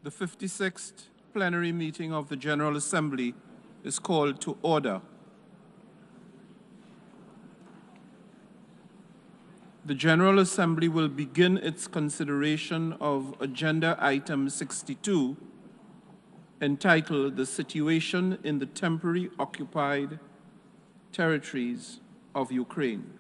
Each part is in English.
The 56th plenary meeting of the General Assembly is called to order. The General Assembly will begin its consideration of Agenda Item 62, entitled The Situation in the Temporarily Occupied Territories of Ukraine.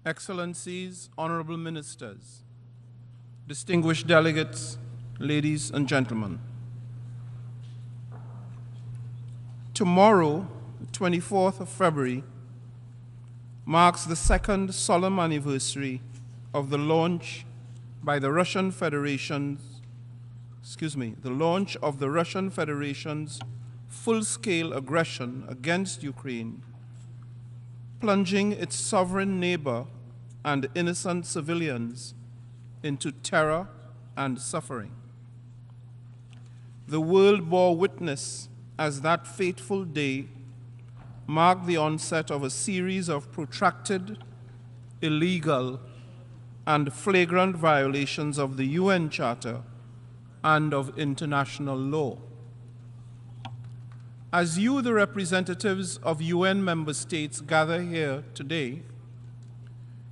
Excellencies, honorable ministers, distinguished delegates, ladies and gentlemen. Tomorrow, the 24th of February, marks the second solemn anniversary of the launch by the Russian Federation's full-scale aggression against Ukraine, plunging its sovereign neighbor and innocent civilians into terror and suffering. The world bore witness as that fateful day marked the onset of a series of protracted, illegal, and flagrant violations of the UN Charter and of international law. As you, the representatives of UN member states, gather here today,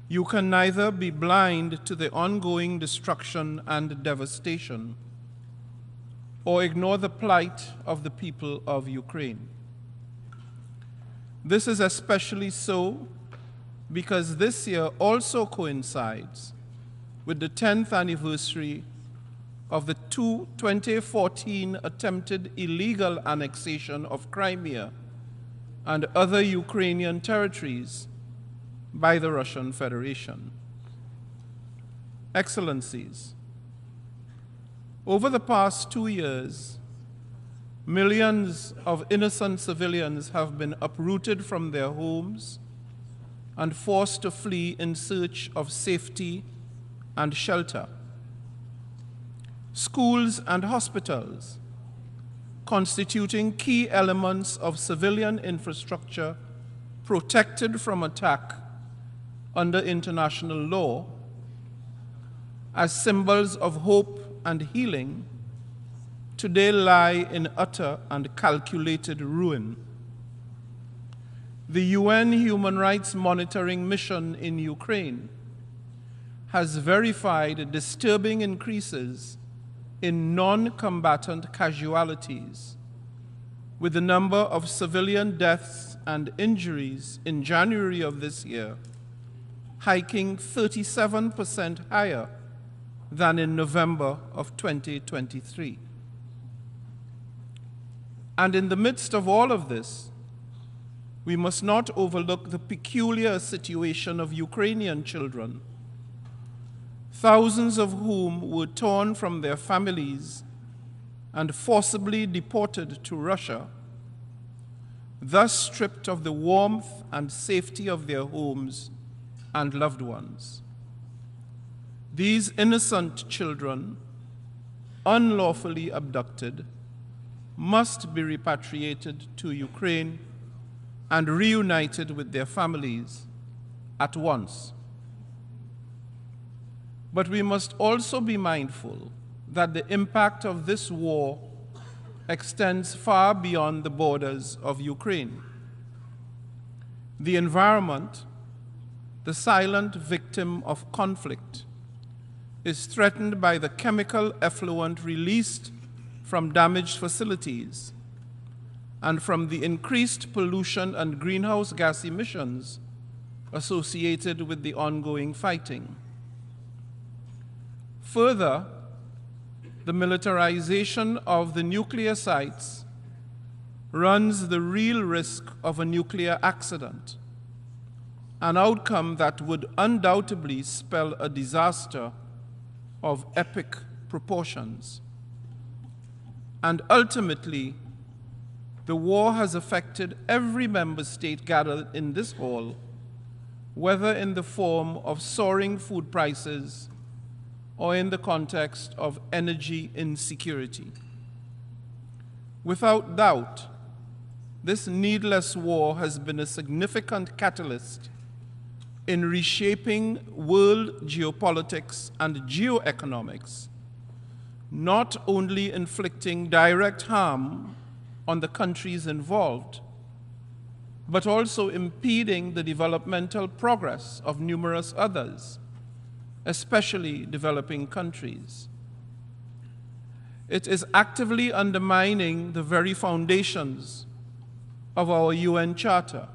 you can neither be blind to the ongoing destruction and devastation or ignore the plight of the people of Ukraine. This is especially so because this year also coincides with the 10th anniversary of the 2014 attempted illegal annexation of Crimea and other Ukrainian territories by the Russian Federation. Excellencies, over the past 2 years, millions of innocent civilians have been uprooted from their homes and forced to flee in search of safety and shelter. Schools and hospitals, constituting key elements of civilian infrastructure protected from attack under international law, as symbols of hope and healing, today lie in utter and calculated ruin. The UN Human Rights Monitoring Mission in Ukraine has verified disturbing increases in non-combatant casualties, with the number of civilian deaths and injuries in January of this year hiking 37% higher than in November of 2023. And in the midst of all of this, we must not overlook the peculiar situation of Ukrainian children, thousands of whom were torn from their families and forcibly deported to Russia, thus stripped of the warmth and safety of their homes and loved ones. These innocent children, unlawfully abducted, must be repatriated to Ukraine and reunited with their families at once. But we must also be mindful that the impact of this war extends far beyond the borders of Ukraine. The environment, the silent victim of conflict, is threatened by the chemical effluent released from damaged facilities and from the increased pollution and greenhouse gas emissions associated with the ongoing fighting. Further, the militarization of the nuclear sites runs the real risk of a nuclear accident, an outcome that would undoubtedly spell a disaster of epic proportions. And ultimately, the war has affected every member state gathered in this hall, whether in the form of soaring food prices or in the context of energy insecurity. Without doubt, this needless war has been a significant catalyst in reshaping world geopolitics and geoeconomics, not only inflicting direct harm on the countries involved, but also impeding the developmental progress of numerous others, especially developing countries. It is actively undermining the very foundations of our UN Charter,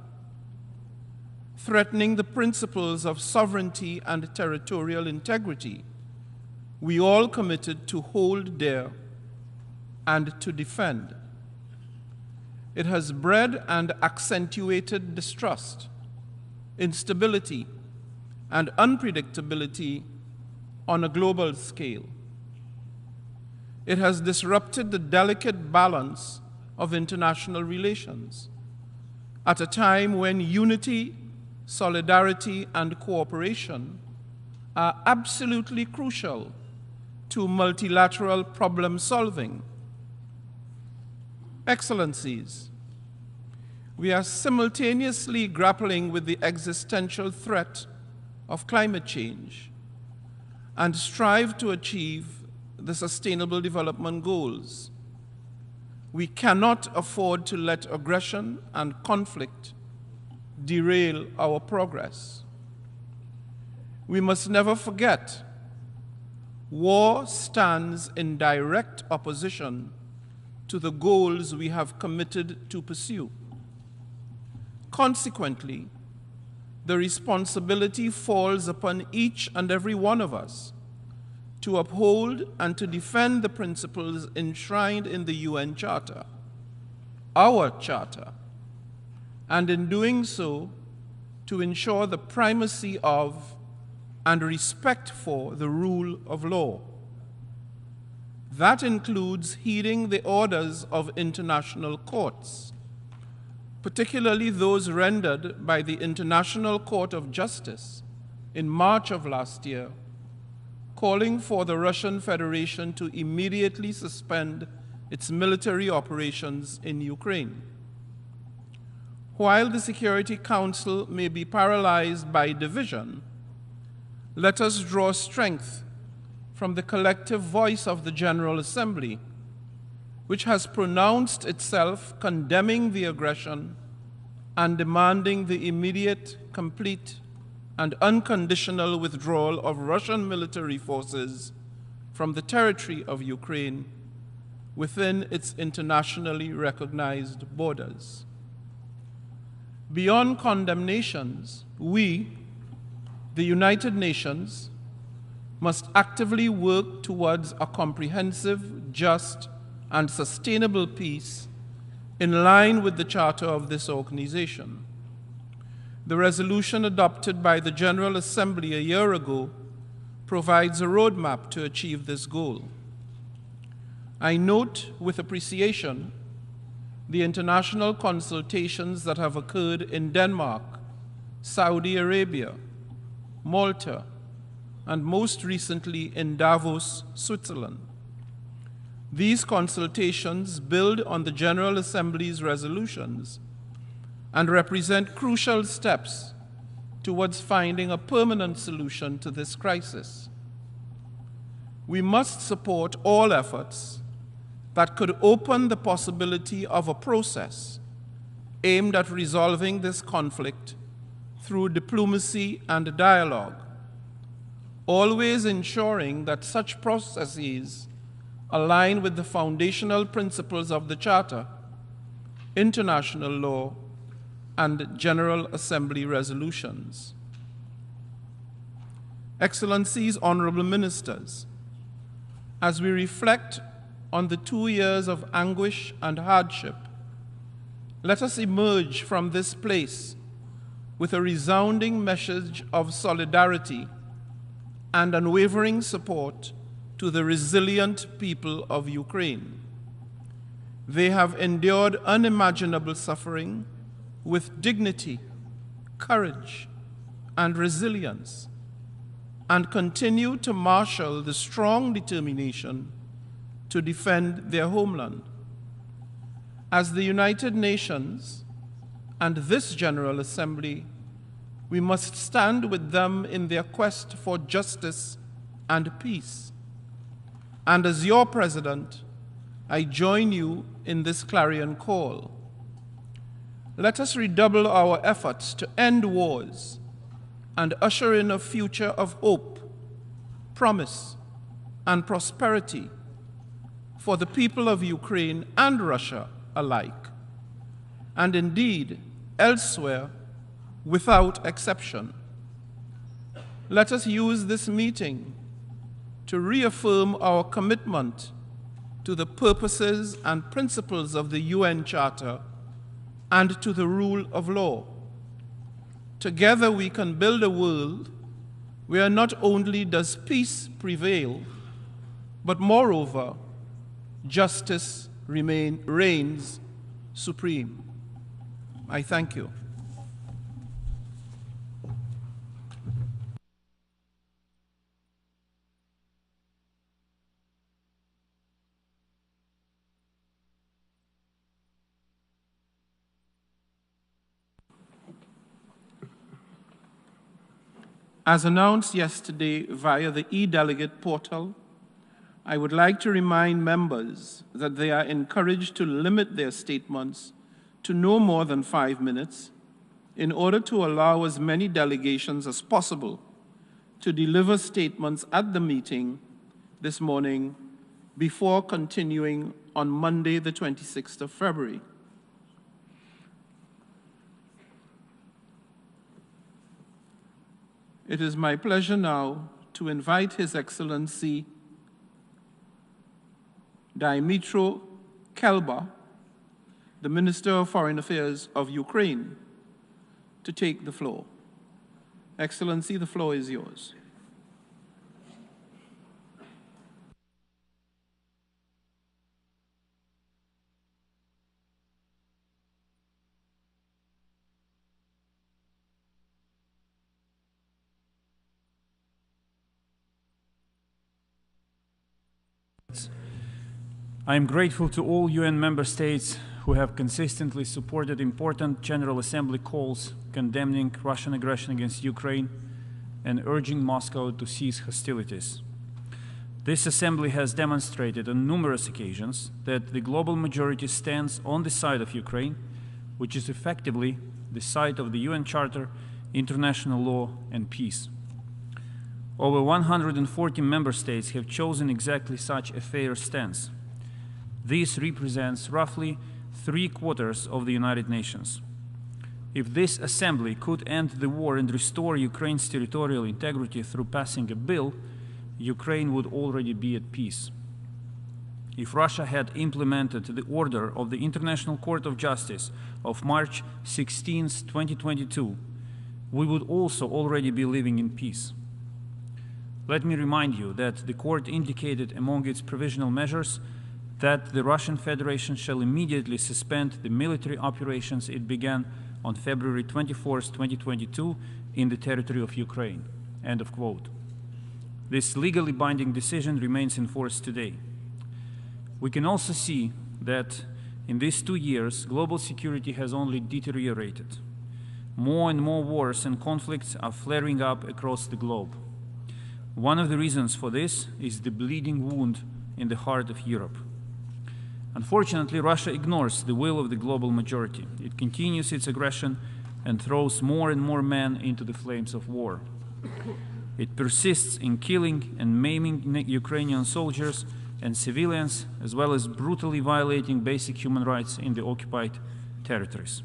threatening the principles of sovereignty and territorial integrity we all committed to hold dear and to defend. It has bred and accentuated distrust, instability, and unpredictability on a global scale. It has disrupted the delicate balance of international relations at a time when unity, solidarity, and cooperation are absolutely crucial to multilateral problem solving. Excellencies, we are simultaneously grappling with the existential threat of climate change and strive to achieve the Sustainable Development Goals. We cannot afford to let aggression and conflict derail our progress. We must never forget, war stands in direct opposition to the goals we have committed to pursue. Consequently, the responsibility falls upon each and every one of us to uphold and to defend the principles enshrined in the UN Charter, our charter, and in doing so, to ensure the primacy of and respect for the rule of law. That includes heeding the orders of international courts, particularly those rendered by the International Court of Justice in March of last year, calling for the Russian Federation to immediately suspend its military operations in Ukraine. While the Security Council may be paralyzed by division, let us draw strength from the collective voice of the General Assembly, which has pronounced itself condemning the aggression and demanding the immediate, complete, and unconditional withdrawal of Russian military forces from the territory of Ukraine within its internationally recognized borders. Beyond condemnations, we, the United Nations, must actively work towards a comprehensive, just, and sustainable peace in line with the charter of this organization. The resolution adopted by the General Assembly a year ago provides a roadmap to achieve this goal. I note with appreciation the international consultations that have occurred in Denmark, Saudi Arabia, Malta, and most recently in Davos, Switzerland. These consultations build on the General Assembly's resolutions and represent crucial steps towards finding a permanent solution to this crisis. We must support all efforts that could open the possibility of a process aimed at resolving this conflict through diplomacy and dialogue, always ensuring that such processes align with the foundational principles of the Charter, international law, and General Assembly resolutions. Excellencies, honorable ministers, as we reflect on the 2 years of anguish and hardship, let us emerge from this place with a resounding message of solidarity and unwavering support to the resilient people of Ukraine. They have endured unimaginable suffering with dignity, courage, and resilience, and continue to marshal the strong determination to defend their homeland. As the United Nations and this General Assembly, we must stand with them in their quest for justice and peace. And as your President, I join you in this clarion call. Let us redouble our efforts to end wars and usher in a future of hope, promise, and prosperity for the people of Ukraine and Russia alike, and indeed elsewhere without exception. Let us use this meeting to reaffirm our commitment to the purposes and principles of the UN Charter and to the rule of law. Together we can build a world where not only does peace prevail, but moreover, justice reigns supreme. I thank you. As announced yesterday via the e-delegate portal, I would like to remind members that they are encouraged to limit their statements to no more than 5 minutes in order to allow as many delegations as possible to deliver statements at the meeting this morning before continuing on Monday, the 26th of February. It is my pleasure now to invite His Excellency Dmytro Kuleba, the Minister of Foreign Affairs of Ukraine, to take the floor. Excellency, the floor is yours. I am grateful to all UN member states who have consistently supported important General Assembly calls condemning Russian aggression against Ukraine and urging Moscow to cease hostilities. This Assembly has demonstrated on numerous occasions that the global majority stands on the side of Ukraine, which is effectively the side of the UN Charter, international law, and peace. Over 140 member states have chosen exactly such a fair stance. This represents roughly 3/4 of the United Nations. If this Assembly could end the war and restore Ukraine's territorial integrity through passing a bill, Ukraine would already be at peace. If Russia had implemented the order of the International Court of Justice of March 16, 2022, we would also already be living in peace. Let me remind you that the court indicated among its provisional measures that the Russian Federation shall immediately suspend the military operations it began on February 24, 2022 in the territory of Ukraine. End of quote. This legally binding decision remains in force today. We can also see that in these 2 years, global security has only deteriorated. More and more wars and conflicts are flaring up across the globe. One of the reasons for this is the bleeding wound in the heart of Europe. Unfortunately, Russia ignores the will of the global majority. It continues its aggression and throws more and more men into the flames of war. It persists in killing and maiming Ukrainian soldiers and civilians, as well as brutally violating basic human rights in the occupied territories.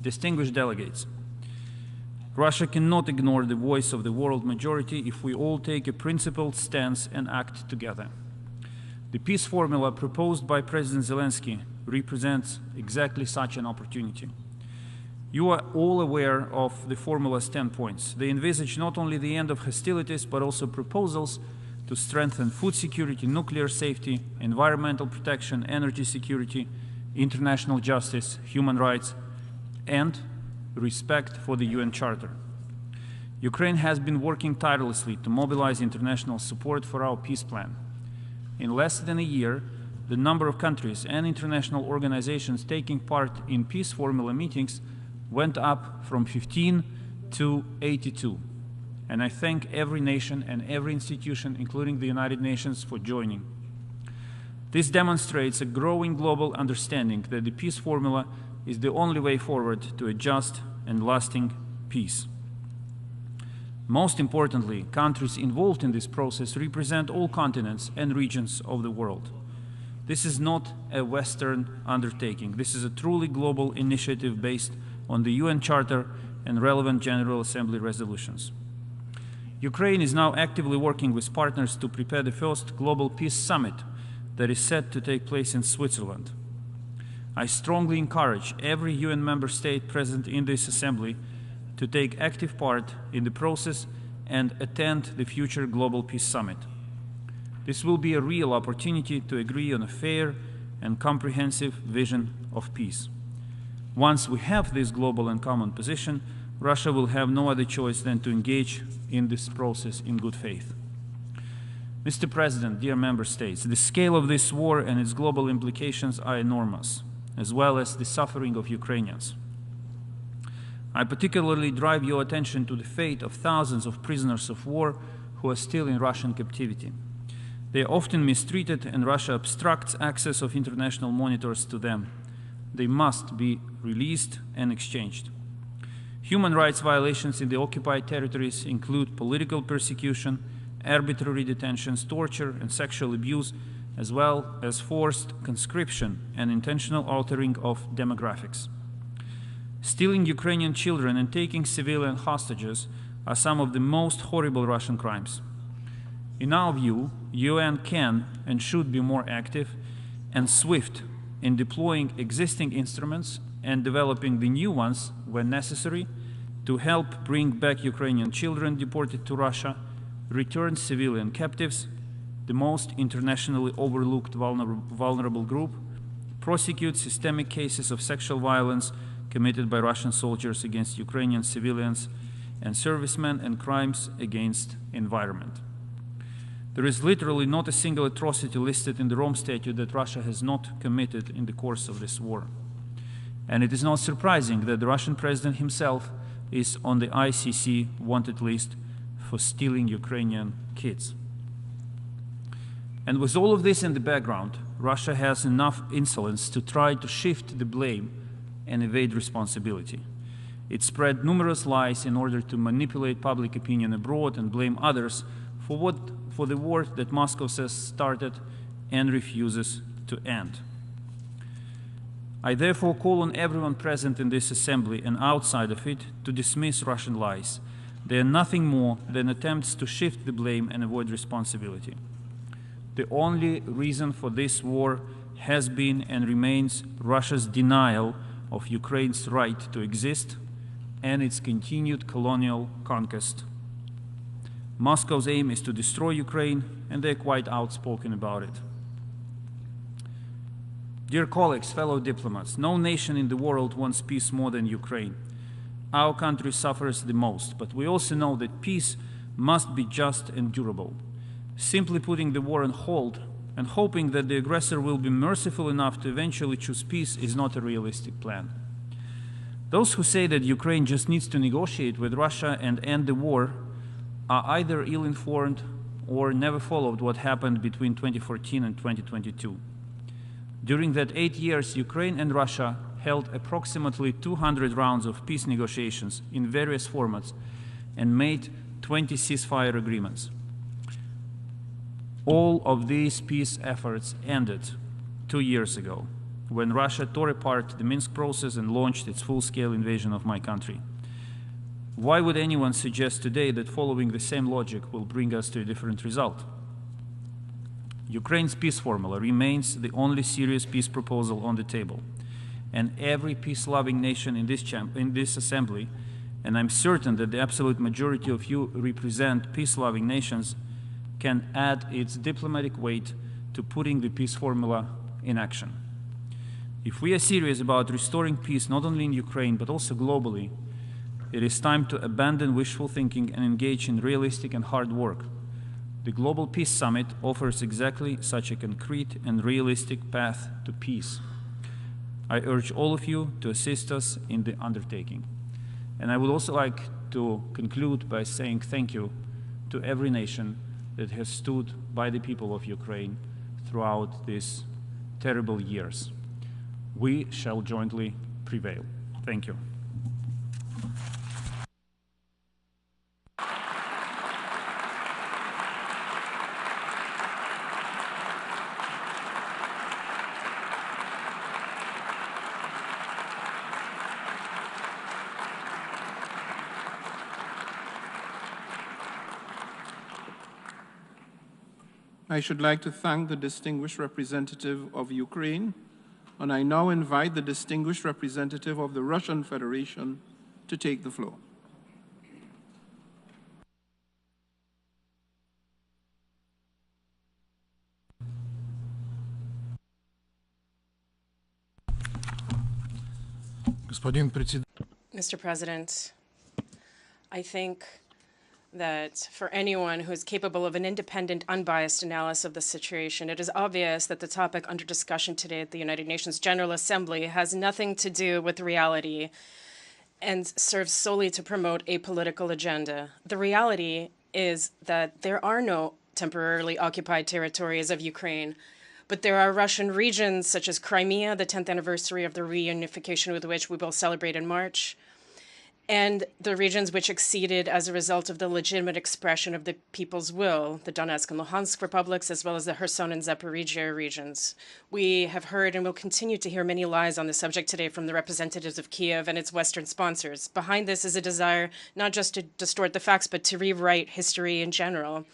Distinguished delegates, Russia cannot ignore the voice of the world majority if we all take a principled stance and act together. The peace formula proposed by President Zelensky represents exactly such an opportunity. You are all aware of the formula's 10 points. They envisage not only the end of hostilities, but also proposals to strengthen food security, nuclear safety, environmental protection, energy security, international justice, human rights, and respect for the UN Charter. Ukraine has been working tirelessly to mobilize international support for our peace plan. In less than a year, the number of countries and international organizations taking part in peace formula meetings went up from 15 to 82. And I thank every nation and every institution, including the United Nations, for joining. This demonstrates a growing global understanding that the peace formula is the only way forward to a just and lasting peace. Most importantly, countries involved in this process represent all continents and regions of the world. This is not a Western undertaking. This is a truly global initiative based on the UN Charter and relevant General Assembly resolutions. Ukraine is now actively working with partners to prepare the first Global Peace Summit that is set to take place in Switzerland. I strongly encourage every UN member state present in this assembly to take active part in the process and attend the future Global Peace Summit. This will be a real opportunity to agree on a fair and comprehensive vision of peace. Once we have this global and common position, Russia will have no other choice than to engage in this process in good faith. Mr. President, dear member states, the scale of this war and its global implications are enormous, as well as the suffering of Ukrainians. I particularly drive your attention to the fate of thousands of prisoners of war who are still in Russian captivity. They are often mistreated, and Russia obstructs access of international monitors to them. They must be released and exchanged. Human rights violations in the occupied territories include political persecution, arbitrary detentions, torture, and sexual abuse, as well as forced conscription and intentional altering of demographics. Stealing Ukrainian children and taking civilian hostages are some of the most horrible Russian crimes. In our view, UN can and should be more active and swift in deploying existing instruments and developing the new ones when necessary to help bring back Ukrainian children deported to Russia, return civilian captives, the most internationally overlooked vulnerable group, prosecute systemic cases of sexual violence committed by Russian soldiers against Ukrainian civilians and servicemen, and crimes against environment. There is literally not a single atrocity listed in the Rome Statute that Russia has not committed in the course of this war. And it is not surprising that the Russian president himself is on the ICC wanted list for stealing Ukrainian kids. And with all of this in the background, Russia has enough insolence to try to shift the blame and evade responsibility. It spread numerous lies in order to manipulate public opinion abroad and blame others for the war that Moscow says started and refuses to end. I therefore call on everyone present in this assembly and outside of it to dismiss Russian lies. They are nothing more than attempts to shift the blame and avoid responsibility. The only reason for this war has been and remains Russia's denial of Ukraine's right to exist and its continued colonial conquest. Moscow's aim is to destroy Ukraine, and they're quite outspoken about it. Dear colleagues, fellow diplomats, no nation in the world wants peace more than Ukraine. Our country suffers the most, but we also know that peace must be just and durable. Simply putting the war on hold and hoping that the aggressor will be merciful enough to eventually choose peace is not a realistic plan. Those who say that Ukraine just needs to negotiate with Russia and end the war are either ill-informed or never followed what happened between 2014 and 2022. During that 8 years, Ukraine and Russia held approximately 200 rounds of peace negotiations in various formats and made 20 ceasefire agreements. All of these peace efforts ended 2 years ago, when Russia tore apart the Minsk process and launched its full-scale invasion of my country. Why would anyone suggest today that following the same logic will bring us to a different result? Ukraine's peace formula remains the only serious peace proposal on the table. and every peace-loving nation in this assembly, and I'm certain that the absolute majority of you represent peace-loving nations, can add its diplomatic weight to putting the peace formula in action. If we are serious about restoring peace not only in Ukraine but also globally, it is time to abandon wishful thinking and engage in realistic and hard work. The Global Peace Summit offers exactly such a concrete and realistic path to peace. I urge all of you to assist us in the undertaking. And I would also like to conclude by saying thank you to every nation that has stood by the people of Ukraine throughout these terrible years. We shall jointly prevail. Thank you. I should like to thank the distinguished representative of Ukraine, and I now invite the distinguished representative of the Russian Federation to take the floor. Mr. President, I think that for anyone who is capable of an independent, unbiased analysis of the situation, it is obvious that the topic under discussion today at the United Nations General Assembly has nothing to do with reality and serves solely to promote a political agenda. The reality is that there are no temporarily occupied territories of Ukraine, but there are Russian regions such as Crimea, the 10th anniversary of the reunification with which we will celebrate in March, and the regions which acceded as a result of the legitimate expression of the people's will, the Donetsk and Luhansk republics, as well as the Kherson and Zaporizhia regions. We have heard and will continue to hear many lies on the subject today from the representatives of Kiev and its Western sponsors. Behind this is a desire not just to distort the facts, but to rewrite history in general.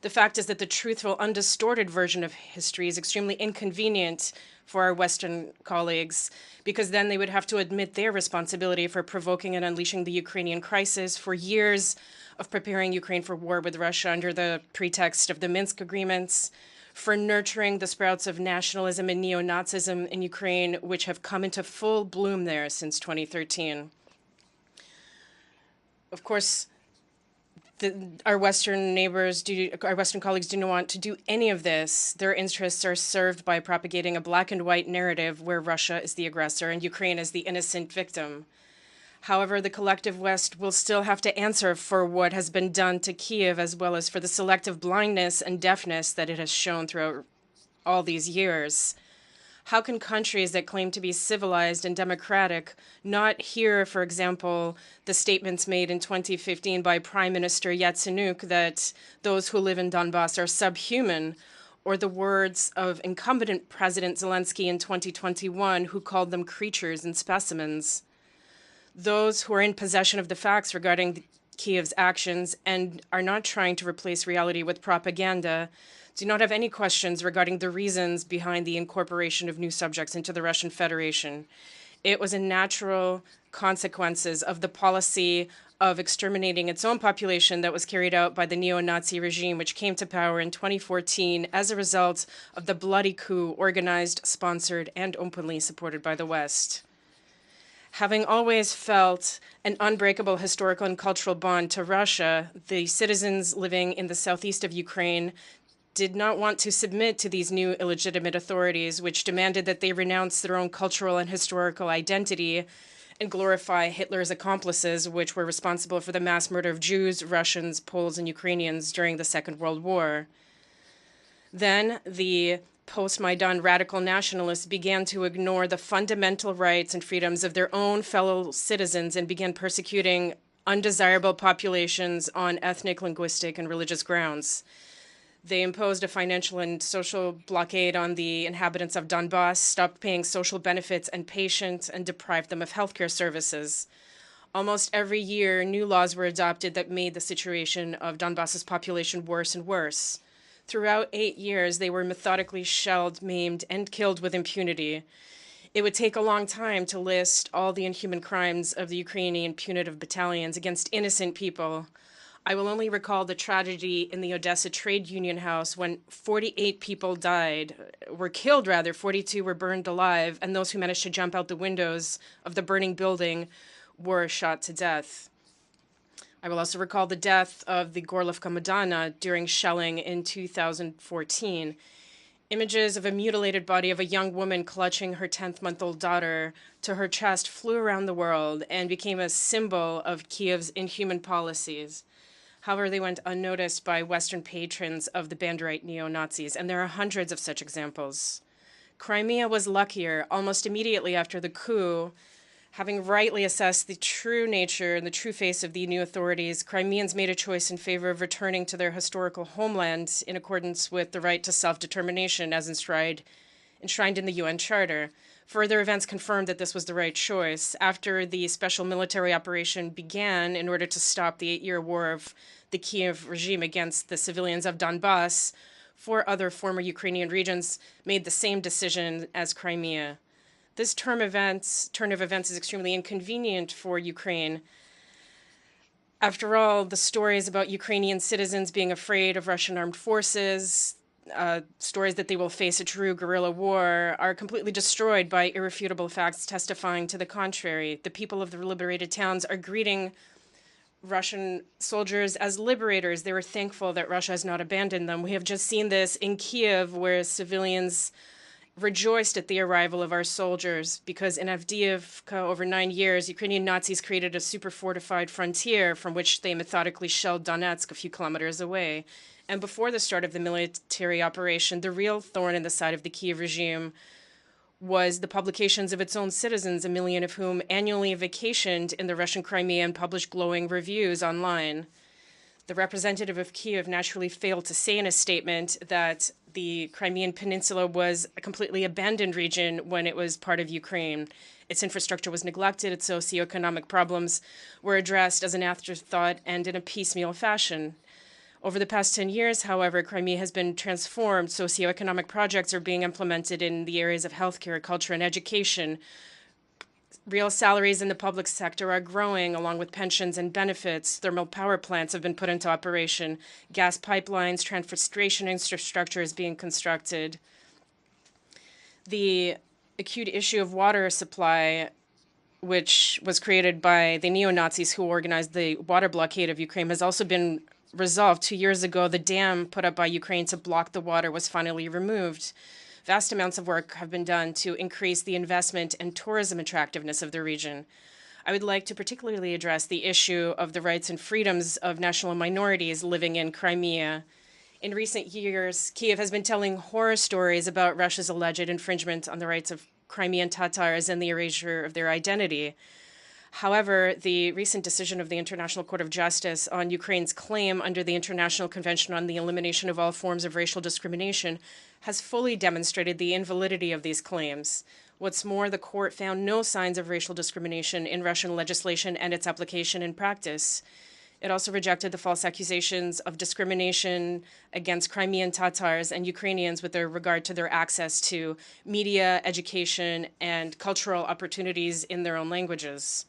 The fact is that the truthful, undistorted version of history is extremely inconvenient for our Western colleagues, because then they would have to admit their responsibility for provoking and unleashing the Ukrainian crisis, for years of preparing Ukraine for war with Russia under the pretext of the Minsk agreements, for nurturing the sprouts of nationalism and neo-Nazism in Ukraine, which have come into full bloom there since 2013. Of course, our Western neighbors, our Western colleagues do not want to do any of this. Their interests are served by propagating a black and white narrative where Russia is the aggressor and Ukraine is the innocent victim. However, the collective West will still have to answer for what has been done to Kiev, as well as for the selective blindness and deafness that it has shown throughout all these years. How can countries that claim to be civilized and democratic not hear, for example, the statements made in 2015 by Prime Minister Yatsenyuk that those who live in Donbass are subhuman, or the words of incumbent President Zelensky in 2021, who called them creatures and specimens? Those who are in possession of the facts regarding Kiev's actions and are not trying to replace reality with propaganda do not have any questions regarding the reasons behind the incorporation of new subjects into the Russian Federation. It was a natural consequences of the policy of exterminating its own population that was carried out by the neo-Nazi regime, which came to power in 2014 as a result of the bloody coup organized, sponsored, and openly supported by the West. Having always felt an unbreakable historical and cultural bond to Russia, the citizens living in the southeast of Ukraine did not want to submit to these new illegitimate authorities, which demanded that they renounce their own cultural and historical identity and glorify Hitler's accomplices, which were responsible for the mass murder of Jews, Russians, Poles, and Ukrainians during the Second World War. Then the post-Maidan radical nationalists began to ignore the fundamental rights and freedoms of their own fellow citizens and began persecuting undesirable populations on ethnic, linguistic, and religious grounds. They imposed a financial and social blockade on the inhabitants of Donbass, stopped paying social benefits and patients, and deprived them of healthcare services. Almost every year, new laws were adopted that made the situation of Donbass's population worse and worse. Throughout 8 years, they were methodically shelled, maimed, and killed with impunity. It would take a long time to list all the inhuman crimes of the Ukrainian punitive battalions against innocent people. I will only recall the tragedy in the Odessa Trade Union House when 48 people were killed rather, 42 were burned alive, and those who managed to jump out the windows of the burning building were shot to death. I will also recall the death of the Gorlovka Madonna during shelling in 2014. Images of a mutilated body of a young woman clutching her 10-month-old daughter to her chest flew around the world and became a symbol of Kiev's inhuman policies. However, they went unnoticed by Western patrons of the Banderite neo-Nazis, and there are hundreds of such examples. Crimea was luckier. Almost immediately after the coup, having rightly assessed the true nature and the true face of the new authorities, Crimeans made a choice in favor of returning to their historical homeland in accordance with the right to self-determination as enshrined in the UN Charter. Further events confirmed that this was the right choice. After the special military operation began in order to stop the 8-year war of the Kiev regime against the civilians of Donbass, 4 other former Ukrainian regions made the same decision as Crimea. This turn of events is extremely inconvenient for Ukraine. After all, the stories about Ukrainian citizens being afraid of Russian armed forces, stories that they will face a true guerrilla war, are completely destroyed by irrefutable facts testifying to the contrary. The people of the liberated towns are greeting Russian soldiers as liberators. They were thankful that Russia has not abandoned them. We have just seen this in Kiev, where civilians rejoiced at the arrival of our soldiers because in Avdiivka over 9 years, Ukrainian Nazis created a super fortified frontier from which they methodically shelled Donetsk a few kilometers away. And before the start of the military operation, the real thorn in the side of the Kiev regime was the publications of its own citizens, 1 million of whom annually vacationed in the Russian Crimea and published glowing reviews online. The representative of Kiev naturally failed to say in a statement that the Crimean Peninsula was a completely abandoned region when it was part of Ukraine. Its infrastructure was neglected, its socioeconomic problems were addressed as an afterthought and in a piecemeal fashion. Over the past 10 years, however, Crimea has been transformed. Socioeconomic projects are being implemented in the areas of healthcare, culture, and education. Real salaries in the public sector are growing, along with pensions and benefits. Thermal power plants have been put into operation. Gas pipelines, transportation infrastructure is being constructed. The acute issue of water supply, which was created by the neo-Nazis who organized the water blockade of Ukraine, has also been resolved. 2 years ago, the dam put up by Ukraine to block the water was finally removed. Vast amounts of work have been done to increase the investment and tourism attractiveness of the region. I would like to particularly address the issue of the rights and freedoms of national minorities living in Crimea. In recent years, Kiev has been telling horror stories about Russia's alleged infringement on the rights of Crimean Tatars and the erasure of their identity. However, the recent decision of the International Court of Justice on Ukraine's claim under the International Convention on the Elimination of All Forms of Racial Discrimination has fully demonstrated the invalidity of these claims. What's more, the court found no signs of racial discrimination in Russian legislation and its application in practice. It also rejected the false accusations of discrimination against Crimean Tatars and Ukrainians with regard to their access to media, education, and cultural opportunities in their own languages.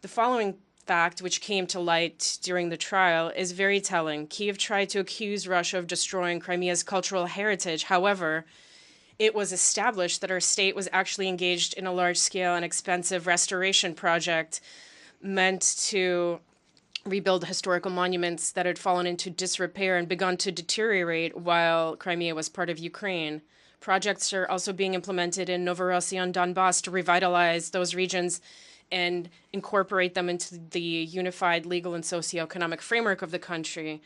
The following fact, which came to light during the trial, is very telling. Kiev tried to accuse Russia of destroying Crimea's cultural heritage. However, it was established that our state was actually engaged in a large-scale and expensive restoration project meant to rebuild historical monuments that had fallen into disrepair and begun to deteriorate while Crimea was part of Ukraine. Projects are also being implemented in Novorossiya and Donbass to revitalize those regions and incorporate them into the unified legal and socioeconomic framework of the country.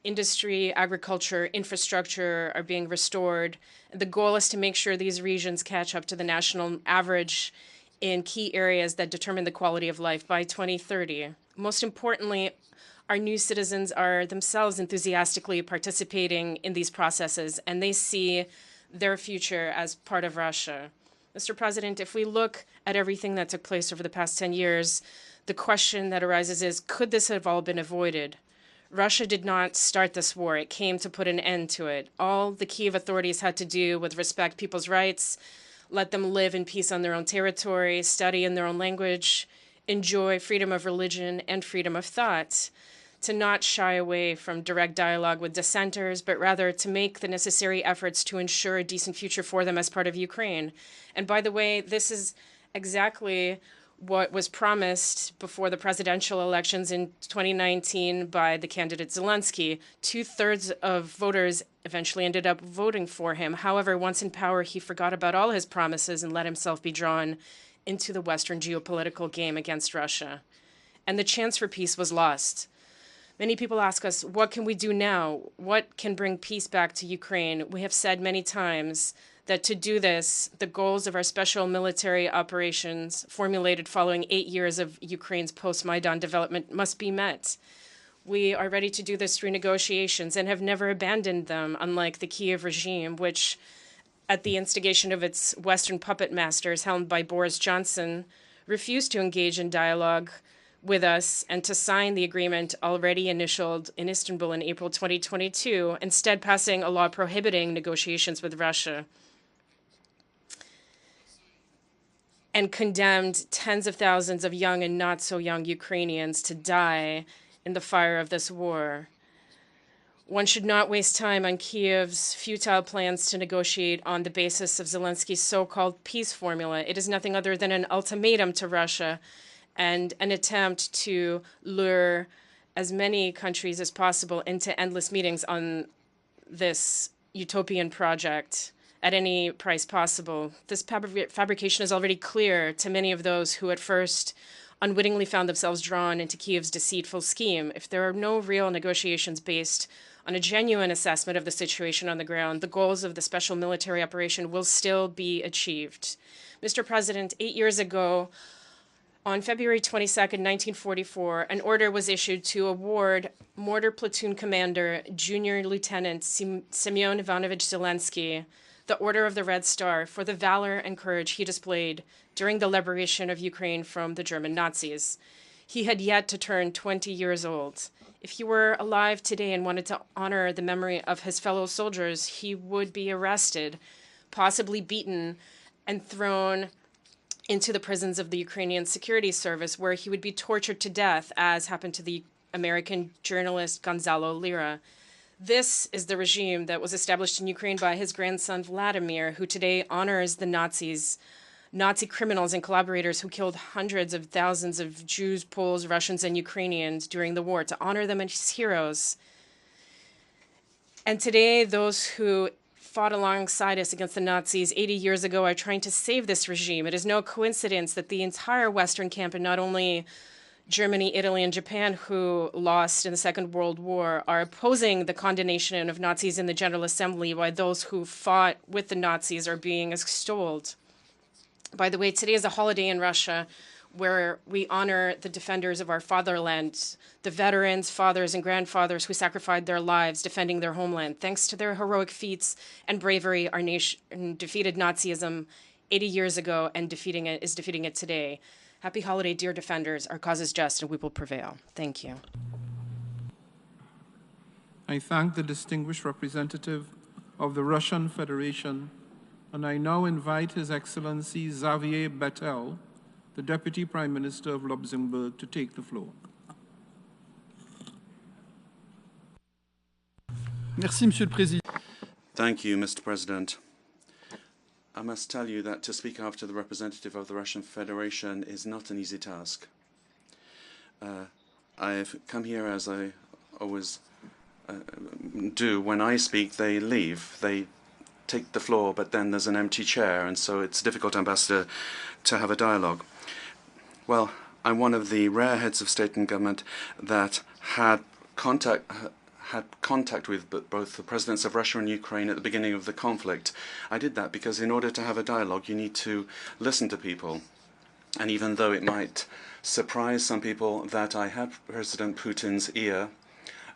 Industry, agriculture, infrastructure are being restored. The goal is to make sure these regions catch up to the national average in key areas that determine the quality of life by 2030. Most importantly, our new citizens are themselves enthusiastically participating in these processes, and they see their future as part of Russia. Mr. President, if we look at everything that took place over the past 10 years, the question that arises is, could this have all been avoided? Russia did not start this war. It came to put an end to it. All the Kiev authorities had to do was respect people's rights, let them live in peace on their own territory, study in their own language, enjoy freedom of religion and freedom of thought, to not shy away from direct dialogue with dissenters, but rather to make the necessary efforts to ensure a decent future for them as part of Ukraine. And by the way, this is exactly what was promised before the presidential elections in 2019 by the candidate Zelensky. 2/3 of voters eventually ended up voting for him. However, once in power, he forgot about all his promises and let himself be drawn into the Western geopolitical game against Russia. And the chance for peace was lost. Many people ask us, what can we do now? What can bring peace back to Ukraine? We have said many times that to do this, the goals of our special military operations formulated following 8 years of Ukraine's post-Maidan development must be met. We are ready to do this through negotiations and have never abandoned them, unlike the Kiev regime, which, at the instigation of its Western puppet masters helmed by Boris Johnson, refused to engage in dialogue with us and to sign the agreement already initialed in Istanbul in April 2022, instead passing a law prohibiting negotiations with Russia, and condemned tens of thousands of young and not so young Ukrainians to die in the fire of this war. One should not waste time on Kiev's futile plans to negotiate on the basis of Zelensky's so-called peace formula. It is nothing other than an ultimatum to Russia and an attempt to lure as many countries as possible into endless meetings on this utopian project at any price possible. This fabrication is already clear to many of those who at first unwittingly found themselves drawn into Kiev's deceitful scheme. If there are no real negotiations based on a genuine assessment of the situation on the ground, the goals of the special military operation will still be achieved. Mr. President, 8 years ago, on February 22nd, 1944, an order was issued to award Mortar Platoon Commander Junior Lieutenant Semyon Ivanovich Zelensky the Order of the Red Star for the valor and courage he displayed during the liberation of Ukraine from the German Nazis. He had yet to turn 20 years old. If he were alive today and wanted to honor the memory of his fellow soldiers, he would be arrested, possibly beaten, and thrown into the prisons of the Ukrainian Security Service, where he would be tortured to death, as happened to the American journalist Gonzalo Lira. This is the regime that was established in Ukraine by his grandson Vladimir, who today honors the Nazi criminals and collaborators who killed hundreds of thousands of Jews, Poles, Russians, and Ukrainians during the war, to honor them as heroes. And today, those who fought alongside us against the Nazis 80 years ago are trying to save this regime. It is no coincidence that the entire Western camp, and not only Germany, Italy, and Japan, who lost in the Second World War, are opposing the condemnation of Nazis in the General Assembly, while those who fought with the Nazis are being extolled. By the way, today is a holiday in Russia where we honor the defenders of our fatherland, the veterans, fathers, and grandfathers who sacrificed their lives defending their homeland. Thanks to their heroic feats and bravery, our nation defeated Nazism 80 years ago and is defeating it today. Happy holiday, dear defenders. Our cause is just and we will prevail. Thank you. I thank the distinguished representative of the Russian Federation, and I now invite His Excellency Xavier Bettel, the Deputy Prime Minister of Luxembourg, to take the floor. Merci, Monsieur le Président. Thank you, Mr. President. I must tell you that to speak after the representative of the Russian Federation is not an easy task. I've come here, as I always do. When I speak, they leave. They take the floor, but then there's an empty chair, and so it's difficult, Ambassador, to have a dialogue. Well, I'm one of the rare heads of state and government that had contact with both the presidents of Russia and Ukraine at the beginning of the conflict. I did that because in order to have a dialogue, you need to listen to people. And even though it might surprise some people that I had President Putin's ear,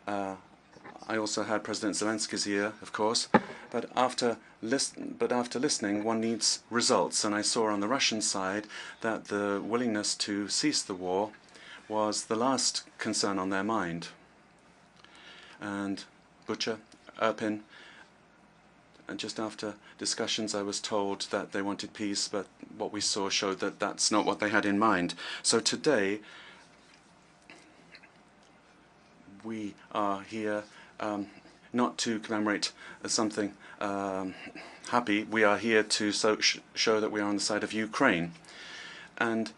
I also had President Zelensky's ear, of course. But after listening, one needs results. And I saw on the Russian side that the willingness to cease the war was the last concern on their mind. And Bucha, Irpin, And just after discussions, I was told that they wanted peace, but what we saw showed that that's not what they had in mind. So today, we are here not to commemorate something happy. We are here to show that we are on the side of Ukraine. And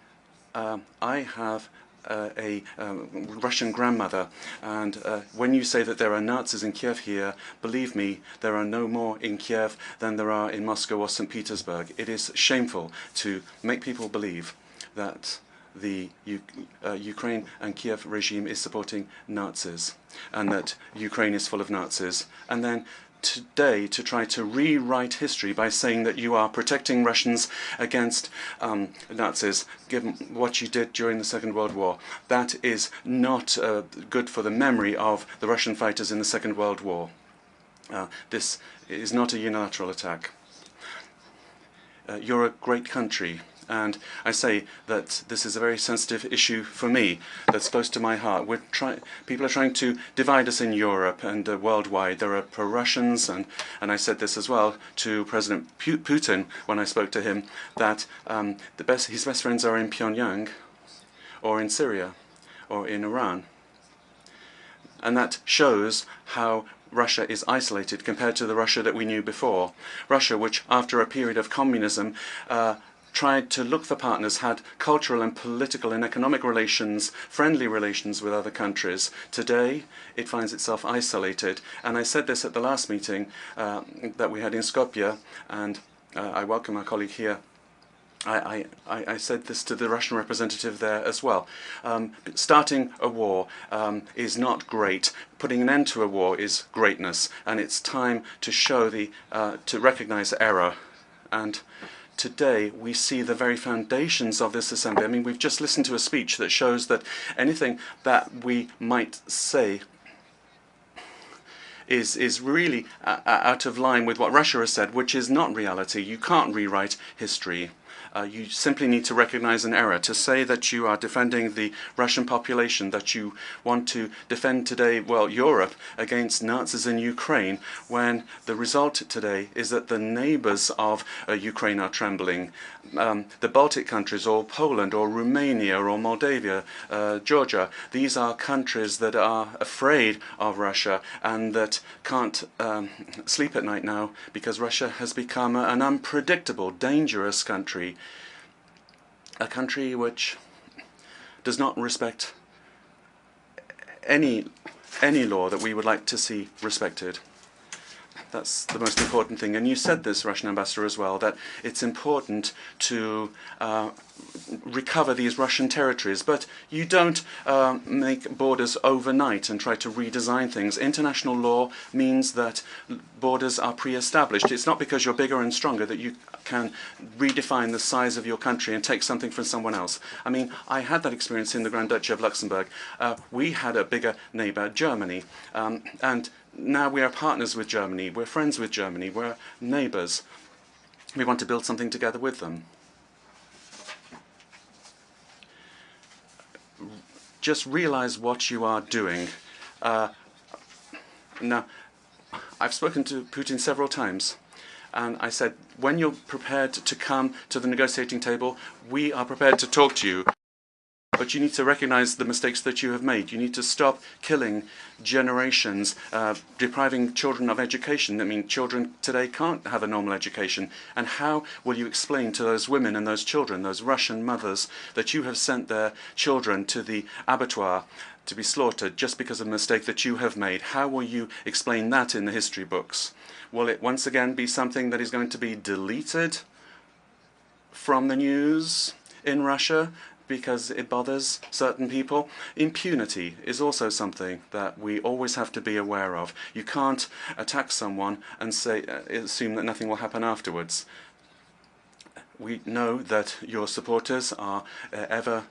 I have a Russian grandmother, and when you say that there are Nazis in Kiev here, believe me, there are no more in Kiev than there are in Moscow or St. Petersburg. It is shameful to make people believe that the Ukraine and Kiev regime is supporting Nazis, and that Ukraine is full of Nazis, and then today to try to rewrite history by saying that you are protecting Russians against Nazis, given what you did during the Second World War. That is not good for the memory of the Russian fighters in the Second World War. This is not a unilateral attack. You're a great country. And I say that this is a very sensitive issue for me, that's close to my heart. People are trying to divide us in Europe and worldwide. There are pro-Russians, and I said this as well to President Putin when I spoke to him, that his best friends are in Pyongyang, or in Syria, or in Iran. And that shows how Russia is isolated compared to the Russia that we knew before. Russia, which after a period of communism tried to look for partners, had cultural and political and economic relations, friendly relations with other countries. Today, it finds itself isolated. And I said this at the last meeting that we had in Skopje, and I welcome our colleague here. I said this to the Russian representative there as well. Starting a war is not great. Putting an end to a war is greatness, and it's time to show to recognize error. And today we see the very foundations of this assembly. I mean, we've just listened to a speech that shows that anything that we might say is really out of line with what Russia has said, which is not reality. You can't rewrite history. You simply need to recognize an error. To say that you are defending the Russian population, that you want to defend today, well, Europe against Nazis in Ukraine, when the result today is that the neighbors of Ukraine are trembling. The Baltic countries, or Poland, or Romania, or Moldavia, Georgia, these are countries that are afraid of Russia and that can't sleep at night now because Russia has become an unpredictable, dangerous country. A country which does not respect any law that we would like to see respected. That's the most important thing. And you said this, Russian ambassador, as well, that it's important to recover these Russian territories. But you don't make borders overnight and try to redesign things. International law means that borders are pre-established. It's not because you're bigger and stronger that you can redefine the size of your country and take something from someone else. I mean, I had that experience in the Grand Duchy of Luxembourg. We had a bigger neighbor, Germany, and now we are partners with Germany, we're friends with Germany, we're neighbors. We want to build something together with them. Just realize what you are doing. Now, I've spoken to Putin several times, and I said, when you're prepared to come to the negotiating table, we are prepared to talk to you. But you need to recognize the mistakes that you have made. You need to stop killing generations, depriving children of education. I mean, children today can't have a normal education. And how will you explain to those women and those children, those Russian mothers, that you have sent their children to the abattoir to be slaughtered just because of a mistake that you have made? How will you explain that in the history books? Will it once again be something that is going to be deleted from the news in Russia because it bothers certain people? Impunity is also something that we always have to be aware of. You can't attack someone and assume that nothing will happen afterwards. We know that your supporters are ever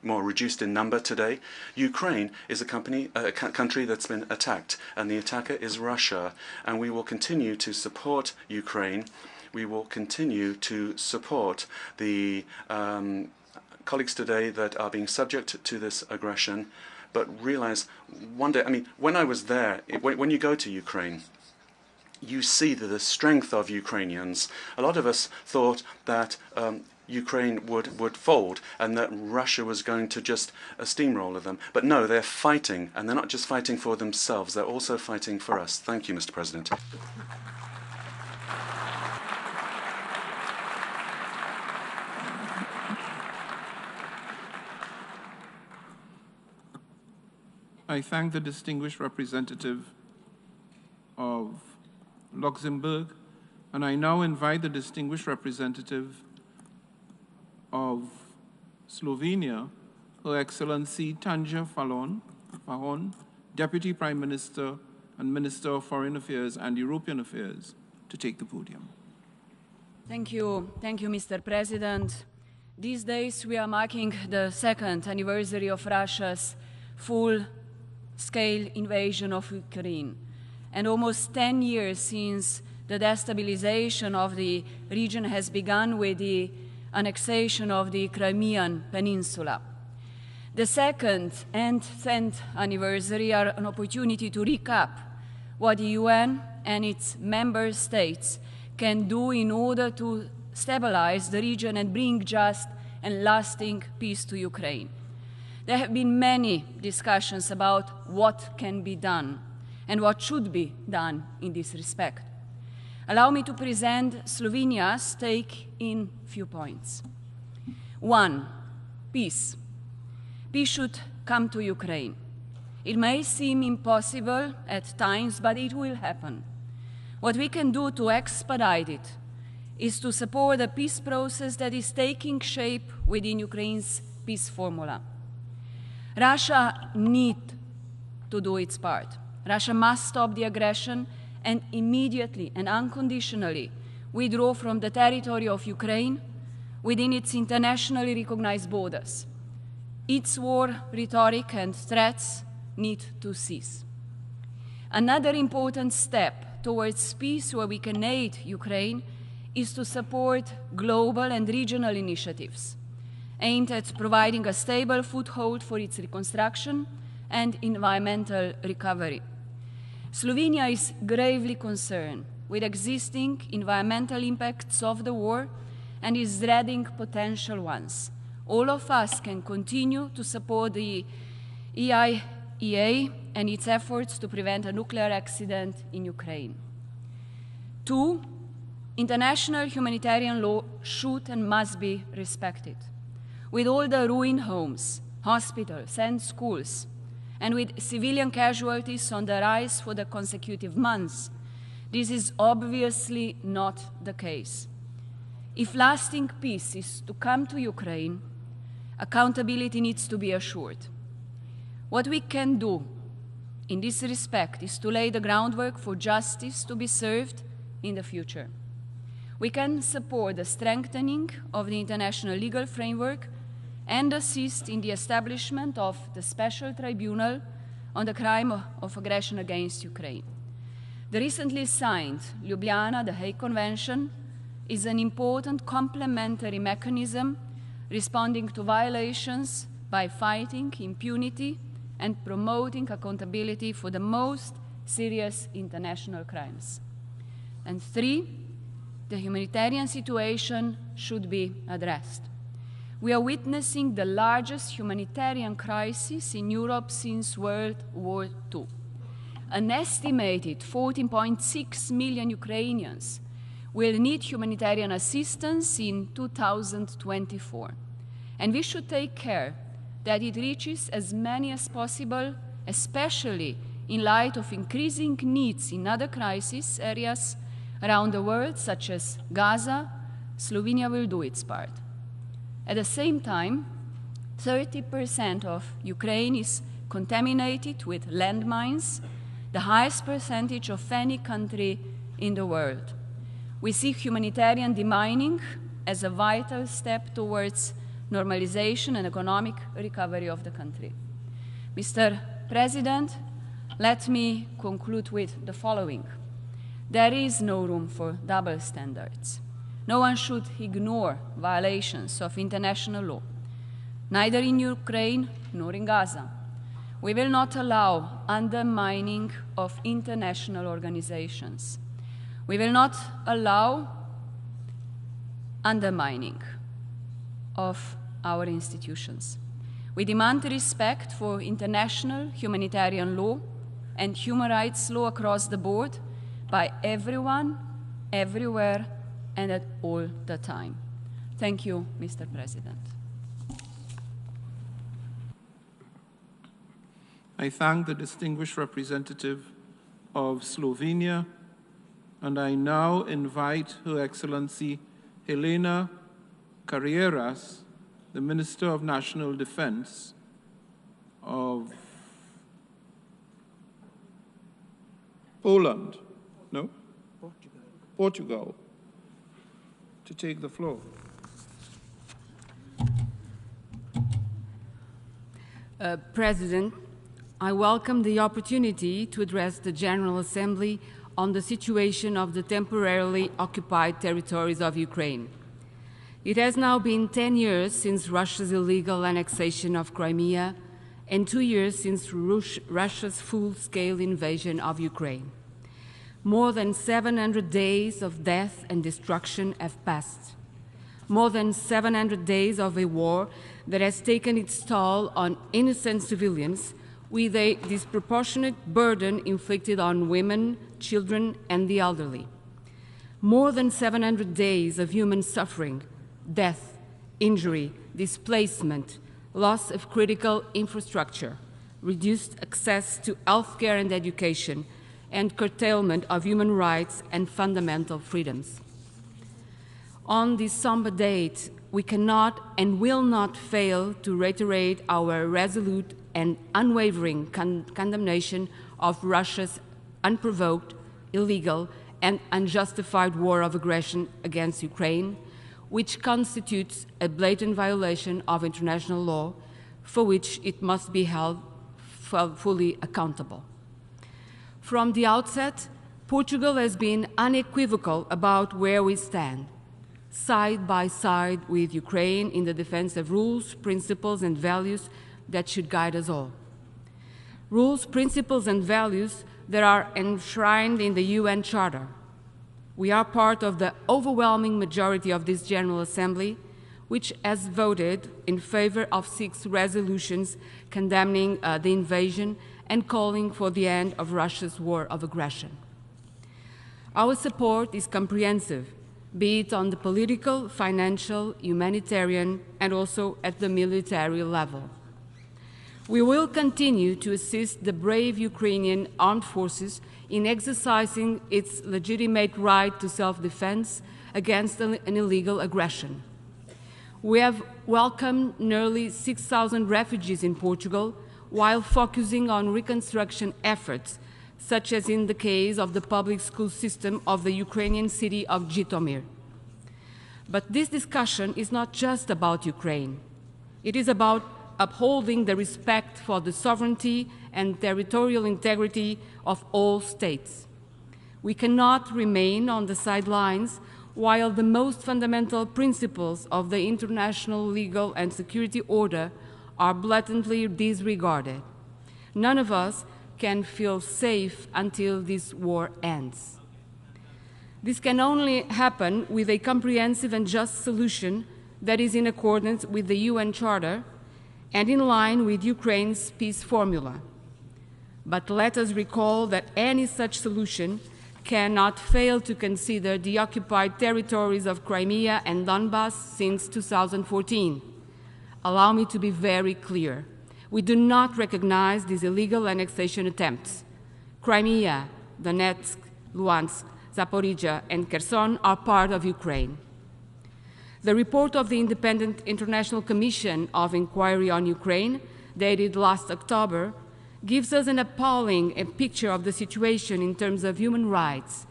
more reduced in number today. Ukraine is a country that's been attacked, and the attacker is Russia, and we will continue to support Ukraine. We will continue to support the colleagues today that are being subject to this aggression, but realize one day, I mean, when I was there, when you go to Ukraine, you see the strength of Ukrainians. A lot of us thought that Ukraine would fold and that Russia was going to just steamroller them. But no, they're fighting, and they're not just fighting for themselves, they're also fighting for us. Thank you, Mr. President. I thank the distinguished representative of Luxembourg, and I now invite the distinguished representative of Slovenia, Her Excellency Tanja Fajon, Deputy Prime Minister and Minister of Foreign Affairs and European Affairs, to take the podium. Thank you, Mr. President. These days we are marking the second anniversary of Russia's full-scale invasion of Ukraine, and almost 10 years since the destabilization of the region has begun with the annexation of the Crimean Peninsula. The second and 10th anniversary are an opportunity to recap what the UN and its member states can do in order to stabilize the region and bring just and lasting peace to Ukraine. There have been many discussions about what can be done and what should be done in this respect. Allow me to present Slovenia's take in few points. 1. Peace. Peace should come to Ukraine. It may seem impossible at times, but it will happen. What we can do to expedite it is to support the peace process that is taking shape within Ukraine's peace formula. Russia needs to do its part. Russia must stop the aggression and immediately and unconditionally withdraw from the territory of Ukraine within its internationally recognized borders. Its war rhetoric and threats need to cease. Another important step towards peace where we can aid Ukraine is to support global and regional initiatives aimed at providing a stable foothold for its reconstruction and environmental recovery. Slovenia is gravely concerned with existing environmental impacts of the war and is dreading potential ones. All of us can continue to support the EIEA and its efforts to prevent a nuclear accident in Ukraine. 2. International humanitarian law should and must be respected. With all the ruined homes, hospitals, and schools, and with civilian casualties on the rise for the consecutive months, this is obviously not the case. If lasting peace is to come to Ukraine, accountability needs to be assured. What we can do in this respect is to lay the groundwork for justice to be served in the future. We can support the strengthening of the international legal framework and assist in the establishment of the Special Tribunal on the crime of aggression against Ukraine. The recently signed Ljubljana, the Hague Convention, is an important complementary mechanism responding to violations by fighting impunity and promoting accountability for the most serious international crimes. And 3, the humanitarian situation should be addressed. We are witnessing the largest humanitarian crisis in Europe since World War II. An estimated 14.6 million Ukrainians will need humanitarian assistance in 2024. And we should take care that it reaches as many as possible, especially in light of increasing needs in other crisis areas around the world, such as Gaza. Slovenia will do its part. At the same time, 30% of Ukraine is contaminated with landmines, the highest percentage of any country in the world. We see humanitarian demining as a vital step towards normalization and economic recovery of the country. Mr. President, let me conclude with the following. There is no room for double standards. No one should ignore violations of international law, neither in Ukraine nor in Gaza. We will not allow undermining of international organizations. We will not allow undermining of our institutions. We demand respect for international humanitarian law and human rights law across the board by everyone, everywhere, and at all the time. Thank you, Mr. President. I thank the distinguished representative of Slovenia, and I now invite Her Excellency Helena Carreras, the Minister of National Defense of Poland, no? Portugal, to take the floor. President, I welcome the opportunity to address the General Assembly on the situation of the temporarily occupied territories of Ukraine. It has now been 10 years since Russia's illegal annexation of Crimea and 2 years since Russia's full-scale invasion of Ukraine. More than 700 days of death and destruction have passed. More than 700 days of a war that has taken its toll on innocent civilians, with a disproportionate burden inflicted on women, children, and the elderly. More than 700 days of human suffering, death, injury, displacement, loss of critical infrastructure, reduced access to healthcare and education, and curtailment of human rights and fundamental freedoms. On this somber date, we cannot and will not fail to reiterate our resolute and unwavering condemnation of Russia's unprovoked, illegal, and unjustified war of aggression against Ukraine, which constitutes a blatant violation of international law for which it must be held fully accountable. From the outset, Portugal has been unequivocal about where we stand, side by side with Ukraine in the defense of rules, principles, and values that should guide us all. Rules, principles, and values that are enshrined in the UN Charter. We are part of the overwhelming majority of this General Assembly, which has voted in favor of 6 resolutions condemning the invasion and calling for the end of Russia's war of aggression. Our support is comprehensive, be it on the political, financial, humanitarian, and also at the military level. We will continue to assist the brave Ukrainian armed forces in exercising its legitimate right to self-defense against an illegal aggression. We have welcomed nearly 6,000 refugees in Portugal while focusing on reconstruction efforts, such as in the case of the public school system of the Ukrainian city of Zhytomyr. But this discussion is not just about Ukraine. It is about upholding the respect for the sovereignty and territorial integrity of all states. We cannot remain on the sidelines while the most fundamental principles of the international legal and security order are blatantly disregarded. None of us can feel safe until this war ends. This can only happen with a comprehensive and just solution that is in accordance with the UN Charter and in line with Ukraine's peace formula. But let us recall that any such solution cannot fail to consider the occupied territories of Crimea and Donbas since 2014. Allow me to be very clear. We do not recognize these illegal annexation attempts. Crimea, Donetsk, Luhansk, Zaporizhia, and Kherson are part of Ukraine. The report of the Independent International Commission of Inquiry on Ukraine, dated last October, gives us an appalling picture of the situation in terms of human rights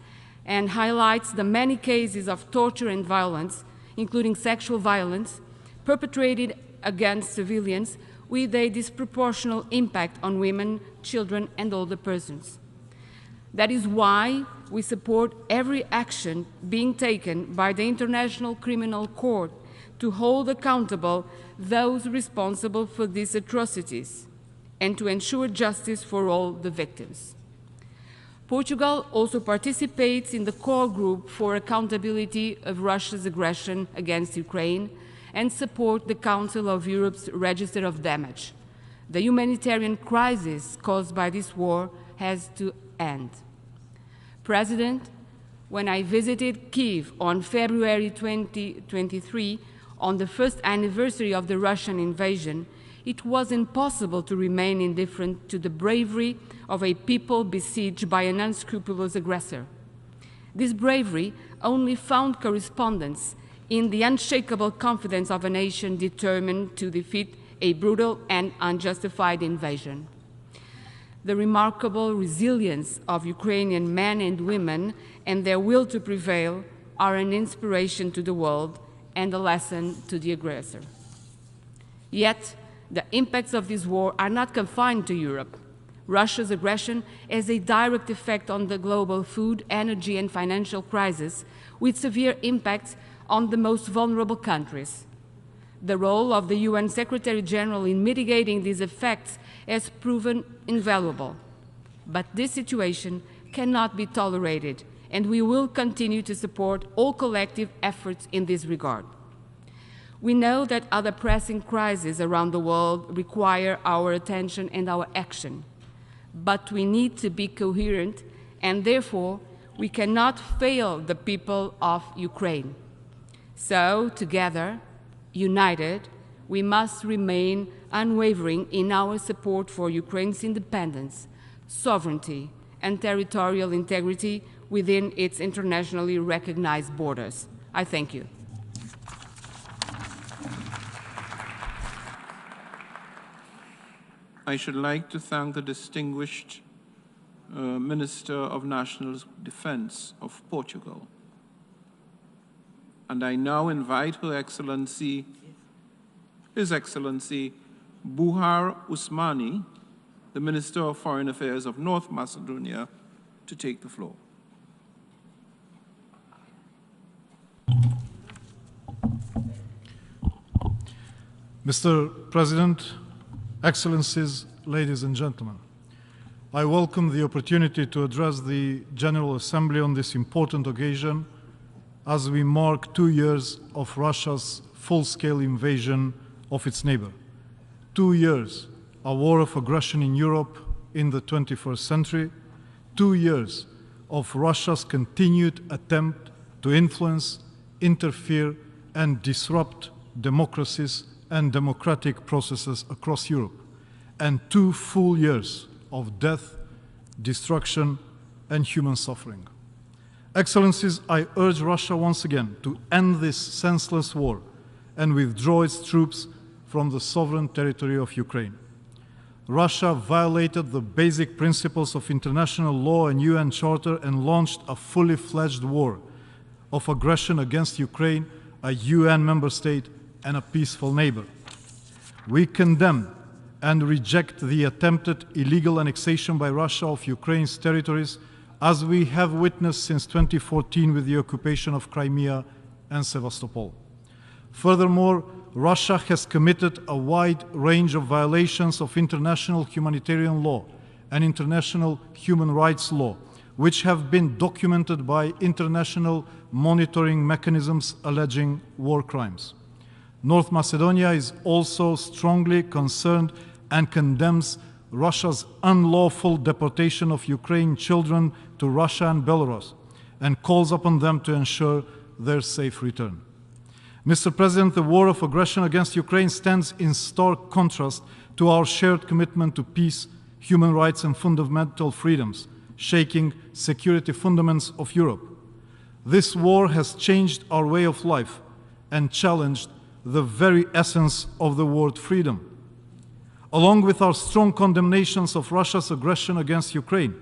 and highlights the many cases of torture and violence, including sexual violence, perpetrated against civilians with a disproportionate impact on women, children, and older persons. That is why we support every action being taken by the International Criminal Court to hold accountable those responsible for these atrocities and to ensure justice for all the victims. Portugal also participates in the core group for accountability of Russia's aggression against Ukraine and support the Council of Europe's Register of Damage. The humanitarian crisis caused by this war has to end. President, when I visited Kyiv on February 2023, on the first anniversary of the Russian invasion, it was impossible to remain indifferent to the bravery of a people besieged by an unscrupulous aggressor. This bravery only found correspondence in the unshakable confidence of a nation determined to defeat a brutal and unjustified invasion. The remarkable resilience of Ukrainian men and women and their will to prevail are an inspiration to the world and a lesson to the aggressor. Yet, the impacts of this war are not confined to Europe. Russia's aggression has a direct effect on the global food, energy, and financial crisis, with severe impacts on the most vulnerable countries. The role of the UN Secretary General in mitigating these effects has proven invaluable. But this situation cannot be tolerated, and we will continue to support all collective efforts in this regard. We know that other pressing crises around the world require our attention and our action, but we need to be coherent, and therefore we cannot fail the people of Ukraine. So, together, united, we must remain unwavering in our support for Ukraine's independence, sovereignty, and territorial integrity within its internationally recognized borders. I thank you. I should like to thank the distinguished Minister of National Defense of Portugal. And I now invite His Excellency Buhar Usmani, the Minister of Foreign Affairs of North Macedonia, to take the floor. Mr. President, Excellencies, ladies and gentlemen, I welcome the opportunity to address the General Assembly on this important occasion as we mark 2 years of Russia's full-scale invasion of its neighbor. 2 years, a war of aggression in Europe in the 21st century. 2 years of Russia's continued attempt to influence, interfere, and disrupt democracies and democratic processes across Europe, and 2 full years of death, destruction, and human suffering. Excellencies, I urge Russia once again to end this senseless war and withdraw its troops from the sovereign territory of Ukraine. Russia violated the basic principles of international law and UN Charter and launched a fully fledged war of aggression against Ukraine, a UN member state, and a peaceful neighbor. We condemn and reject the attempted illegal annexation by Russia of Ukraine's territories, as we have witnessed since 2014 with the occupation of Crimea and Sevastopol. Furthermore, Russia has committed a wide range of violations of international humanitarian law and international human rights law, which have been documented by international monitoring mechanisms alleging war crimes. North Macedonia is also strongly concerned and condemns Russia's unlawful deportation of Ukrainian children to Russia and Belarus, and calls upon them to ensure their safe return. Mr. President, the war of aggression against Ukraine stands in stark contrast to our shared commitment to peace, human rights, and fundamental freedoms, shaking security fundamentals of Europe. This war has changed our way of life and challenged the very essence of the word freedom. Along with our strong condemnations of Russia's aggression against Ukraine,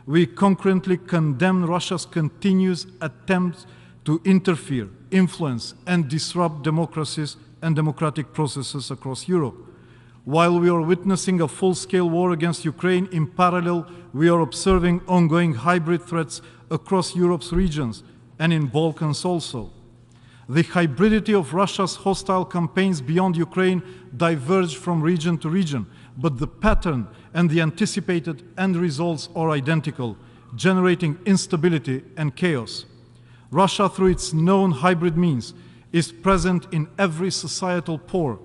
we concurrently condemn Russia's continuous attempts to interfere, influence, and disrupt democracies and democratic processes across Europe. While we are witnessing a full-scale war against Ukraine, in parallel, we are observing ongoing hybrid threats across Europe's regions and in Balkans also. The hybridity of Russia's hostile campaigns beyond Ukraine diverge from region to region, but the pattern and the anticipated end results are identical, generating instability and chaos. Russia, through its known hybrid means, is present in every societal pore.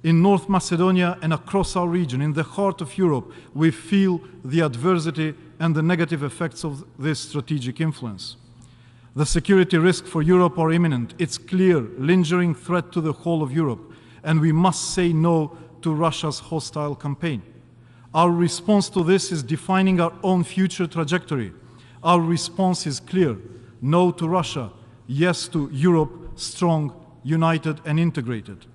In North Macedonia and across our region, in the heart of Europe, we feel the adversity and the negative effects of this strategic influence. The security risks for Europe are imminent. It's clear, lingering threat to the whole of Europe, and we must say no to Russia's hostile campaign. Our response to this is defining our own future trajectory. Our response is clear: no to Russia, yes to Europe, strong, united, and integrated.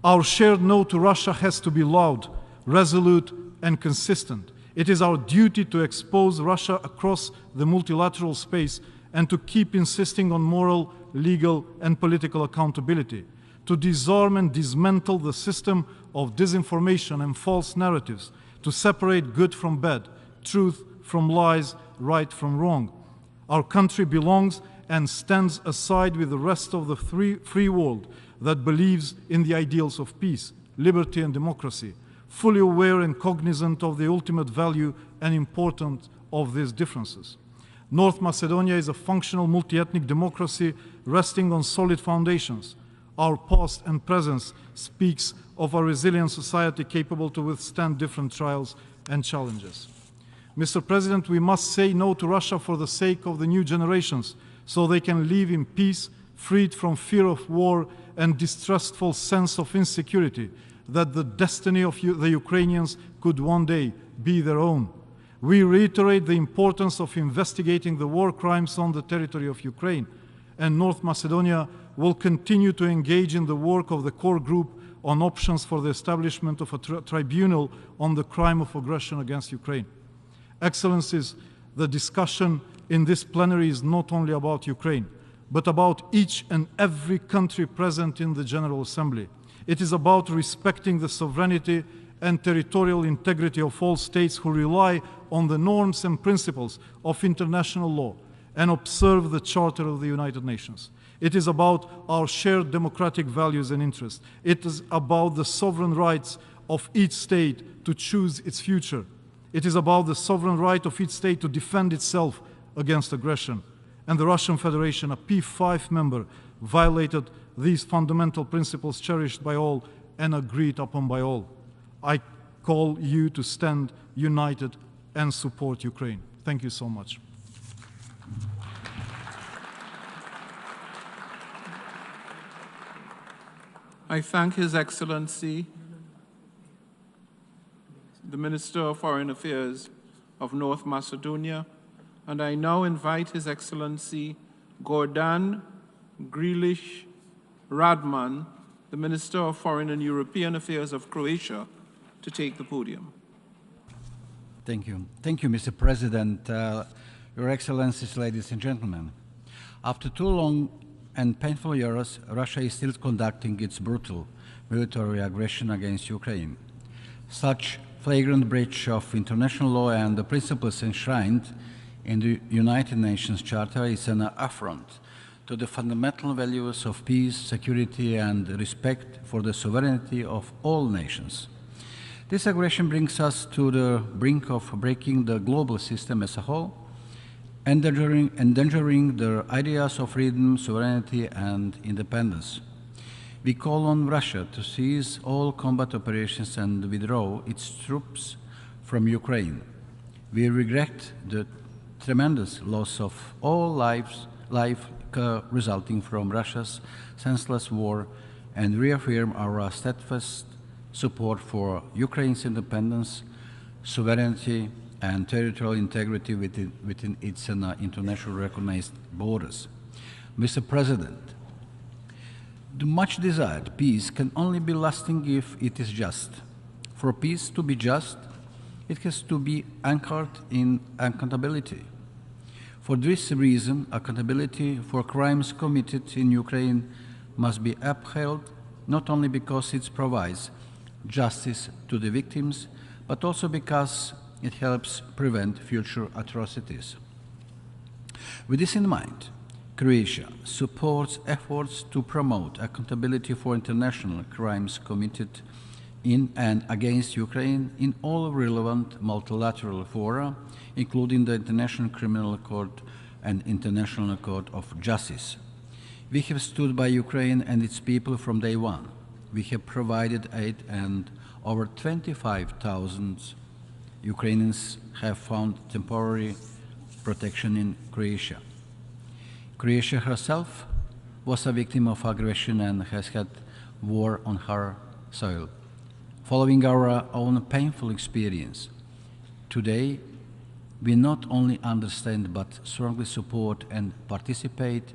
Our shared no to Russia has to be loud, resolute, and consistent. It is our duty to expose Russia across the multilateral space and to keep insisting on moral, legal, and political accountability, to disarm and dismantle the system of disinformation and false narratives, to separate good from bad, truth from lies, right from wrong. Our country belongs and stands aside with the rest of the free world that believes in the ideals of peace, liberty, and democracy, fully aware and cognizant of the ultimate value and importance of these differences. North Macedonia is a functional multi-ethnic democracy resting on solid foundations. Our past and present speaks of a resilient society capable to withstand different trials and challenges. Mr. President, we must say no to Russia for the sake of the new generations, so they can live in peace, freed from fear of war and distrustful sense of insecurity, that the destiny of the Ukrainians could one day be their own. We reiterate the importance of investigating the war crimes on the territory of Ukraine, and North Macedonia will continue to engage in the work of the core group on options for the establishment of a tribunal on the crime of aggression against Ukraine. Excellencies, the discussion in this plenary is not only about Ukraine, but about each and every country present in the General Assembly. It is about respecting the sovereignty and territorial integrity of all states who rely on the norms and principles of international law and observe the Charter of the United Nations. It is about our shared democratic values and interests. It is about the sovereign rights of each state to choose its future. It is about the sovereign right of each state to defend itself against aggression. And the Russian Federation, a P5 member, violated these fundamental principles cherished by all and agreed upon by all. I call you to stand united and support Ukraine. Thank you so much. I thank His Excellency, the Minister of Foreign Affairs of North Macedonia, and I now invite His Excellency Gordan Grilish Radman, the Minister of Foreign and European Affairs of Croatia, to take the podium. Thank you. Thank you, Mr. President. Your Excellencies, ladies and gentlemen. After 2 long and painful years, Russia is still conducting its brutal military aggression against Ukraine. Such flagrant breach of international law and the principles enshrined in the United Nations Charter is an affront to the fundamental values of peace, security, and respect for the sovereignty of all nations. This aggression brings us to the brink of breaking the global system as a whole, endangering the ideas of freedom, sovereignty, and independence. We call on Russia to cease all combat operations and withdraw its troops from Ukraine. We regret the tremendous loss of all life resulting from Russia's senseless war and reaffirm our steadfast support for Ukraine's independence, sovereignty, and territorial integrity within its internationally recognized borders. Mr. President, the much desired peace can only be lasting if it is just. For peace to be just, it has to be anchored in accountability. For this reason, accountability for crimes committed in Ukraine must be upheld, not only because it provides justice to the victims, but also because it helps prevent future atrocities. With this in mind, Croatia supports efforts to promote accountability for international crimes committed in and against Ukraine in all relevant multilateral fora, including the International Criminal Court and International Court of Justice. We have stood by Ukraine and its people from day one. We have provided aid, and over 25,000 Ukrainians have found temporary protection in Croatia. Croatia herself was a victim of aggression and has had war on her soil. Following our own painful experience, today we not only understand but strongly support and participate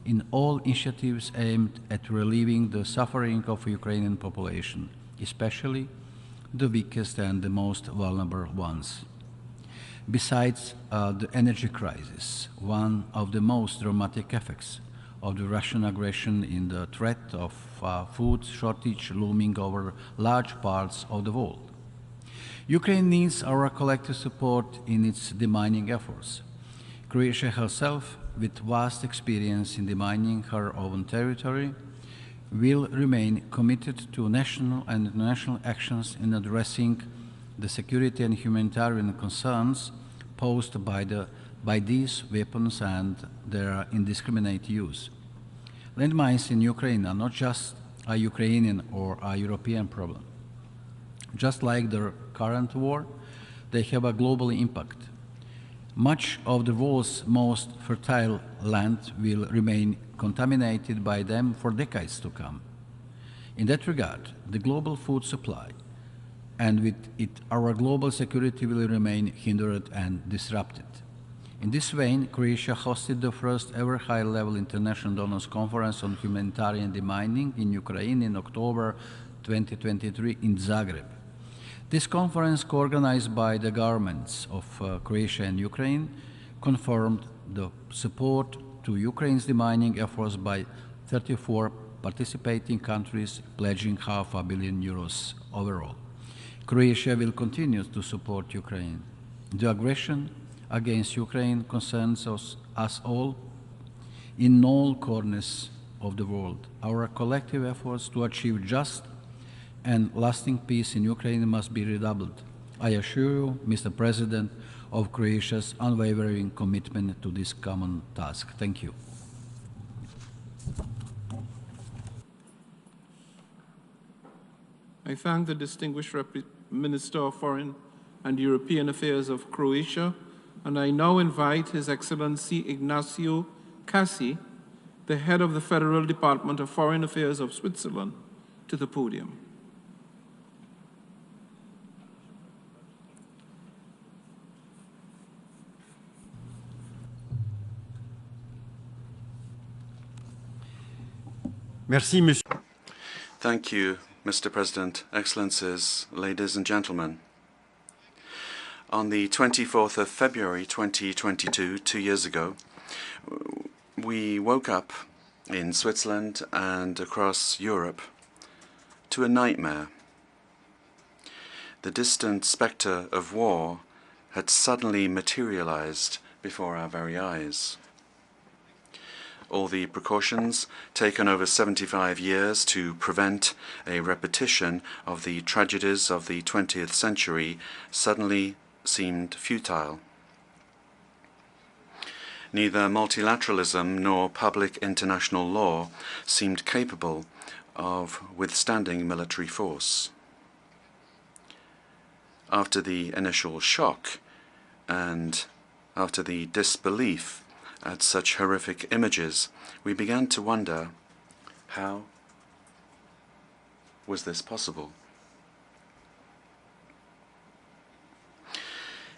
in all initiatives aimed at relieving the suffering of the Ukrainian population, especially the weakest and the most vulnerable ones. Besides the energy crisis, one of the most dramatic effects of the Russian aggression is the threat of food shortage looming over large parts of the world. Ukraine needs our collective support in its demining efforts. Croatia herself, with vast experience in demining her own territory, will remain committed to national and international actions in addressing the security and humanitarian concerns posed by these weapons and their indiscriminate use. Landmines in Ukraine are not just a Ukrainian or a European problem. Just like the current war, they have a global impact. Much of the world's most fertile land will remain contaminated by them for decades to come. In that regard, the global food supply, and with it our global security, will remain hindered and disrupted. In this vein, Croatia hosted the first ever high-level international donors conference on humanitarian demining in Ukraine in October 2023 in Zagreb. This conference, co-organized by the governments of Croatia and Ukraine, confirmed the support to Ukraine's demining efforts by 34 participating countries, pledging €500 million overall. Croatia will continue to support Ukraine. The aggression against Ukraine concerns us all in all corners of the world. Our collective efforts to achieve just and lasting peace in Ukraine must be redoubled. I assure you, Mr. President, of Croatia's unwavering commitment to this common task. Thank you. I thank the distinguished Minister of Foreign and European Affairs of Croatia, and I now invite His Excellency Ignacio Cassi, the head of the Federal Department of Foreign Affairs of Switzerland, to the podium. Merci, Monsieur. Thank you, Mr. President, Excellencies, ladies and gentlemen. On the 24th of February 2022, 2 years ago, we woke up in Switzerland and across Europe to a nightmare. The distant spectre of war had suddenly materialized before our very eyes. All the precautions taken over 75 years to prevent a repetition of the tragedies of the 20th century suddenly seemed futile. Neither multilateralism nor public international law seemed capable of withstanding military force. After the initial shock and after the disbelief at such horrific images, we began to wonder, how was this possible?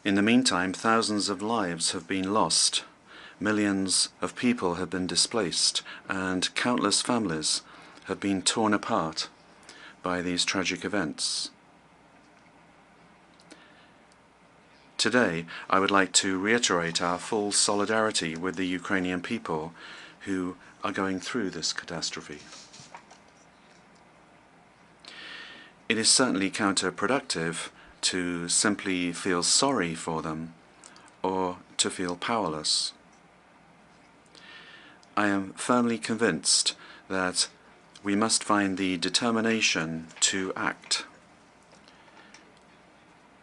In the meantime, thousands of lives have been lost, millions of people have been displaced, and countless families have been torn apart by these tragic events. Today, I would like to reiterate our full solidarity with the Ukrainian people who are going through this catastrophe. It is certainly counterproductive to simply feel sorry for them or to feel powerless. I am firmly convinced that we must find the determination to act.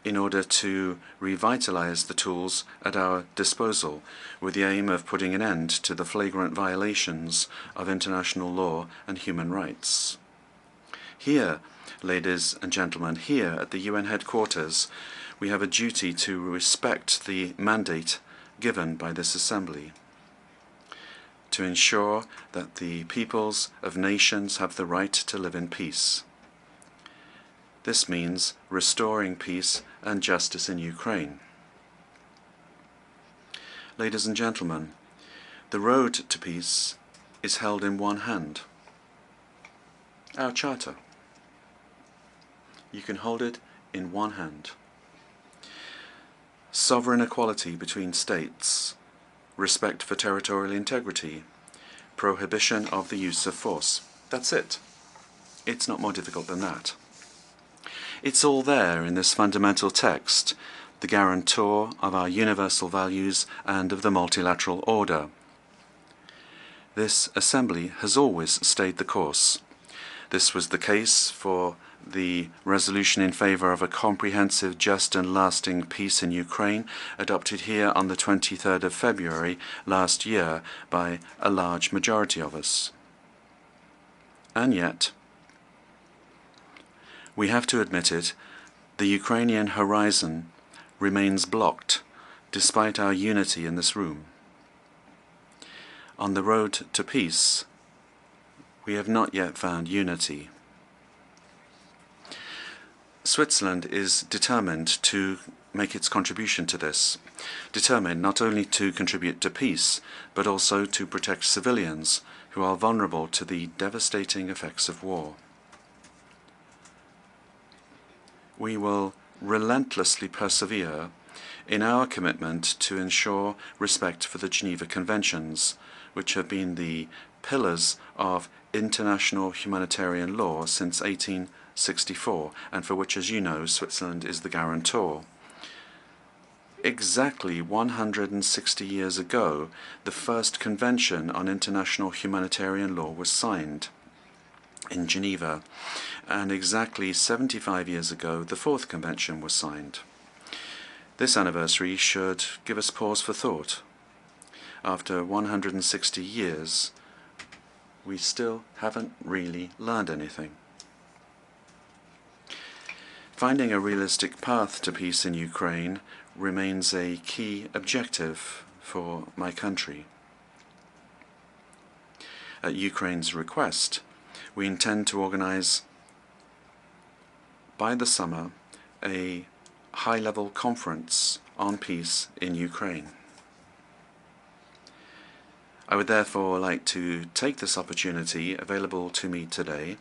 in order to revitalize the tools at our disposal, with the aim of putting an end to the flagrant violations of international law and human rights. Here, ladies and gentlemen, here at the UN headquarters, we have a duty to respect the mandate given by this Assembly, to ensure that the peoples of nations have the right to live in peace. This means restoring peace and justice in Ukraine. Ladies and gentlemen, the road to peace is held in one hand. Our Charter. You can hold it in one hand. Sovereign equality between states, respect for territorial integrity, prohibition of the use of force. That's it. It's not more difficult than that. It's all there in this fundamental text, the guarantor of our universal values and of the multilateral order. This Assembly has always stayed the course. This was the case for the resolution in favour of a comprehensive, just and lasting peace in Ukraine, adopted here on the 23rd of February last year by a large majority of us. And yet, we have to admit it, the Ukrainian horizon remains blocked, despite our unity in this room. On the road to peace, we have not yet found unity. Switzerland is determined to make its contribution to this, determined not only to contribute to peace, but also to protect civilians who are vulnerable to the devastating effects of war. We will relentlessly persevere in our commitment to ensure respect for the Geneva Conventions, which have been the pillars of international humanitarian law since 1864, and for which, as you know, Switzerland is the guarantor. Exactly 160 years ago, the first Convention on International Humanitarian Law was signed in Geneva, and exactly 75 years ago, the fourth Convention was signed. This anniversary should give us pause for thought. After 160 years, we still haven't really learned anything. Finding a realistic path to peace in Ukraine remains a key objective for my country. At Ukraine's request, we intend to organize by the summer a high-level conference on peace in Ukraine. I would therefore like to take this opportunity available to me today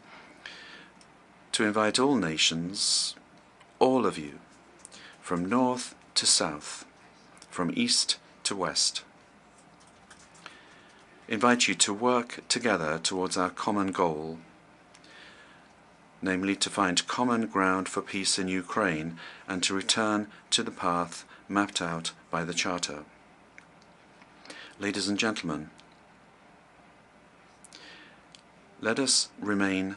to invite all nations, all of you, from north to south, from east to west, invite you to work together towards our common goal, namely to find common ground for peace in Ukraine and to return to the path mapped out by the Charter. Ladies and gentlemen, let us remain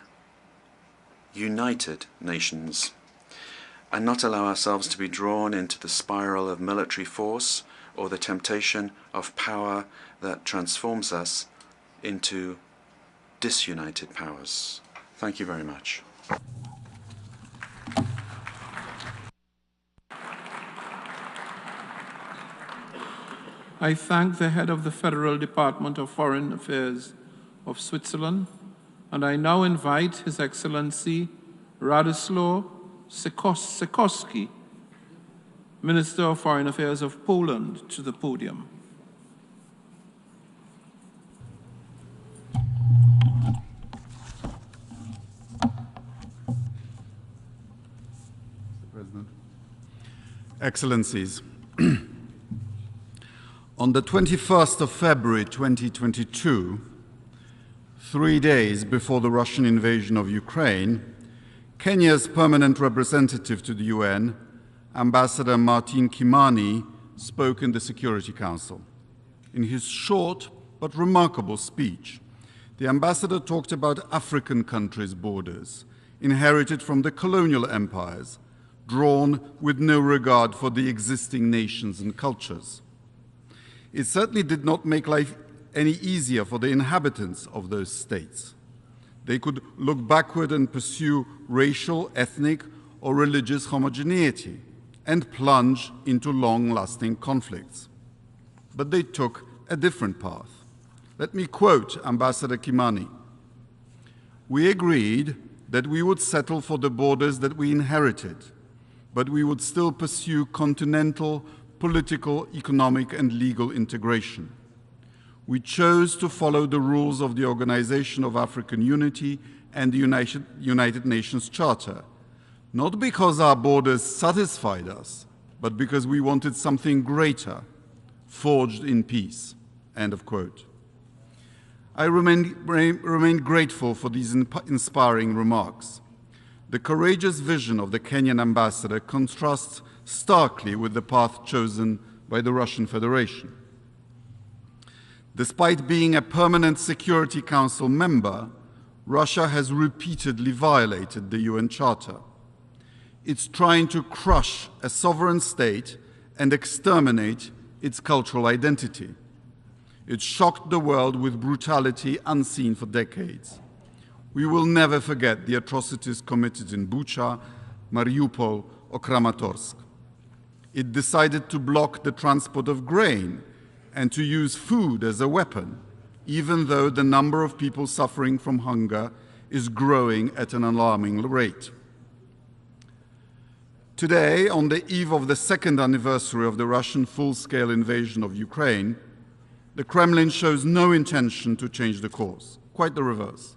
united nations and not allow ourselves to be drawn into the spiral of military force or the temptation of power that transforms us into disunited powers. Thank you very much. I thank the head of the Federal Department of Foreign Affairs of Switzerland, and I now invite His Excellency Radoslaw Sikorski, Minister of Foreign Affairs of Poland, to the podium. President. Excellencies, on the 21st of February 2022, 3 days before the Russian invasion of Ukraine, Kenya's permanent representative to the UN, Ambassador Martin Kimani, spoke in the Security Council. In his short but remarkable speech, the ambassador talked about African countries' borders, inherited from the colonial empires, drawn with no regard for the existing nations and cultures. It certainly did not make life any easier for the inhabitants of those states. They could look backward and pursue racial, ethnic, or religious homogeneity and plunge into long-lasting conflicts. But they took a different path. Let me quote Ambassador Kimani. "We agreed that we would settle for the borders that we inherited, but we would still pursue continental, political, economic, and legal integration. We chose to follow the rules of the Organization of African Unity and the United Nations Charter, not because our borders satisfied us, but because we wanted something greater, forged in peace." End of quote. I remain grateful for these inspiring remarks. The courageous vision of the Kenyan ambassador contrasts starkly with the path chosen by the Russian Federation. Despite being a permanent Security Council member, Russia has repeatedly violated the UN Charter. It's trying to crush a sovereign state and exterminate its cultural identity. It shocked the world with brutality unseen for decades. We will never forget the atrocities committed in Bucha, Mariupol, or Kramatorsk. It decided to block the transport of grain and to use food as a weapon, even though the number of people suffering from hunger is growing at an alarming rate. Today, on the eve of the second anniversary of the Russian full-scale invasion of Ukraine, the Kremlin shows no intention to change the course, quite the reverse.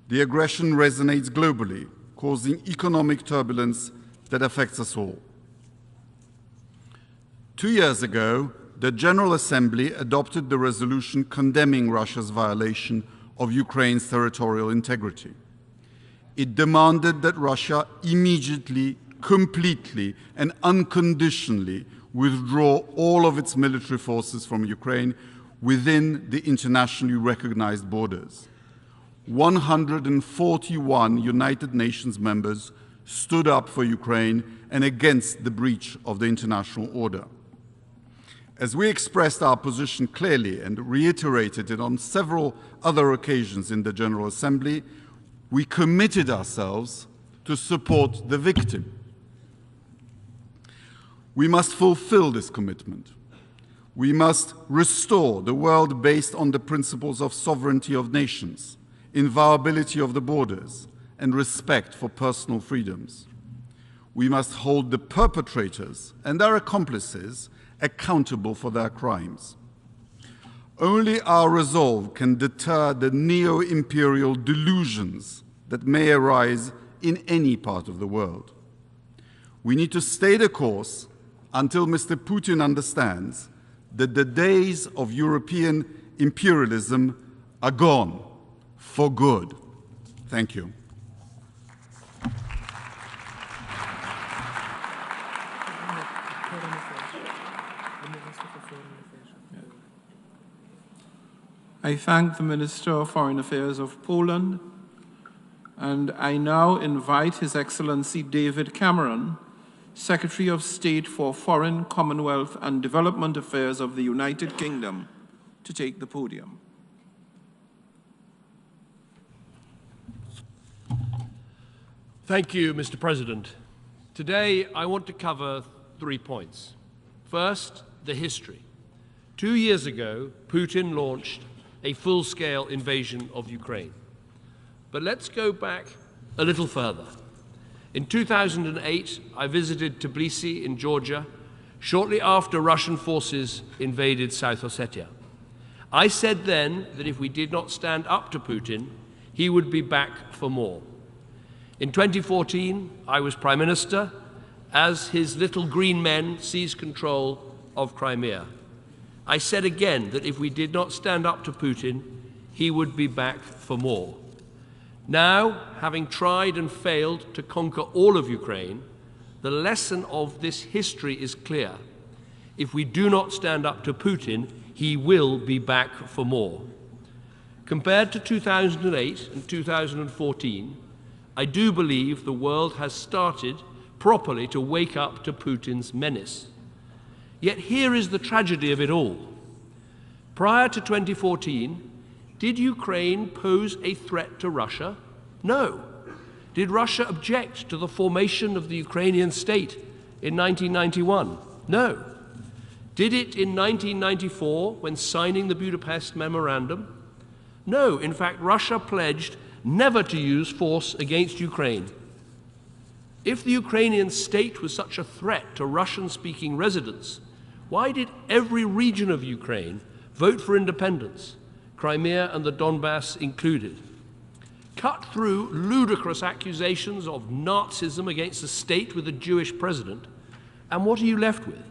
The aggression resonates globally, causing economic turbulence that affects us all. 2 years ago, the General Assembly adopted the resolution condemning Russia's violation of Ukraine's territorial integrity. It demanded that Russia immediately, completely, and unconditionally withdraw all of its military forces from Ukraine within the internationally recognized borders. 141 United Nations members stood up for Ukraine and against the breach of the international order. As we expressed our position clearly and reiterated it on several other occasions in the General Assembly, we committed ourselves to support the victim. We must fulfill this commitment. We must restore the world based on the principles of sovereignty of nations, inviolability of the borders, and respect for personal freedoms. We must hold the perpetrators and their accomplices accountable for their crimes. Only our resolve can deter the neo-imperial delusions that may arise in any part of the world. We need to stay the course until Mr. Putin understands that the days of European imperialism are gone for good. Thank you. I thank the Minister of Foreign Affairs of Poland, and I now invite His Excellency David Cameron, Secretary of State for Foreign, Commonwealth and Development Affairs of the United Kingdom, to take the podium. Thank you, Mr. President. Today, I want to cover 3 points. First, the history. 2 years ago, Putin launched a full-scale invasion of Ukraine. But let's go back a little further. In 2008, I visited Tbilisi in Georgia shortly after Russian forces invaded South Ossetia. I said then that if we did not stand up to Putin, he would be back for more. In 2014, I was Prime Minister as his little green men seized control of Crimea. I said again that if we did not stand up to Putin, he would be back for more. Now, having tried and failed to conquer all of Ukraine, the lesson of this history is clear. If we do not stand up to Putin, he will be back for more. Compared to 2008 and 2014, I do believe the world has started properly to wake up to Putin's menace. Yet here is the tragedy of it all. Prior to 2014, did Ukraine pose a threat to Russia? No. Did Russia object to the formation of the Ukrainian state in 1991? No. Did it in 1994 when signing the Budapest Memorandum? No. In fact, Russia pledged never to use force against Ukraine. If the Ukrainian state was such a threat to Russian-speaking residents, why did every region of Ukraine vote for independence, Crimea and the Donbass included? Cut through ludicrous accusations of Nazism against a state with a Jewish president, and what are you left with?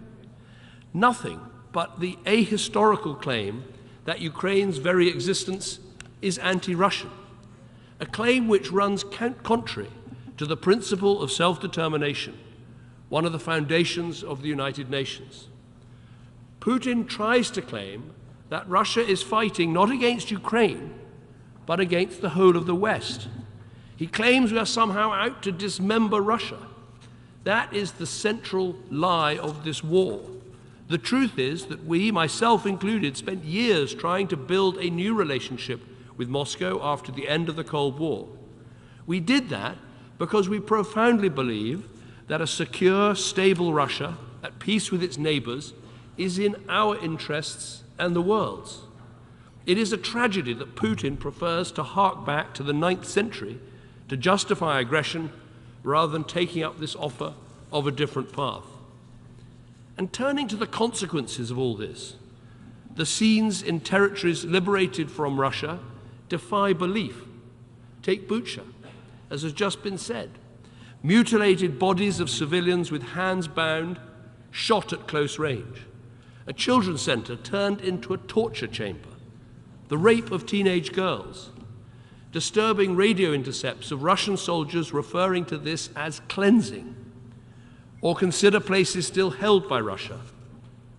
Nothing but the ahistorical claim that Ukraine's very existence is anti-Russian, a claim which runs contrary to the principle of self-determination, one of the foundations of the United Nations. Putin tries to claim that Russia is fighting not against Ukraine, but against the whole of the West. He claims we are somehow out to dismember Russia. That is the central lie of this war. The truth is that we, myself included, spent years trying to build a new relationship with Moscow after the end of the Cold War. We did that because we profoundly believe that a secure, stable Russia, at peace with its neighbors, is in our interests and the world's. It is a tragedy that Putin prefers to hark back to the 9th century to justify aggression rather than taking up this offer of a different path. And turning to the consequences of all this, the scenes in territories liberated from Russia defy belief. Take Bucha, as has just been said. Mutilated bodies of civilians with hands bound, shot at close range. A children's center turned into a torture chamber. The rape of teenage girls. Disturbing radio intercepts of Russian soldiers referring to this as cleansing. Or consider places still held by Russia.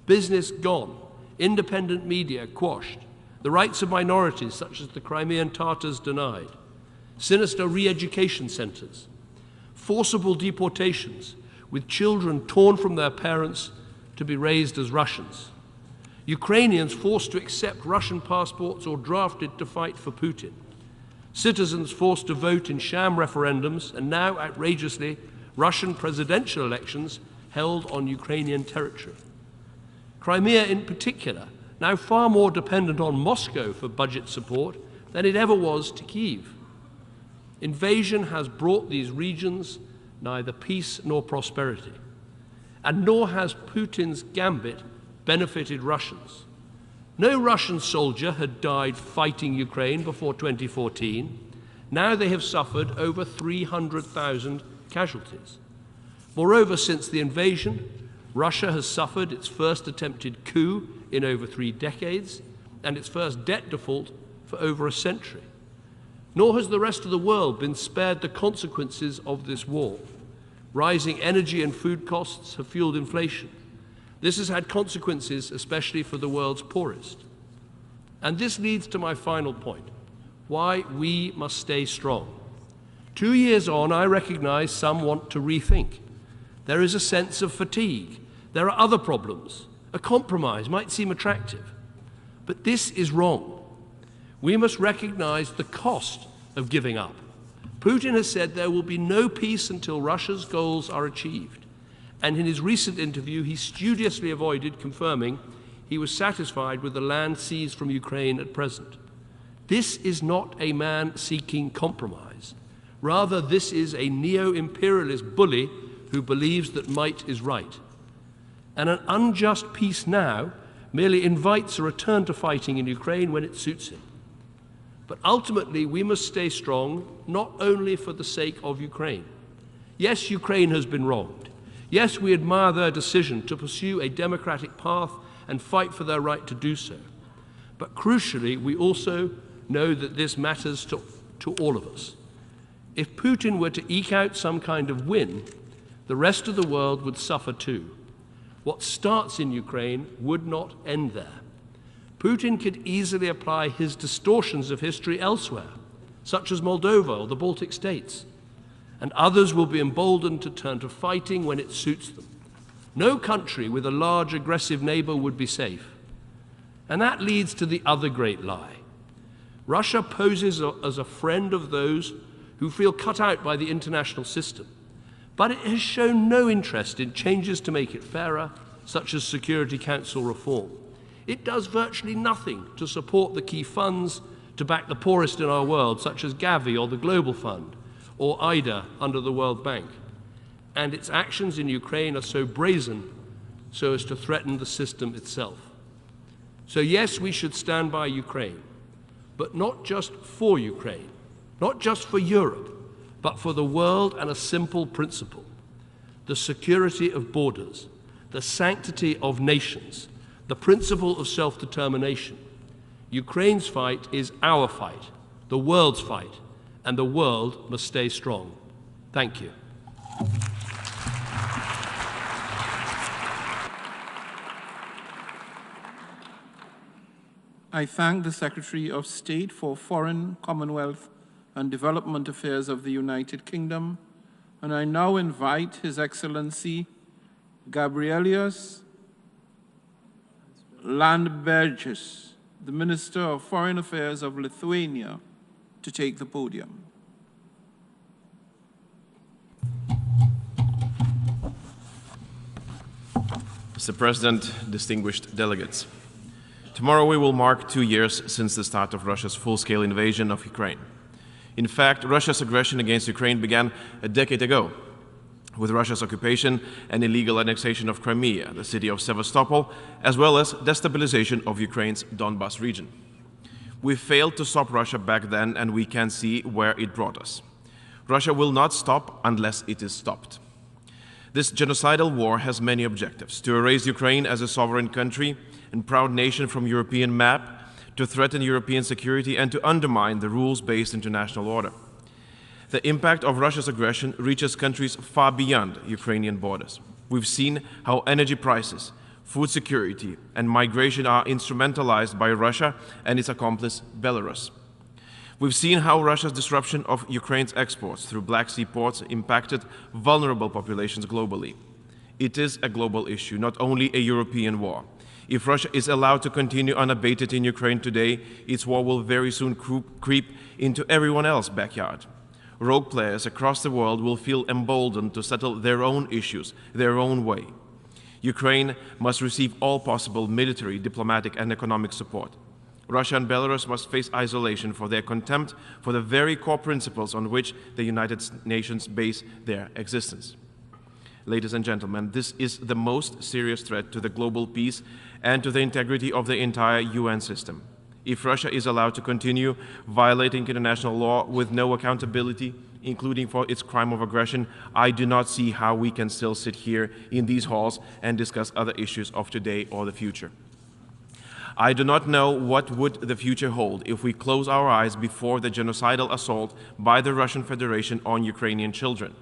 Business gone, independent media quashed, the rights of minorities such as the Crimean Tatars denied, sinister re-education centers, forcible deportations with children torn from their parents to be raised as Russians, Ukrainians forced to accept Russian passports or drafted to fight for Putin, citizens forced to vote in sham referendums, and now, outrageously, Russian presidential elections held on Ukrainian territory. Crimea, in particular, now far more dependent on Moscow for budget support than it ever was to Kyiv. Invasion has brought these regions neither peace nor prosperity, and nor has Putin's gambit benefited Russians. No Russian soldier had died fighting Ukraine before 2014. Now they have suffered over 300,000 casualties. Moreover, since the invasion, Russia has suffered its first attempted coup in over 3 decades and its first debt default for over a century. Nor has the rest of the world been spared the consequences of this war. Rising energy and food costs have fueled inflation. This has had consequences, especially for the world's poorest. And this leads to my final point, why we must stay strong. 2 years on, I recognize some want to rethink. There is a sense of fatigue. There are other problems. A compromise might seem attractive. But this is wrong. We must recognize the cost of giving up. Putin has said there will be no peace until Russia's goals are achieved. And in his recent interview, he studiously avoided confirming he was satisfied with the land seized from Ukraine at present. This is not a man seeking compromise. Rather, this is a neo-imperialist bully who believes that might is right. And an unjust peace now merely invites a return to fighting in Ukraine when it suits him. But ultimately, we must stay strong, not only for the sake of Ukraine. Yes, Ukraine has been wronged. Yes, we admire their decision to pursue a democratic path and fight for their right to do so. But crucially, we also know that this matters to all of us. If Putin were to eke out some kind of win, the rest of the world would suffer too. What starts in Ukraine would not end there. Putin could easily apply his distortions of history elsewhere, such as Moldova or the Baltic states. and others will be emboldened to turn to fighting when it suits them. No country with a large aggressive neighbor would be safe. And that leads to the other great lie. Russia poses as a friend of those who feel cut out by the international system, but it has shown no interest in changes to make it fairer, such as Security Council reform. It does virtually nothing to support the key funds to back the poorest in our world, such as Gavi or the Global Fund, or IDA under the World Bank. And its actions in Ukraine are so brazen so as to threaten the system itself. So yes, we should stand by Ukraine, but not just for Ukraine, not just for Europe, but for the world, and a simple principle: the security of borders, the sanctity of nations, the principle of self-determination. Ukraine's fight is our fight, the world's fight, and the world must stay strong. Thank you. I thank the Secretary of State for Foreign, Commonwealth and Development Affairs of the United Kingdom, and I now invite His Excellency Gabrielius Landsbergis, the Minister of Foreign Affairs of Lithuania, to take the podium. Mr. President, distinguished delegates, tomorrow we will mark 2 years since the start of Russia's full-scale invasion of Ukraine. In fact, Russia's aggression against Ukraine began a decade ago, with Russia's occupation and illegal annexation of Crimea, the city of Sevastopol, as well as destabilization of Ukraine's Donbas region. We failed to stop Russia back then, and we can see where it brought us. Russia will not stop unless it is stopped. This genocidal war has many objectives: to erase Ukraine as a sovereign country and proud nation from European map, to threaten European security, and to undermine the rules-based international order. The impact of Russia's aggression reaches countries far beyond Ukrainian borders. We've seen how energy prices, food security, and migration are instrumentalized by Russia and its accomplice, Belarus. We've seen how Russia's disruption of Ukraine's exports through Black Sea ports impacted vulnerable populations globally. It is a global issue, not only a European war. If Russia is allowed to continue unabated in Ukraine today, its war will very soon creep into everyone else's backyard. Rogue players across the world will feel emboldened to settle their own issues their own way. Ukraine must receive all possible military, diplomatic, and economic support. Russia and Belarus must face isolation for their contempt for the very core principles on which the United Nations base their existence. Ladies and gentlemen, this is the most serious threat to the global peace and to the integrity of the entire UN system. If Russia is allowed to continue violating international law with no accountability, including for its crime of aggression, I do not see how we can still sit here in these halls and discuss other issues of today or the future. I do not know what would the future hold if we close our eyes before the genocidal assault by the Russian Federation on Ukrainian children,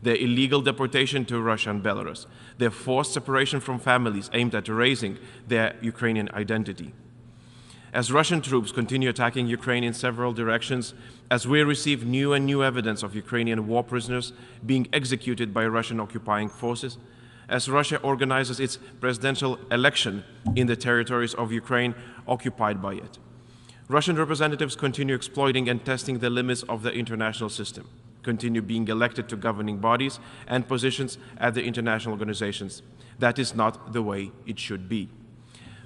their illegal deportation to Russia and Belarus, their forced separation from families aimed at erasing their Ukrainian identity. As Russian troops continue attacking Ukraine in several directions, as we receive new and new evidence of Ukrainian war prisoners being executed by Russian occupying forces, as Russia organizes its presidential election in the territories of Ukraine occupied by it, Russian representatives continue exploiting and testing the limits of the international system, continue being elected to governing bodies and positions at the international organizations. That is not the way it should be.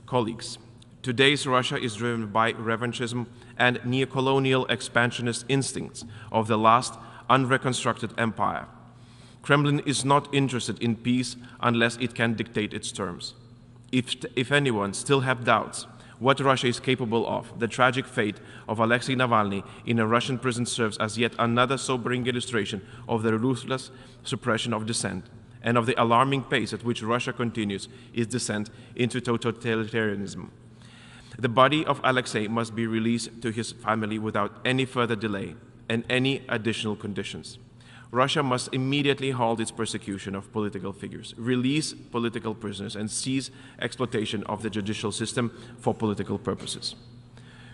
Colleagues, today's Russia is driven by revanchism and neocolonial expansionist instincts of the last unreconstructed empire. Kremlin is not interested in peace unless it can dictate its terms. If anyone still have doubts what Russia is capable of, the tragic fate of Alexei Navalny in a Russian prison serves as yet another sobering illustration of the ruthless suppression of dissent and of the alarming pace at which Russia continues its descent into totalitarianism. The body of Alexei must be released to his family without any further delay and any additional conditions. Russia must immediately halt its persecution of political figures, release political prisoners, and cease exploitation of the judicial system for political purposes.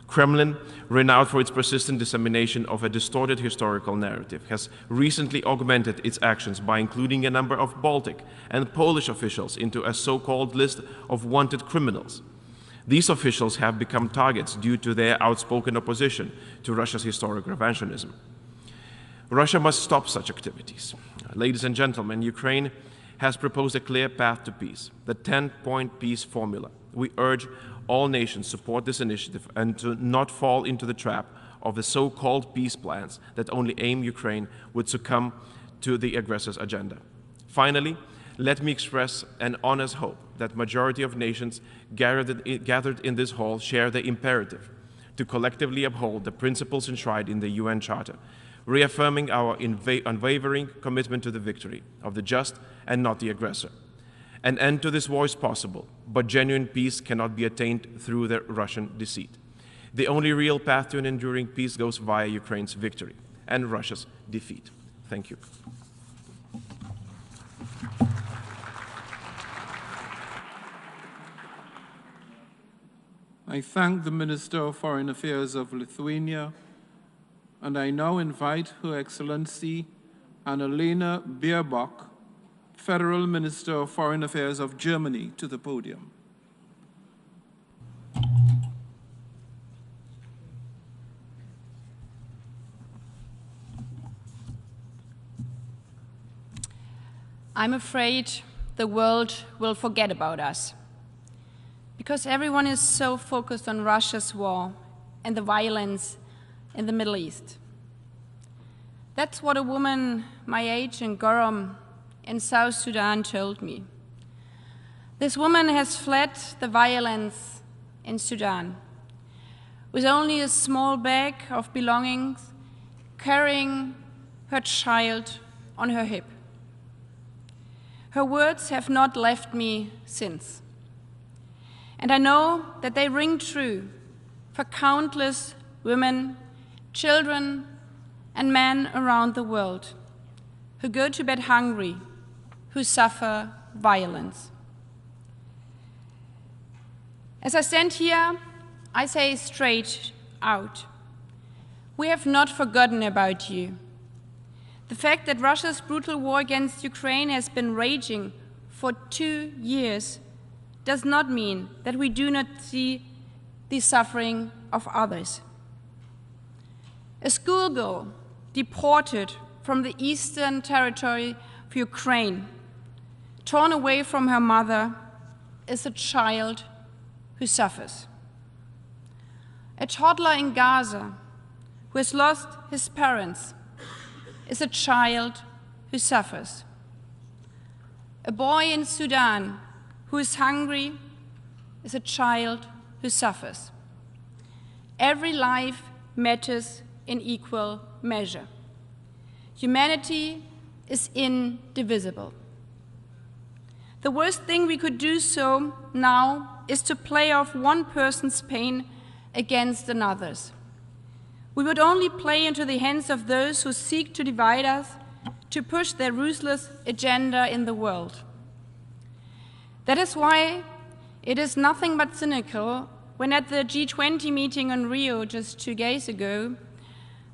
Kremlin, renowned for its persistent dissemination of a distorted historical narrative, has recently augmented its actions by including a number of Baltic and Polish officials into a so-called list of wanted criminals. These officials have become targets due to their outspoken opposition to Russia's historic revanchonism. Russia must stop such activities. Ladies and gentlemen, Ukraine has proposed a clear path to peace, the 10-point peace formula. We urge all nations support this initiative and to not fall into the trap of the so-called peace plans that only aim Ukraine would succumb to the aggressor's agenda. Finally, let me express an honest hope that majority of nations gathered in this hall share the imperative to collectively uphold the principles enshrined in the UN Charter, reaffirming our unwavering commitment to the victory of the just and not the aggressor. An end to this war is possible, but genuine peace cannot be attained through the Russian deceit. The only real path to an enduring peace goes via Ukraine's victory and Russia's defeat. Thank you. I thank the Minister of Foreign Affairs of Lithuania, and I now invite Her Excellency Annalena Baerbock, Federal Minister of Foreign Affairs of Germany, to the podium. I'm afraid the world will forget about us, because everyone is so focused on Russia's war and the violence in the Middle East. That's what a woman my age in Gorom in South Sudan told me. This woman has fled the violence in Sudan with only a small bag of belongings, carrying her child on her hip. Her words have not left me since. And I know that they ring true for countless women, children, and men around the world who go to bed hungry, who suffer violence. As I stand here, I say straight out, we have not forgotten about you. The fact that Russia's brutal war against Ukraine has been raging for 2 years does not mean that we do not see the suffering of others. A schoolgirl deported from the eastern territory of Ukraine, torn away from her mother, is a child who suffers. A toddler in Gaza who has lost his parents is a child who suffers. A boy in Sudan who is hungry is a child who suffers. Every life matters in equal measure. Humanity is indivisible. The worst thing we could do so now is to play off one person's pain against another's. We would only play into the hands of those who seek to divide us, to push their ruthless agenda in the world. That is why it is nothing but cynical when at the G20 meeting in Rio just 2 days ago,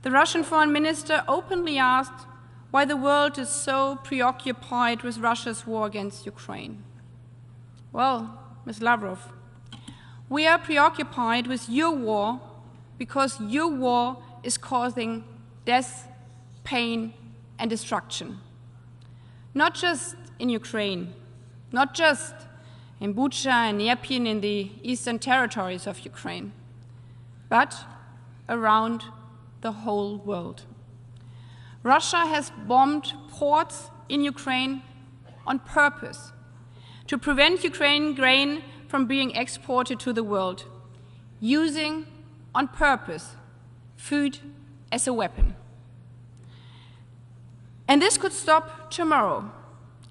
the Russian foreign minister openly asked why the world is so preoccupied with Russia's war against Ukraine. Well, Ms. Lavrov, we are preoccupied with your war because your war is causing death, pain, and destruction. Not just in Ukraine, not just in Bucha and Irpin in the eastern territories of Ukraine, but around the whole world. Russia has bombed ports in Ukraine on purpose to prevent Ukrainian grain from being exported to the world, using on purpose food as a weapon. And this could stop tomorrow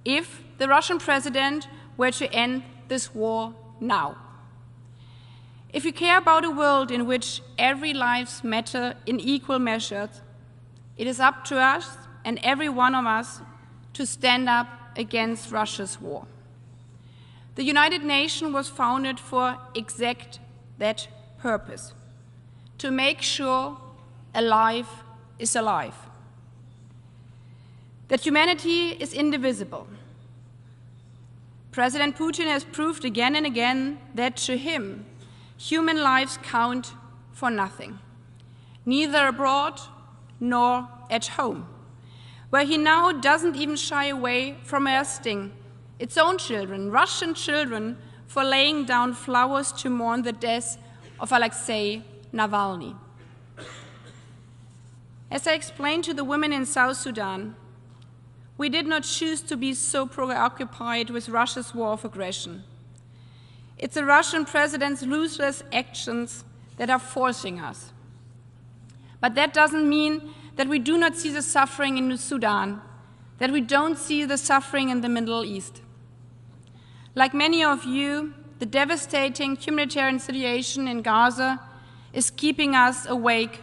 if the Russian president were to end this war now. If you care about a world in which every life matters in equal measures, it is up to us and every one of us to stand up against Russia's war. The United Nations was founded for exact that purpose, to make sure alive is alive, that humanity is indivisible. President Putin has proved again and again that to him, human lives count for nothing, neither abroad nor at home, where he now doesn't even shy away from arresting its own children, Russian children, for laying down flowers to mourn the death of Alexei Navalny. As I explained to the women in South Sudan, we did not choose to be so preoccupied with Russia's war of aggression. It's the Russian president's ruthless actions that are forcing us. But that doesn't mean that we do not see the suffering in Sudan, that we don't see the suffering in the Middle East. Like many of you, the devastating humanitarian situation in Gaza is keeping us awake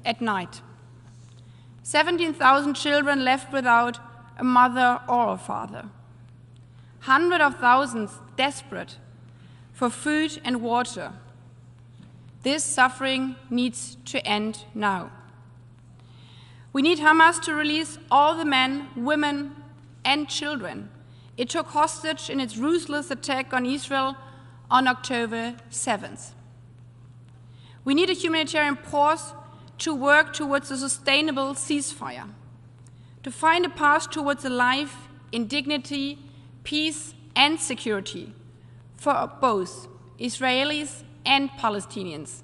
at night. 17,000 children left without a mother or a father. Hundreds of thousands desperate for food and water. This suffering needs to end now. We need Hamas to release all the men, women, and children it took hostage in its ruthless attack on Israel on October 7th. We need a humanitarian pause to work towards a sustainable ceasefire, to find a path towards a life in dignity, peace, and security for both Israelis and Palestinians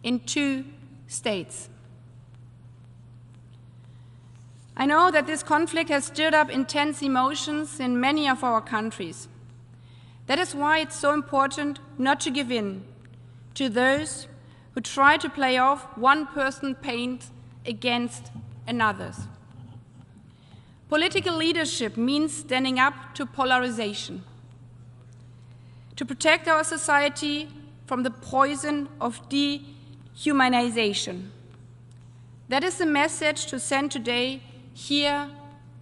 in 2 states. I know that this conflict has stirred up intense emotions in many of our countries. That is why it's so important not to give in to those who try to play off one person's pain against another's. Political leadership means standing up to polarization, to protect our society from the poison of dehumanization. That is the message to send today here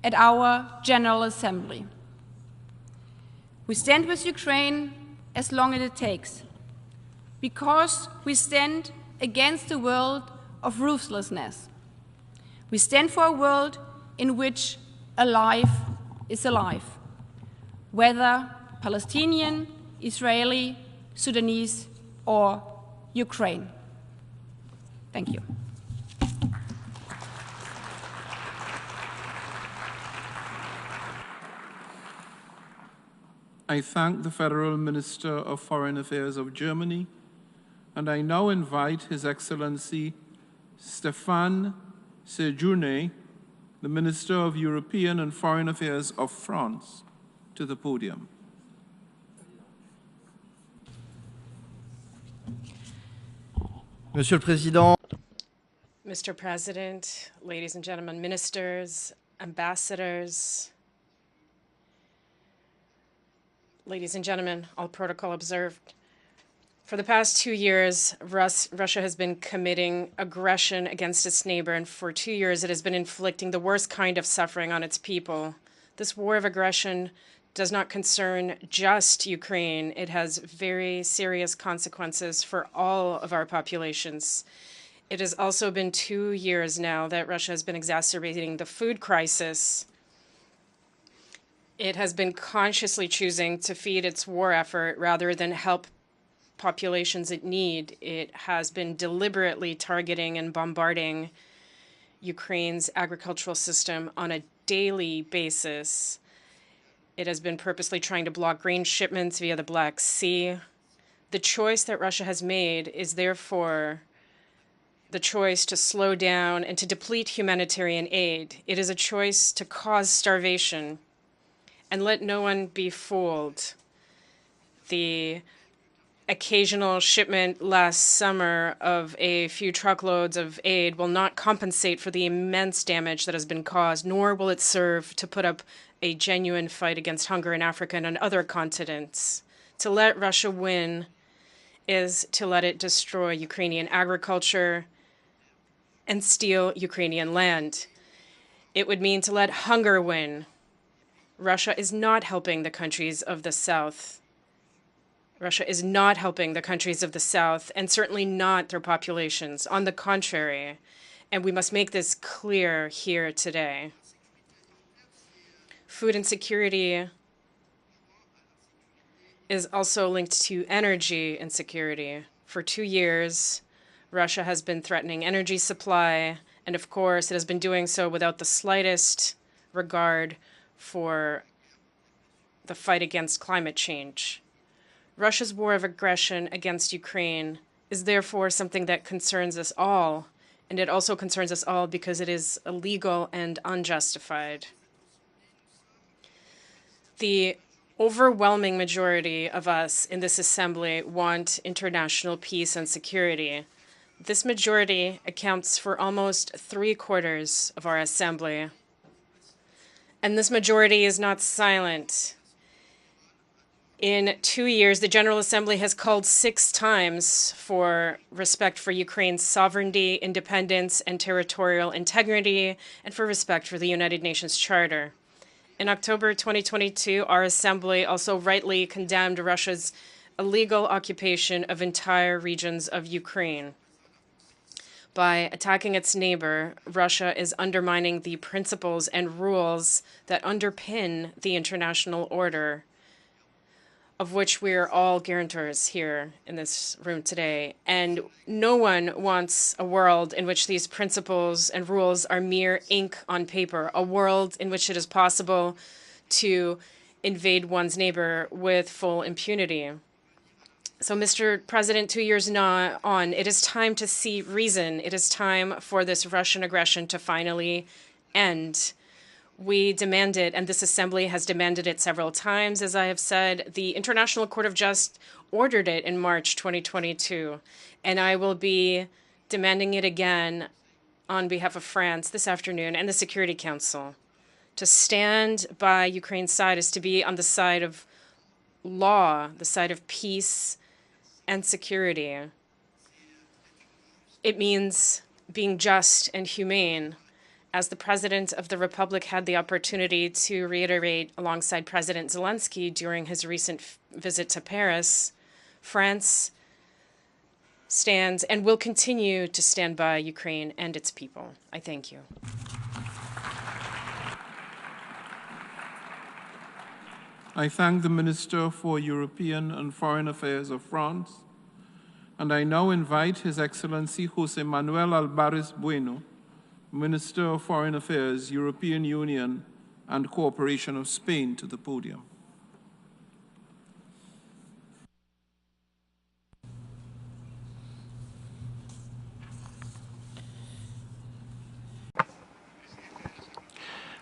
at our General Assembly. We stand with Ukraine as long as it takes, because we stand against a world of ruthlessness. We stand for a world in which alive is alive, whether Palestinian, Israeli, Sudanese, or Ukraine. Thank you. I thank the Federal Minister of Foreign Affairs of Germany, and I now invite His Excellency Stéphane Séjourné, the Minister of European and Foreign Affairs of France, to the podium. Monsieur le Président, Mr. President, ladies and gentlemen, ministers, ambassadors, ladies and gentlemen, all protocol observed. For the past 2 years, Russia has been committing aggression against its neighbor, and for 2 years it has been inflicting the worst kind of suffering on its people. This war of aggression does not concern just Ukraine. It has very serious consequences for all of our populations. It has also been 2 years now that Russia has been exacerbating the food crisis. It has been consciously choosing to feed its war effort rather than help populations in need. It has been deliberately targeting and bombarding Ukraine's agricultural system on a daily basis. It has been purposely trying to block grain shipments via the Black Sea. The choice that Russia has made is therefore the choice to slow down and to deplete humanitarian aid. It is a choice to cause starvation. And let no one be fooled. The occasional shipment last summer of a few truckloads of aid will not compensate for the immense damage that has been caused, nor will it serve to put up a genuine fight against hunger in Africa and on other continents. To let Russia win is to let it destroy Ukrainian agriculture and steal Ukrainian land. It would mean to let hunger win. Russia is not helping the countries of the South. Russia is not helping the countries of the South, and certainly not their populations. On the contrary, and we must make this clear here today. Food insecurity is also linked to energy insecurity. For 2 years, Russia has been threatening energy supply, and of course, it has been doing so without the slightest regard for the fight against climate change. Russia's war of aggression against Ukraine is therefore something that concerns us all, and it also concerns us all because it is illegal and unjustified. The overwhelming majority of us in this assembly want international peace and security. This majority accounts for almost 3/4 of our assembly. And this majority is not silent. In 2 years, the General Assembly has called 6 times for respect for Ukraine's sovereignty, independence, and territorial integrity, and for respect for the United Nations Charter. In October 2022, our Assembly also rightly condemned Russia's illegal occupation of entire regions of Ukraine. By attacking its neighbor, Russia is undermining the principles and rules that underpin the international order, of which we are all guarantors here in this room today. And no one wants a world in which these principles and rules are mere ink on paper, a world in which it is possible to invade one's neighbor with full impunity. So, Mr. President, 2 years on, it is time to see reason. It is time for this Russian aggression to finally end. We demand it, and this assembly has demanded it several times, as I have said. The International Court of Justice ordered it in March 2022, and I will be demanding it again on behalf of France this afternoon and the Security Council. To stand by Ukraine's side is to be on the side of law, the side of peace and security. It means being just and humane. As the President of the Republic had the opportunity to reiterate alongside President Zelensky during his recent visit to Paris, France stands and will continue to stand by Ukraine and its people. I thank you. I thank the Minister for European and Foreign Affairs of France, and I now invite His Excellency José Manuel Álvarez Bueno, Minister of Foreign Affairs, European Union and Cooperation of Spain, to the podium.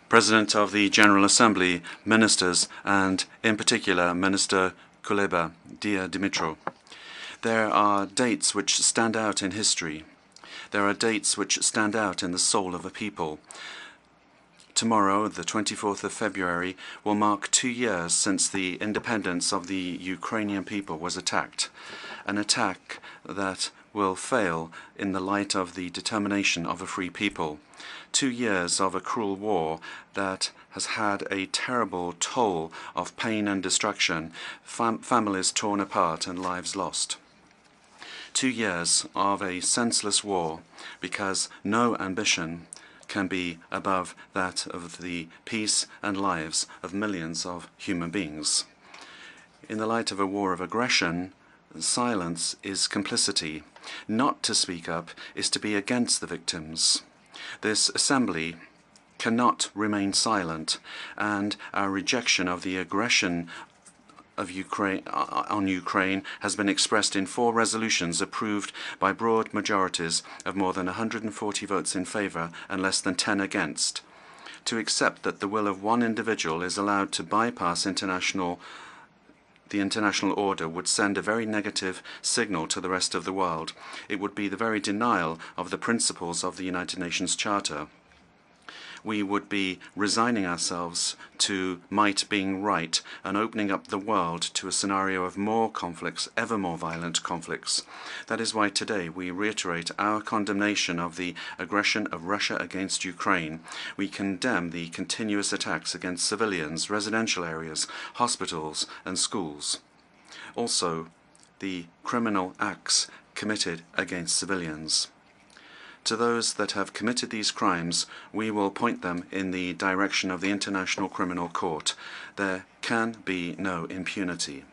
President of the General Assembly, Ministers, and in particular Minister Kuleba, dear Dimitro, there are dates which stand out in history. There are dates which stand out in the soul of a people. Tomorrow, the 24th of February, will mark 2 years since the independence of the Ukrainian people was attacked, an attack that will fail in the light of the determination of a free people. 2 years of a cruel war that has had a terrible toll of pain and destruction, families torn apart and lives lost. 2 years of a senseless war because no ambition can be above that of the peace and lives of millions of human beings. In the light of a war of aggression, silence is complicity. Not to speak up is to be against the victims. This assembly cannot remain silent, and our rejection of the aggression of Ukraine has been expressed in 4 resolutions approved by broad majorities of more than 140 votes in favour and less than 10 against. To accept that the will of one individual is allowed to bypass the international order would send a very negative signal to the rest of the world. It would be the very denial of the principles of the United Nations Charter. We would be resigning ourselves to might being right and opening up the world to a scenario of more conflicts, ever more violent conflicts. That is why today we reiterate our condemnation of the aggression of Russia against Ukraine. We condemn the continuous attacks against civilians, residential areas, hospitals and schools. Also, the criminal acts committed against civilians. To those that have committed these crimes, we will point them in the direction of the International Criminal Court. There can be no impunity.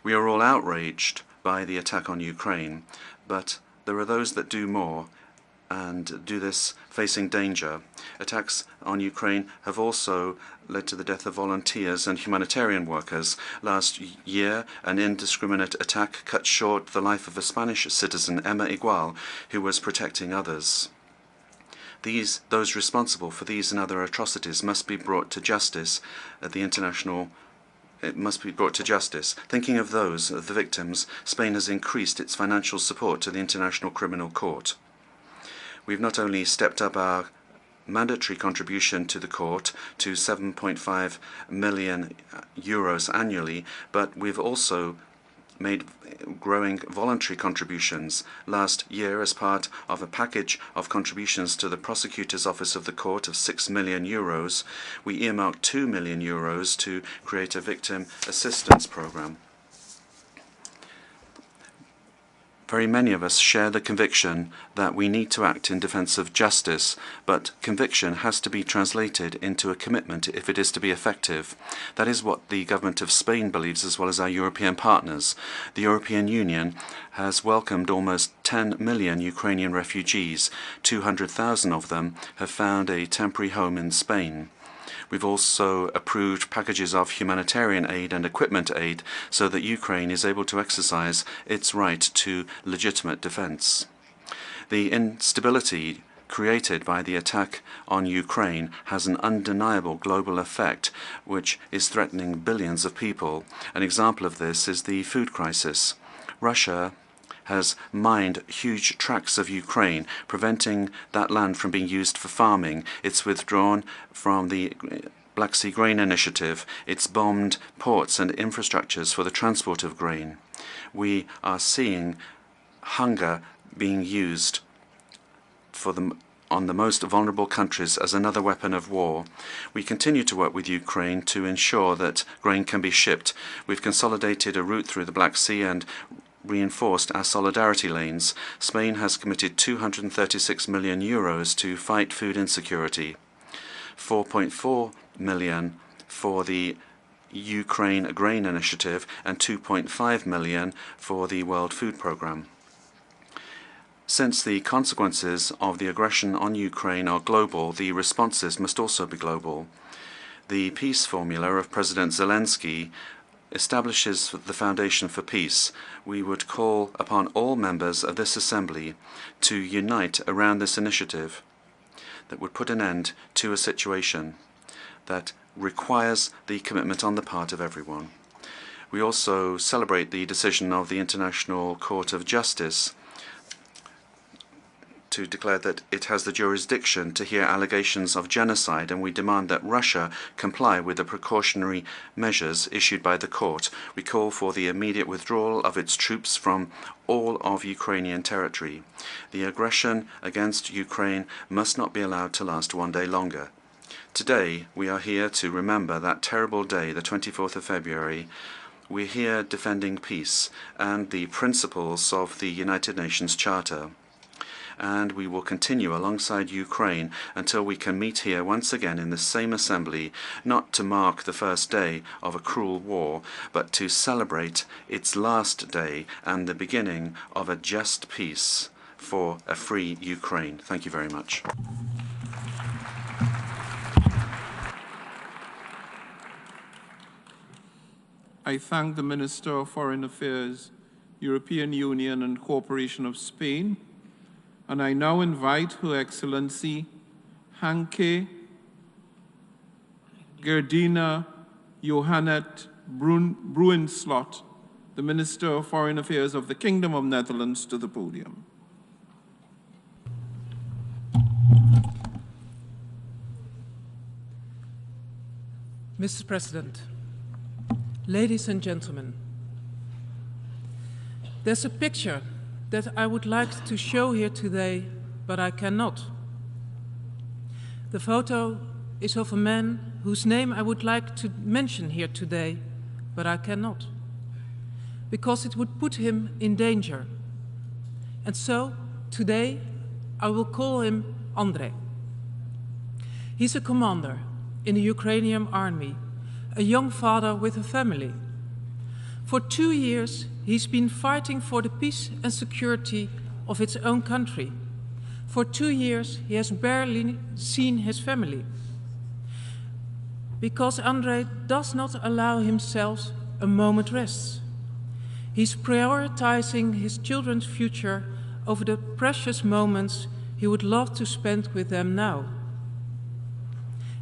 We are all outraged by the attack on Ukraine, but there are those that do more and do this facing danger. Attacks on Ukraine have also led to the death of volunteers and humanitarian workers. Last year, an indiscriminate attack cut short the life of a Spanish citizen, Emma Igual, who was protecting others. Those responsible for these and other atrocities must be brought to justice at the international. It must be brought to justice. Thinking of those, the victims, Spain has increased its financial support to the International Criminal Court. We've not only stepped up our mandatory contribution to the court to 7.5 million euros annually, but we've also made growing voluntary contributions. Last year, as part of a package of contributions to the Prosecutor's Office of the Court of 6 million euros, we earmarked 2 million euros to create a victim assistance programme. Very many of us share the conviction that we need to act in defence of justice, but conviction has to be translated into a commitment if it is to be effective. That is what the government of Spain believes, as well as our European partners. The European Union has welcomed almost 10 million Ukrainian refugees. 200,000 of them have found a temporary home in Spain. We've also approved packages of humanitarian aid and equipment aid so that Ukraine is able to exercise its right to legitimate defense. The instability created by the attack on Ukraine has an undeniable global effect which is threatening billions of people. An example of this is the food crisis. Russia has mined huge tracts of Ukraine, preventing that land from being used for farming. It's withdrawn from the Black Sea Grain Initiative. It's bombed ports and infrastructures for the transport of grain. We are seeing hunger being used on the most vulnerable countries as another weapon of war. We continue to work with Ukraine to ensure that grain can be shipped. We've consolidated a route through the Black Sea and reinforced our solidarity lanes. Spain has committed 236 million euros to fight food insecurity, 4.4 million for the Ukraine Grain Initiative and 2.5 million for the World Food Programme. Since the consequences of the aggression on Ukraine are global, the responses must also be global. The peace formula of President Zelensky establishes the foundation for peace. We would call upon all members of this Assembly to unite around this initiative that would put an end to a situation that requires the commitment on the part of everyone. We also celebrate the decision of the International Court of Justice to declare that it has the jurisdiction to hear allegations of genocide, and we demand that Russia comply with the precautionary measures issued by the court. We call for the immediate withdrawal of its troops from all of Ukrainian territory. The aggression against Ukraine must not be allowed to last one day longer. Today, we are here to remember that terrible day, the 24th of February. We're here defending peace and the principles of the United Nations Charter. And we will continue alongside Ukraine until we can meet here once again in the same assembly, not to mark the first day of a cruel war, but to celebrate its last day and the beginning of a just peace for a free Ukraine. Thank you very much. I thank the Minister of Foreign Affairs, European Union and Cooperation of Spain, and I now invite Her Excellency Hanke Gerdina Johannet Bruinslot, the Minister of Foreign Affairs of the Kingdom of Netherlands, to the podium. Mr. President, ladies and gentlemen, there's a picture that I would like to show here today, but I cannot. The photo is of a man whose name I would like to mention here today, but I cannot. because it would put him in danger. And so, today, I will call him Andrei. He's a commander in the Ukrainian army, a young father with a family. For 2 years, he's been fighting for the peace and security of its own country. For 2 years, he has barely seen his family. Because Andrei does not allow himself a moment rest. He's prioritizing his children's future over the precious moments he would love to spend with them now.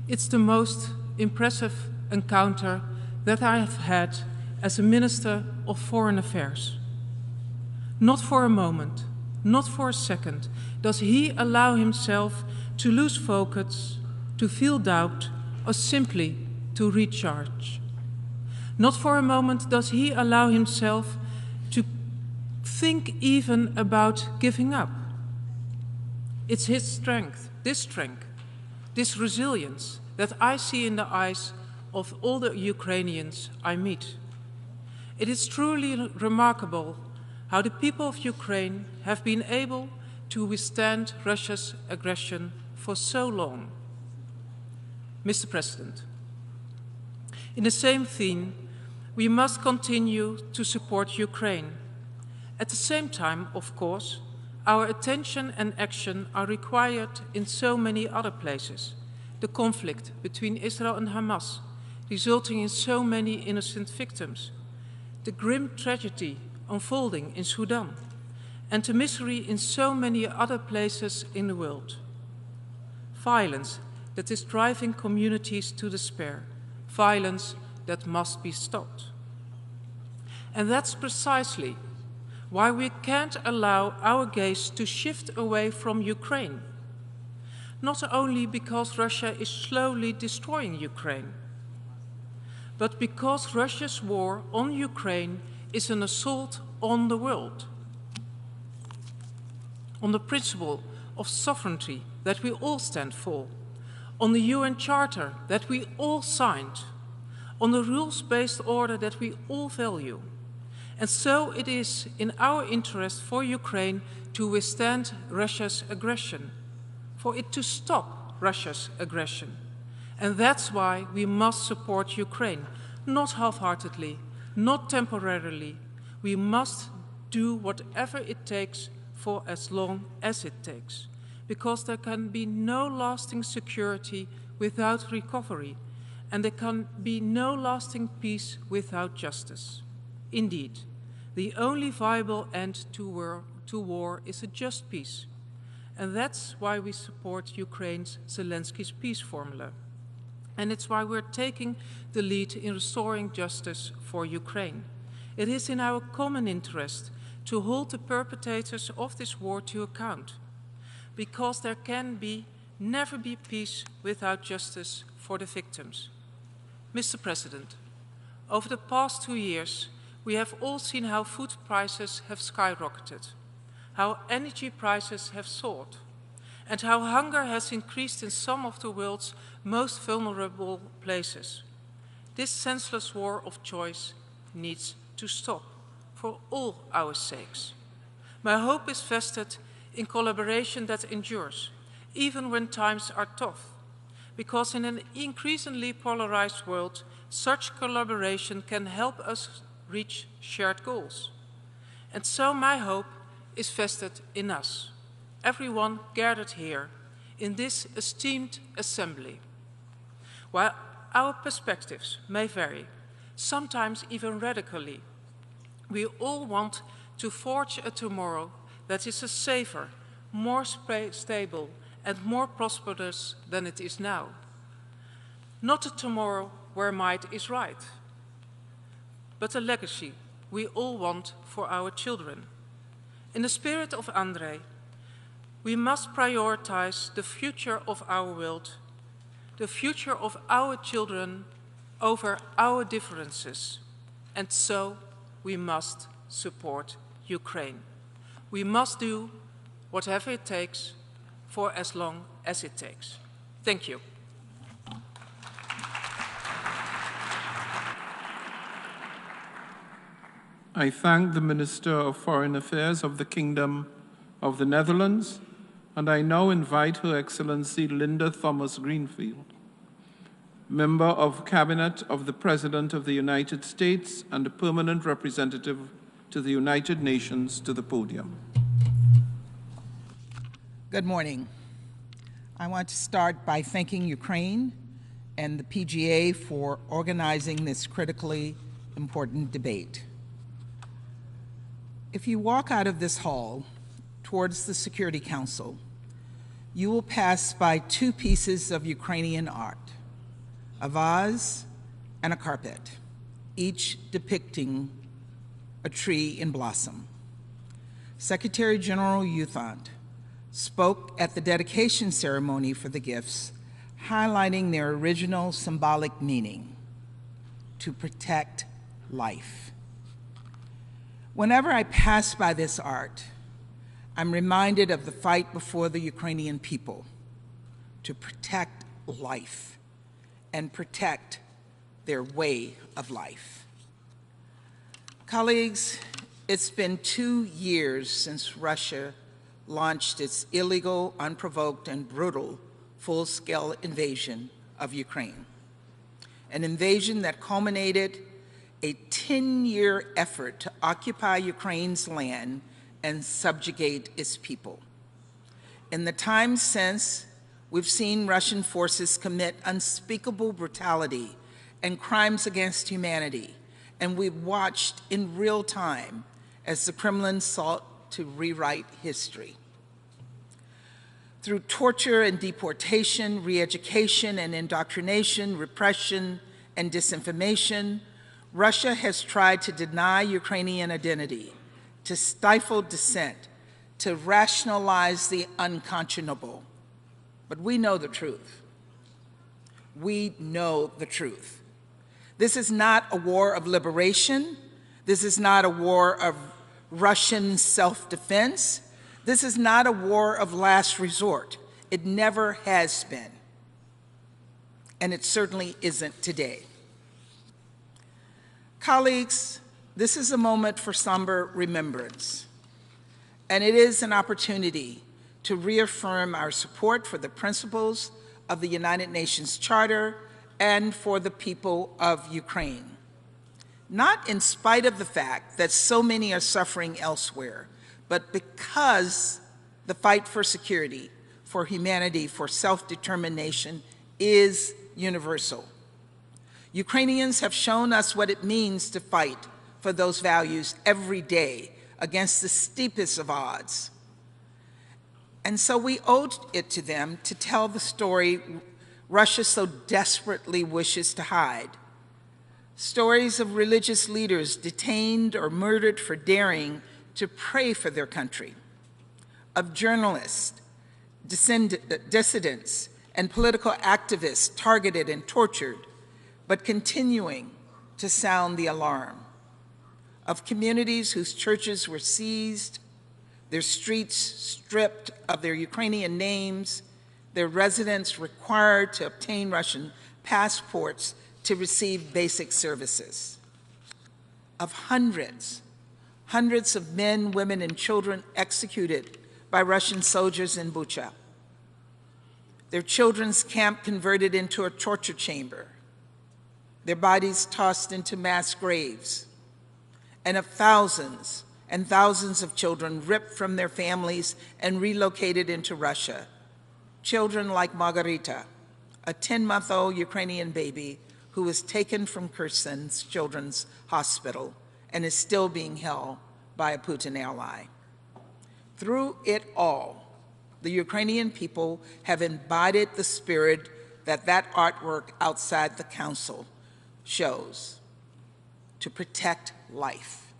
It's the most impressive encounter that I have had as a Minister of Foreign Affairs. Not for a moment, not for a second, does he allow himself to lose focus, to feel doubt, or simply to recharge. Not for a moment does he allow himself to think even about giving up. It's his strength, this resilience that I see in the eyes of all the Ukrainians I meet. It is truly remarkable how the people of Ukraine have been able to withstand Russia's aggression for so long. Mr. President, in the same theme, we must continue to support Ukraine. At the same time, of course, our attention and action are required in so many other places. The conflict between Israel and Hamas, resulting in so many innocent victims. The grim tragedy unfolding in Sudan, and the misery in so many other places in the world. Violence that is driving communities to despair. Violence that must be stopped. And that's precisely why we can't allow our gaze to shift away from Ukraine. Not only because Russia is slowly destroying Ukraine, but because Russia's war on Ukraine is an assault on the world, on the principle of sovereignty that we all stand for, on the UN Charter that we all signed, on the rules-based order that we all value. And so it is in our interest for Ukraine to withstand Russia's aggression, for it to stop Russia's aggression. And that's why we must support Ukraine, not half-heartedly, not temporarily. We must do whatever it takes for as long as it takes, because there can be no lasting security without recovery, and there can be no lasting peace without justice. Indeed, the only viable end to war is a just peace. And that's why we support Ukraine's Zelensky's peace formula. And it's why we're taking the lead in restoring justice for Ukraine. It is in our common interest to hold the perpetrators of this war to account, because there can never be peace without justice for the victims. Mr. President, over the past 2 years, we have all seen how food prices have skyrocketed, how energy prices have soared, and how hunger has increased in some of the world's most vulnerable places. This senseless war of choice needs to stop for all our sakes. My hope is vested in collaboration that endures, even when times are tough, because in an increasingly polarized world, such collaboration can help us reach shared goals. And so my hope is vested in us, everyone gathered here in this esteemed assembly. While our perspectives may vary, sometimes even radically, we all want to forge a tomorrow that is a safer, more stable, and more prosperous than it is now. Not a tomorrow where might is right, but a legacy we all want for our children. In the spirit of Andrei, we must prioritize the future of our world, the future of our children over our differences, and so we must support Ukraine. We must do whatever it takes for as long as it takes. Thank you. I thank the Minister of Foreign Affairs of the Kingdom of the Netherlands, and I now invite Her Excellency Linda Thomas-Greenfield, Member of Cabinet of the President of the United States and a permanent representative to the United Nations, to the podium. Good morning. I want to start by thanking Ukraine and the PGA for organizing this critically important debate. If you walk out of this hall towards the Security Council, you will pass by two pieces of Ukrainian art, a vase and a carpet, each depicting a tree in blossom. Secretary General Yuthant spoke at the dedication ceremony for the gifts, highlighting their original symbolic meaning: to protect life. Whenever I pass by this art, I'm reminded of the fight before the Ukrainian people to protect life and protect their way of life. Colleagues, it's been 2 years since Russia launched its illegal, unprovoked, and brutal full-scale invasion of Ukraine, an invasion that culminated a 10-year effort to occupy Ukraine's land and subjugate its people. In the time since, we've seen Russian forces commit unspeakable brutality and crimes against humanity, and we've watched in real time as the Kremlin sought to rewrite history. Through torture and deportation, re-education and indoctrination, repression and disinformation, Russia has tried to deny Ukrainian identity, to stifle dissent, to rationalize the unconscionable. But we know the truth. We know the truth. This is not a war of liberation. This is not a war of Russian self-defense. This is not a war of last resort. It never has been. And it certainly isn't today. Colleagues, this is a moment for somber remembrance, and it is an opportunity to reaffirm our support for the principles of the United Nations Charter and for the people of Ukraine. Not in spite of the fact that so many are suffering elsewhere, but because the fight for security, for humanity, for self-determination is universal. Ukrainians have shown us what it means to fight for those values every day against the steepest of odds. And so we owe it to them to tell the story Russia so desperately wishes to hide. Stories of religious leaders detained or murdered for daring to pray for their country, of journalists, dissidents, and political activists targeted and tortured, but continuing to sound the alarm, of communities whose churches were seized, their streets stripped of their Ukrainian names, their residents required to obtain Russian passports to receive basic services, of hundreds of men, women, and children executed by Russian soldiers in Bucha, their children's camp converted into a torture chamber, their bodies tossed into mass graves, and of thousands and thousands of children ripped from their families and relocated into Russia. Children like Margarita, a 10-month-old Ukrainian baby who was taken from Kherson Children's Hospital and is still being held by a Putin ally. Through it all, the Ukrainian people have embodied the spirit that artwork outside the council shows: to protect life,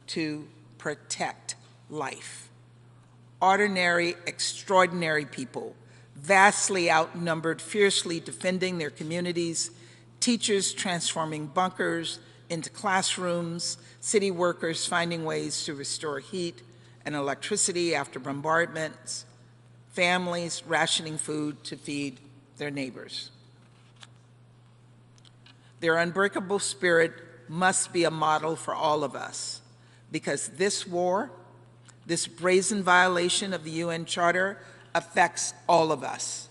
to protect life. Ordinary, extraordinary people, vastly outnumbered, fiercely defending their communities, teachers transforming bunkers into classrooms, city workers finding ways to restore heat and electricity after bombardments, families rationing food to feed their neighbors. Their unbreakable spirit must be a model for all of us, because this war, this brazen violation of the UN Charter, affects all of us.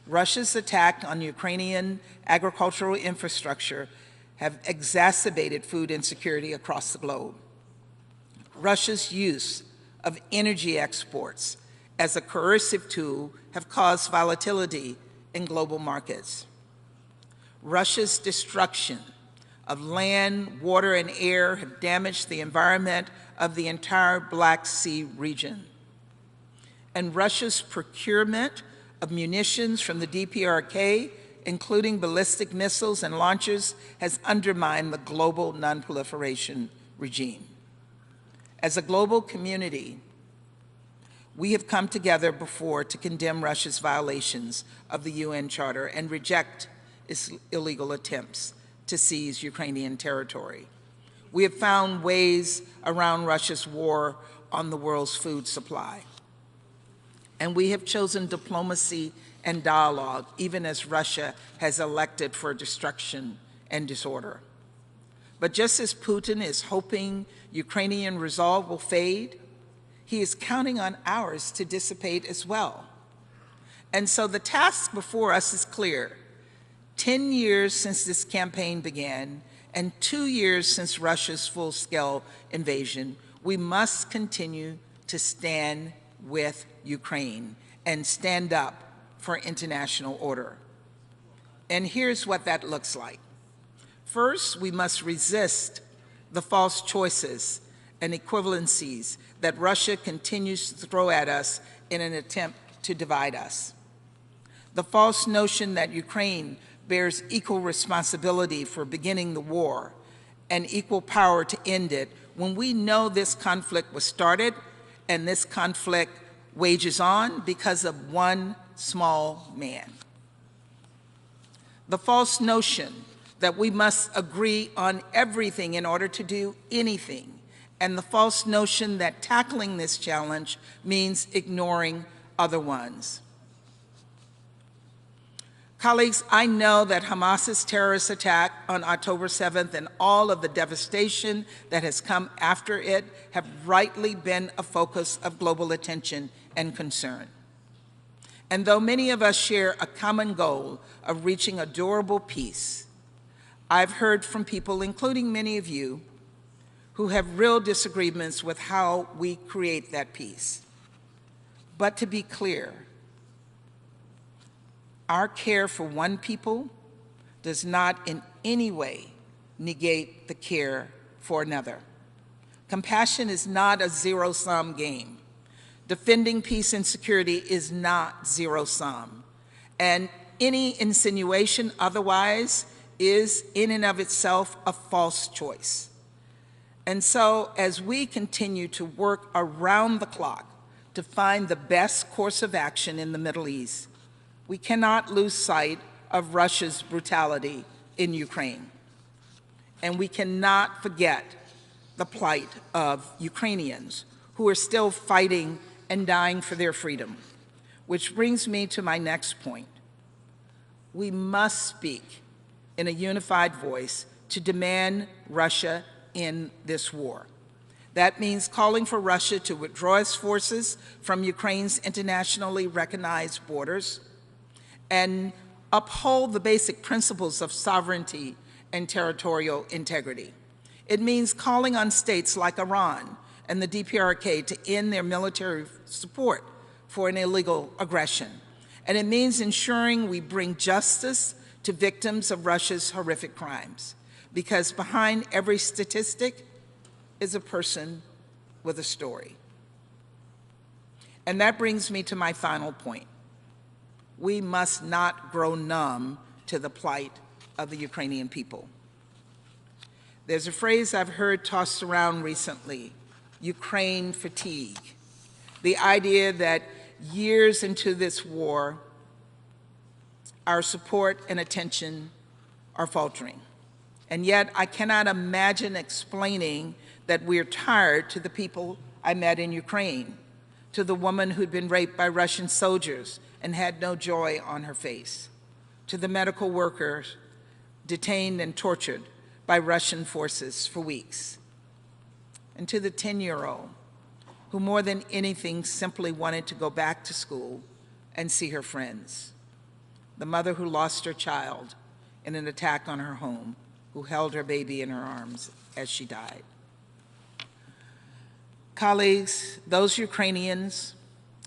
Russia's attack on Ukrainian agricultural infrastructure have exacerbated food insecurity across the globe. Russia's use of energy exports as a coercive tool have caused volatility in global markets. Russia's destruction of land, water, and air have damaged the environment of the entire Black Sea region. And Russia's procurement of munitions from the DPRK, including ballistic missiles and launchers, has undermined the global nonproliferation regime. As a global community, we have come together before to condemn Russia's violations of the UN Charter and reject its illegal attempts to seize Ukrainian territory. We have found ways around Russia's war on the world's food supply. And we have chosen diplomacy and dialogue, even as Russia has elected for destruction and disorder. But just as Putin is hoping Ukrainian resolve will fade, he is counting on ours to dissipate as well. And so the task before us is clear. 10 years since this campaign began, and 2 years since Russia's full-scale invasion, we must continue to stand with Ukraine and stand up for international order. And here's what that looks like. First, we must resist the false choices and equivalencies that Russia continues to throw at us in an attempt to divide us. The false notion that Ukraine bears equal responsibility for beginning the war and equal power to end it, when we know this conflict was started and this conflict wages on because of one small man. The false notion that we must agree on everything in order to do anything, and the false notion that tackling this challenge means ignoring other ones. Colleagues, I know that Hamas's terrorist attack on October 7th and all of the devastation that has come after it have rightly been a focus of global attention and concern. And though many of us share a common goal of reaching a durable peace, I've heard from people, including many of you, who have real disagreements with how we create that peace. But to be clear, our care for one people does not in any way negate the care for another. Compassion is not a zero-sum game. Defending peace and security is not zero-sum. And any insinuation otherwise is in and of itself a false choice. And so as we continue to work around the clock to find the best course of action in the Middle East, we cannot lose sight of Russia's brutality in Ukraine. And we cannot forget the plight of Ukrainians who are still fighting and dying for their freedom. Which brings me to my next point. We must speak in a unified voice to demand Russia in this war. That means calling for Russia to withdraw its forces from Ukraine's internationally recognized borders and uphold the basic principles of sovereignty and territorial integrity. It means calling on states like Iran and the DPRK to end their military support for an illegal aggression. And it means ensuring we bring justice to victims of Russia's horrific crimes, because behind every statistic is a person with a story. And that brings me to my final point. We must not grow numb to the plight of the Ukrainian people. There's a phrase I've heard tossed around recently, Ukraine fatigue. The idea that years into this war, our support and attention are faltering. And yet I cannot imagine explaining that we're tired to the people I met in Ukraine, to the woman who'd been raped by Russian soldiers and had no joy on her face, to the medical workers detained and tortured by Russian forces for weeks. And to the 10-year-old, who more than anything simply wanted to go back to school and see her friends. The mother who lost her child in an attack on her home, who held her baby in her arms as she died. Colleagues, those Ukrainians,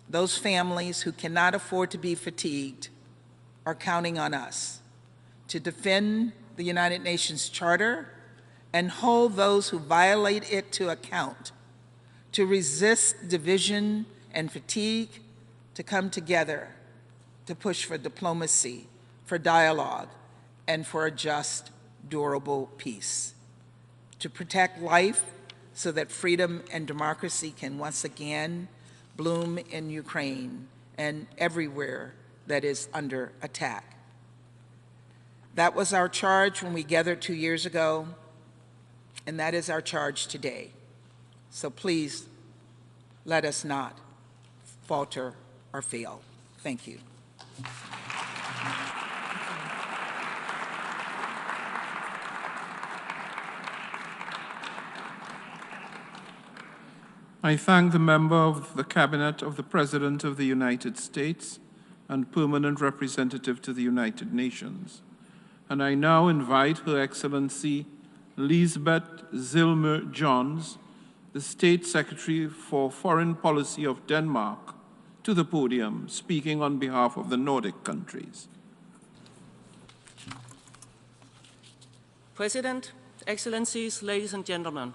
those families who cannot afford to be fatigued are counting on us to defend the United Nations Charter and hold those who violate it to account, to resist division and fatigue, to come together, to push for diplomacy, for dialogue, and for a just, durable peace, to protect life so that freedom and democracy can once again bloom in Ukraine and everywhere that is under attack. That was our charge when we gathered 2 years ago, and that is our charge today. So please, let us not falter or fail. Thank you. I thank the member of the Cabinet of the President of the United States and permanent representative to the United Nations. And I now invite Her Excellency Lisbeth Zilmer-Johns, the State Secretary for Foreign Policy of Denmark, to the podium, speaking on behalf of the Nordic countries. President, Excellencies, ladies and gentlemen,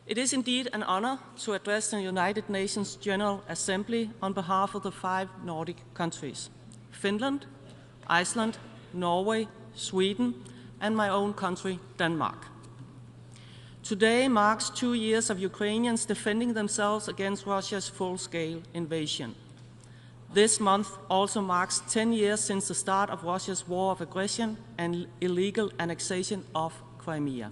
it is indeed an honor to address the United Nations General Assembly on behalf of the 5 Nordic countries, Finland, Iceland, Norway, Sweden, and my own country, Denmark. Today marks 2 years of Ukrainians defending themselves against Russia's full-scale invasion. This month also marks 10 years since the start of Russia's war of aggression and illegal annexation of Crimea.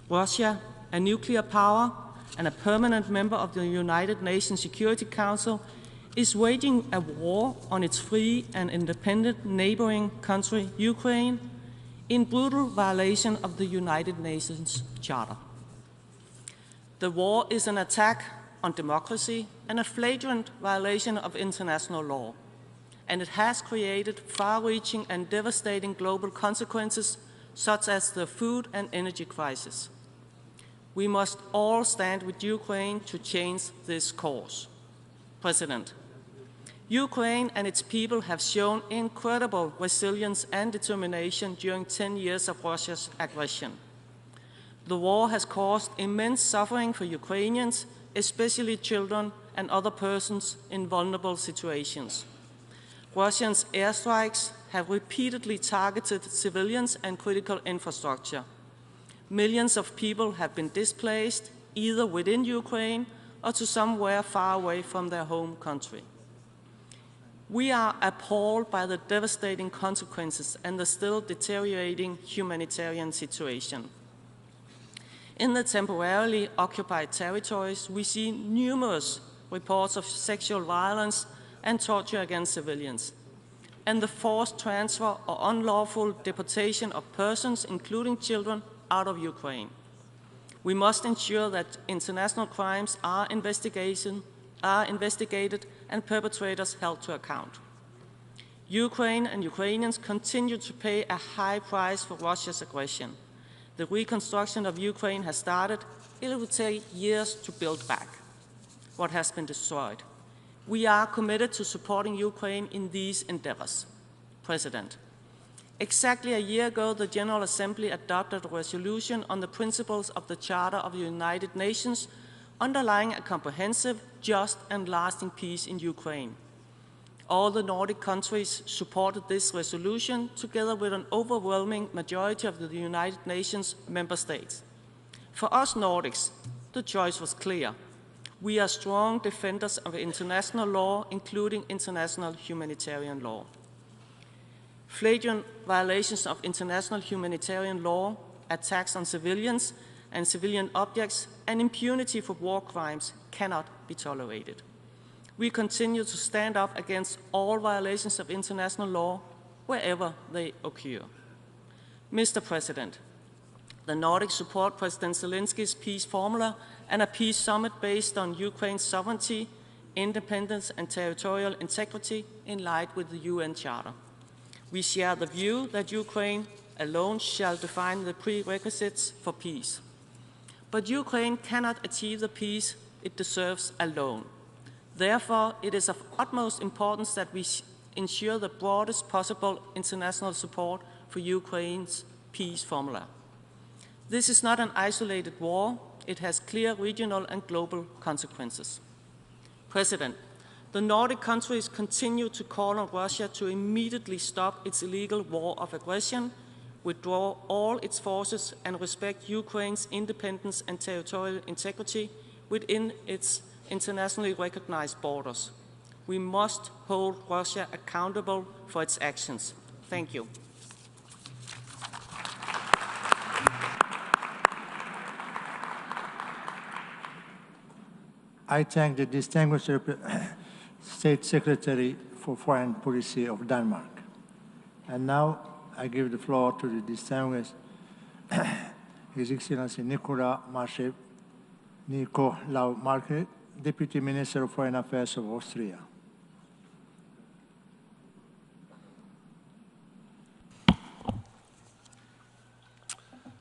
Russia, a nuclear power and a permanent member of the United Nations Security Council, is waging a war on its free and independent neighboring country, Ukraine, in brutal violation of the United Nations Charter. The war is an attack on democracy and a flagrant violation of international law, and it has created far-reaching and devastating global consequences, such as the food and energy crisis. We must all stand with Ukraine to change this course. President, Ukraine and its people have shown incredible resilience and determination during 10 years of Russia's aggression. The war has caused immense suffering for Ukrainians, especially children and other persons in vulnerable situations. Russia's airstrikes have repeatedly targeted civilians and critical infrastructure. Millions of people have been displaced, either within Ukraine or to somewhere far away from their home country. We are appalled by the devastating consequences and the still deteriorating humanitarian situation. In the temporarily occupied territories, we see numerous reports of sexual violence and torture against civilians, and the forced transfer or unlawful deportation of persons, including children, out of Ukraine. We must ensure that international crimes are investigated and perpetrators held to account. Ukraine and Ukrainians continue to pay a high price for Russia's aggression. The reconstruction of Ukraine has started. It will take years to build back what has been destroyed. We are committed to supporting Ukraine in these endeavors. President, exactly a year ago, the General Assembly adopted a resolution on the principles of the Charter of the United Nations, underlying a comprehensive, just, and lasting peace in Ukraine. All the Nordic countries supported this resolution, together with an overwhelming majority of the United Nations member states. For us Nordics, the choice was clear. We are strong defenders of international law, including international humanitarian law. Flagrant violations of international humanitarian law, attacks on civilians and civilian objects, and impunity for war crimes cannot be tolerated. We continue to stand up against all violations of international law wherever they occur. Mr. President, The Nordics support President Zelensky's peace formula and a peace summit based on Ukraine's sovereignty, independence and territorial integrity in line with the UN Charter. We share the view that Ukraine alone shall define the prerequisites for peace. But Ukraine cannot achieve the peace it deserves alone. Therefore, it is of utmost importance that we ensure the broadest possible international support for Ukraine's peace formula. This is not an isolated war. It has clear regional and global consequences. President, the Nordic countries continue to call on Russia to immediately stop its illegal war of aggression, withdraw all its forces, and respect Ukraine's independence and territorial integrity within its internationally recognized borders. We must hold Russia accountable for its actions. Thank you. I thank the distinguished State Secretary for Foreign Policy of Denmark. And now I give the floor to the distinguished His Excellency Nicolas Marquet, Deputy Minister of Foreign Affairs of Austria.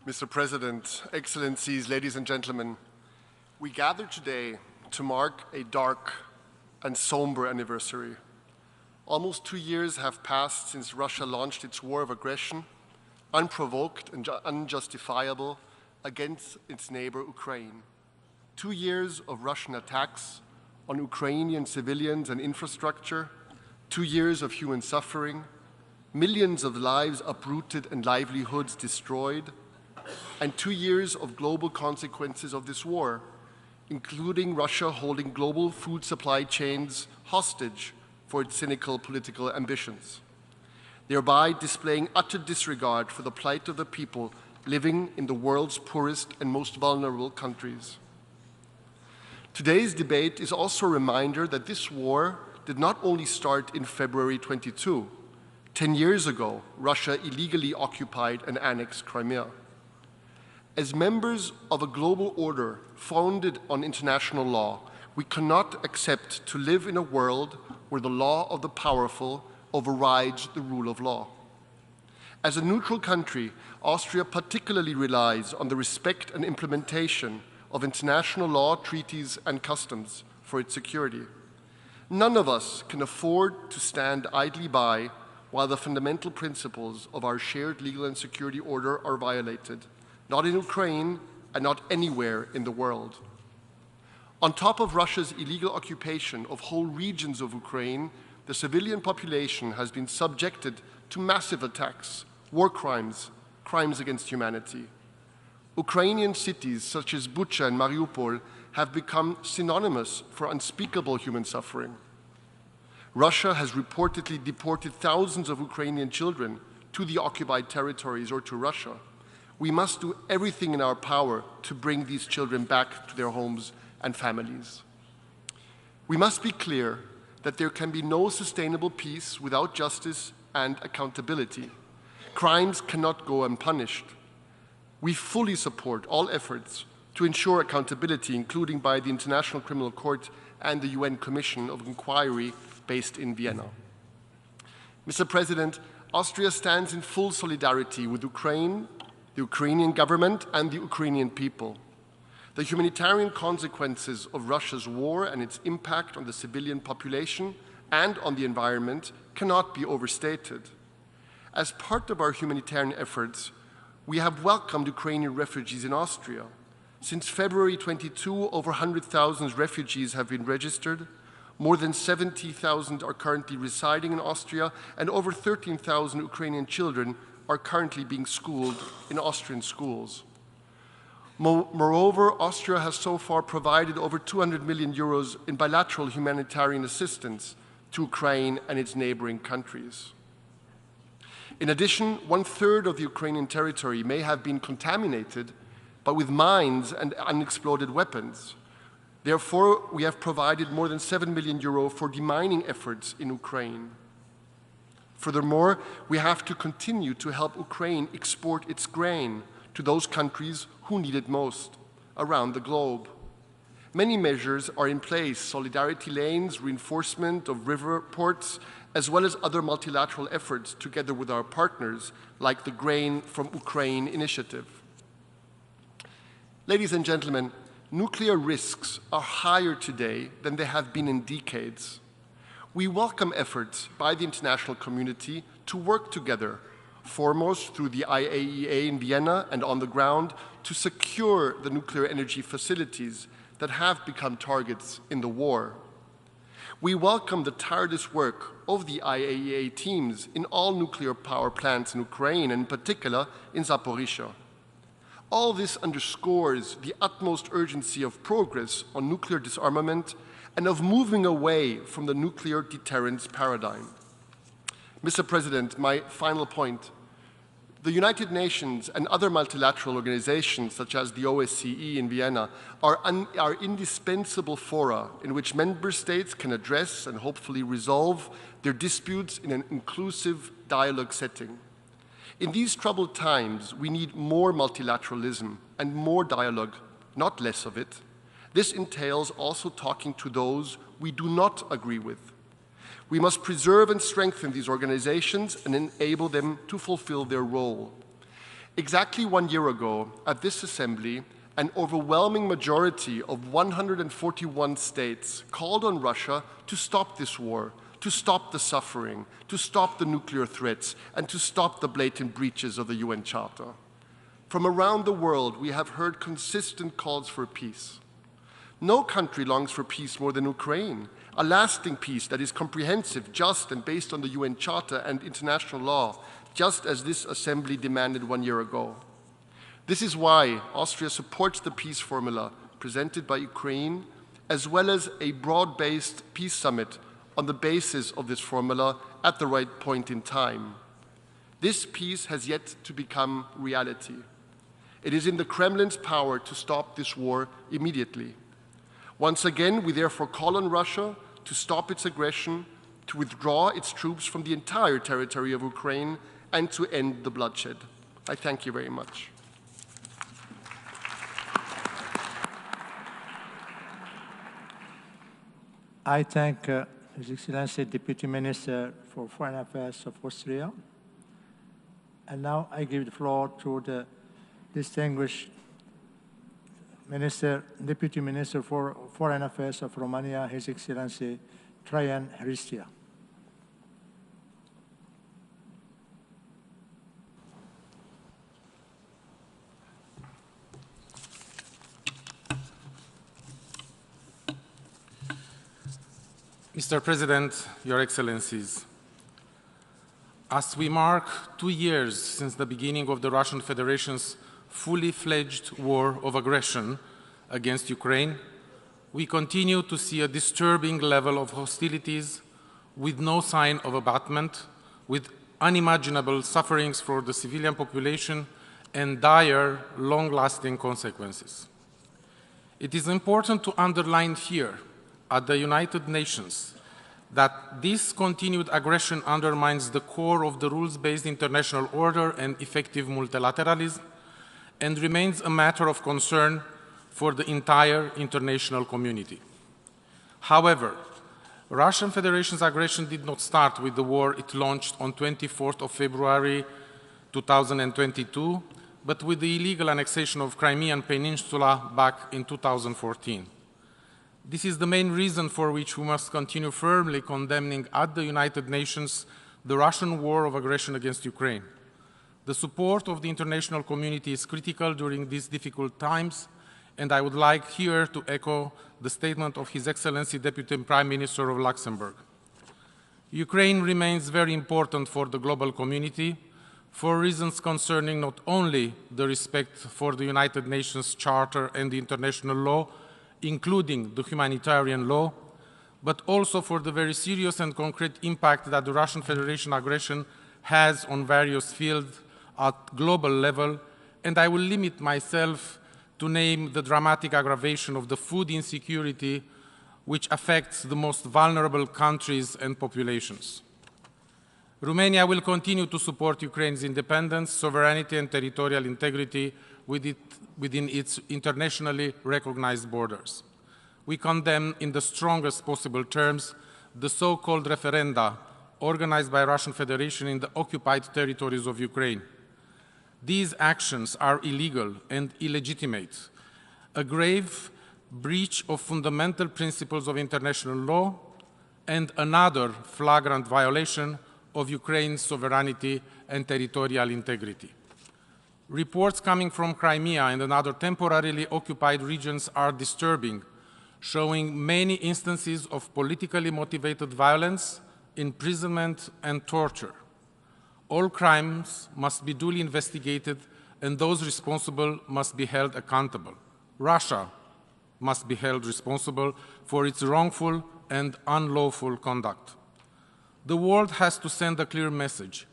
Mr. President, Excellencies, ladies and gentlemen, we gather today to mark a dark and somber anniversary. Almost 2 years have passed since Russia launched its war of aggression, unprovoked and unjustifiable, against its neighbor Ukraine. 2 years of Russian attacks on Ukrainian civilians and infrastructure, 2 years of human suffering, millions of lives uprooted and livelihoods destroyed, and 2 years of global consequences of this war, including Russia holding global food supply chains hostage for its cynical political ambitions, thereby displaying utter disregard for the plight of the people living in the world's poorest and most vulnerable countries. Today's debate is also a reminder that this war did not only start in February 22. 10 years ago, Russia illegally occupied and annexed Crimea. As members of a global order founded on international law, we cannot accept to live in a world where the law of the powerful overrides the rule of law. As a neutral country, Austria particularly relies on the respect and implementation of international law, treaties, and customs for its security. None of us can afford to stand idly by while the fundamental principles of our shared legal and security order are violated, not in Ukraine and not anywhere in the world. On top of Russia's illegal occupation of whole regions of Ukraine, the civilian population has been subjected to massive attacks, war crimes, crimes against humanity. Ukrainian cities such as Bucha and Mariupol have become synonymous for unspeakable human suffering. Russia has reportedly deported thousands of Ukrainian children to the occupied territories or to Russia. We must do everything in our power to bring these children back to their homes and families. We must be clear that there can be no sustainable peace without justice and accountability. Crimes cannot go unpunished. We fully support all efforts to ensure accountability, including by the International Criminal Court and the UN Commission of Inquiry based in Vienna. Mr. President, Austria stands in full solidarity with Ukraine, the Ukrainian government, and the Ukrainian people. The humanitarian consequences of Russia's war and its impact on the civilian population and on the environment cannot be overstated. As part of our humanitarian efforts, we have welcomed Ukrainian refugees in Austria. Since February 22, over 100,000 refugees have been registered. More than 70,000 are currently residing in Austria, and over 13,000 Ukrainian children are currently being schooled in Austrian schools. Moreover, Austria has so far provided over 200 million euros in bilateral humanitarian assistance to Ukraine and its neighboring countries. In addition, 1/3 of the Ukrainian territory may have been contaminated, but with mines and unexploded weapons. Therefore, we have provided more than 7 million euro for demining efforts in Ukraine. Furthermore, we have to continue to help Ukraine export its grain to those countries who need it most around the globe. Many measures are in place: solidarity lanes, reinforcement of river ports, as well as other multilateral efforts together with our partners, like the Grain from Ukraine initiative. Ladies and gentlemen, nuclear risks are higher today than they have been in decades. We welcome efforts by the international community to work together, foremost through the IAEA in Vienna and on the ground, to secure the nuclear energy facilities that have become targets in the war. We welcome the tireless work of the IAEA teams in all nuclear power plants in Ukraine, and in particular in Zaporizhzhia. All this underscores the utmost urgency of progress on nuclear disarmament and of moving away from the nuclear deterrence paradigm. Mr. President, my final point. The United Nations and other multilateral organizations, such as the OSCE in Vienna, are indispensable fora in which member states can address and hopefully resolve their disputes in an inclusive dialogue setting. In these troubled times, we need more multilateralism and more dialogue, not less of it. This entails also talking to those we do not agree with. We must preserve and strengthen these organizations and enable them to fulfill their role. Exactly 1 year ago, at this assembly, an overwhelming majority of 141 states called on Russia to stop this war, to stop the suffering, to stop the nuclear threats, and to stop the blatant breaches of the UN Charter. From around the world, we have heard consistent calls for peace. No country longs for peace more than Ukraine, a lasting peace that is comprehensive, just, and based on the UN Charter and international law, just as this assembly demanded 1 year ago. This is why Austria supports the peace formula presented by Ukraine, as well as a broad-based peace summit on the basis of this formula at the right point in time. This peace has yet to become reality. It is in the Kremlin's power to stop this war immediately. Once again, we therefore call on Russia to stop its aggression, to withdraw its troops from the entire territory of Ukraine, and to end the bloodshed. I thank you very much. I thank His Excellency Deputy Minister for Foreign Affairs of Austria. And now I give the floor to the distinguished Deputy Minister for Foreign Affairs of Romania, His Excellency Traian Hristia. Mr. President, Your Excellencies, as we mark 2 years since the beginning of the Russian Federation's fully fledged war of aggression against Ukraine, we continue to see a disturbing level of hostilities with no sign of abatement, with unimaginable sufferings for the civilian population and dire, long-lasting consequences. It is important to underline here at the United Nations that this continued aggression undermines the core of the rules-based international order and effective multilateralism, and remains a matter of concern for the entire international community. However, Russian Federation's aggression did not start with the war it launched on 24th of February 2022, but with the illegal annexation of Crimean Peninsula back in 2014. This is the main reason for which we must continue firmly condemning at the United Nations the Russian war of aggression against Ukraine. The support of the international community is critical during these difficult times, and I would like here to echo the statement of His Excellency Deputy Prime Minister of Luxembourg. Ukraine remains very important for the global community for reasons concerning not only the respect for the United Nations Charter and the international law, including the humanitarian law, but also for the very serious and concrete impact that the Russian Federation aggression has on various fields at global level, and I will limit myself to name the dramatic aggravation of the food insecurity which affects the most vulnerable countries and populations. Romania will continue to support Ukraine's independence, sovereignty, and territorial integrity within its internationally recognized borders. We condemn in the strongest possible terms the so-called referenda organized by Russian Federation in the occupied territories of Ukraine. These actions are illegal and illegitimate, a grave breach of fundamental principles of international law, and another flagrant violation of Ukraine's sovereignty and territorial integrity. Reports coming from Crimea and other temporarily occupied regions are disturbing, showing many instances of politically motivated violence, imprisonment, and torture. All crimes must be duly investigated, and those responsible must be held accountable. Russia must be held responsible for its wrongful and unlawful conduct. The world has to send a clear message.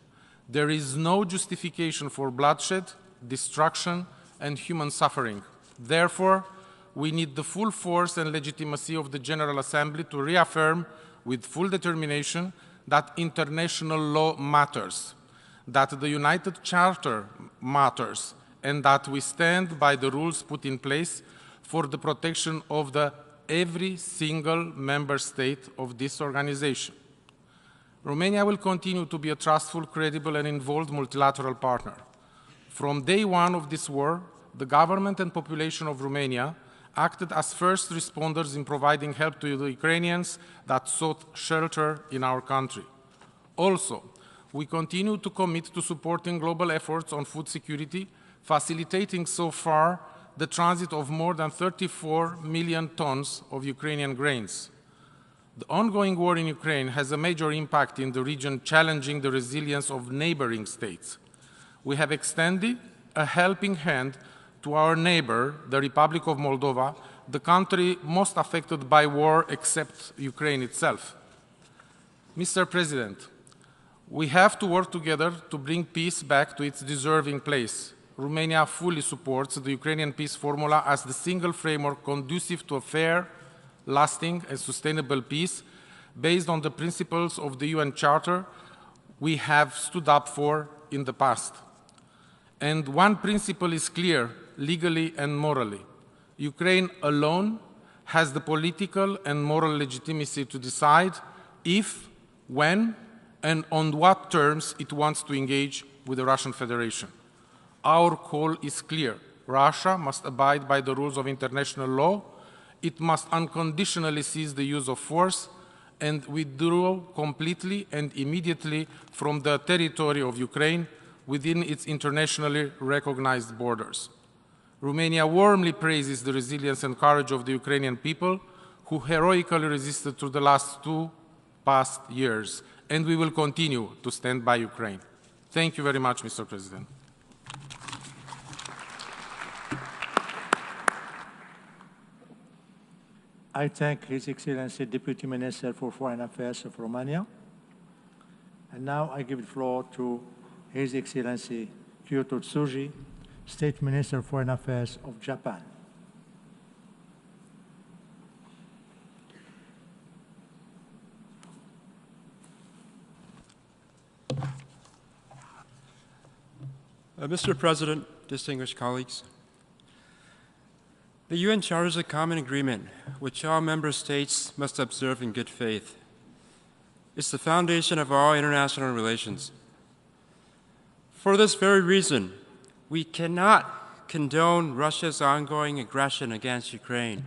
There is no justification for bloodshed, destruction, and human suffering. Therefore, we need the full force and legitimacy of the General Assembly to reaffirm with full determination that international law matters, that the United Charter matters, and that we stand by the rules put in place for the protection of every single member state of this organization. Romania will continue to be a trustful, credible, and involved multilateral partner. From day one of this war, the government and population of Romania acted as first responders in providing help to the Ukrainians that sought shelter in our country. Also, we continue to commit to supporting global efforts on food security, facilitating so far the transit of more than 34 million tons of Ukrainian grains. The ongoing war in Ukraine has a major impact in the region, challenging the resilience of neighboring states. We have extended a helping hand to our neighbor, the Republic of Moldova, the country most affected by war except Ukraine itself. Mr. President, we have to work together to bring peace back to its deserving place. Romania fully supports the Ukrainian peace formula as the single framework conducive to a fair, lasting, and sustainable peace based on the principles of the UN Charter we have stood up for in the past. And one principle is clear, legally and morally. Ukraine alone has the political and moral legitimacy to decide if, when, and on what terms it wants to engage with the Russian Federation. Our call is clear. Russia must abide by the rules of international law. It must unconditionally cease the use of force and withdraw completely and immediately from the territory of Ukraine within its internationally recognized borders. Romania warmly praises the resilience and courage of the Ukrainian people who heroically resisted through the last past years, and we will continue to stand by Ukraine. Thank you very much, Mr. President. I thank His Excellency Deputy Minister for Foreign Affairs of Romania. And now I give the floor to His Excellency Kyoto Tsuji, State Minister of Foreign Affairs of Japan. Mr. President, distinguished colleagues, the UN Charter is a common agreement which all member states must observe in good faith. It's the foundation of all international relations. For this very reason, we cannot condone Russia's ongoing aggression against Ukraine.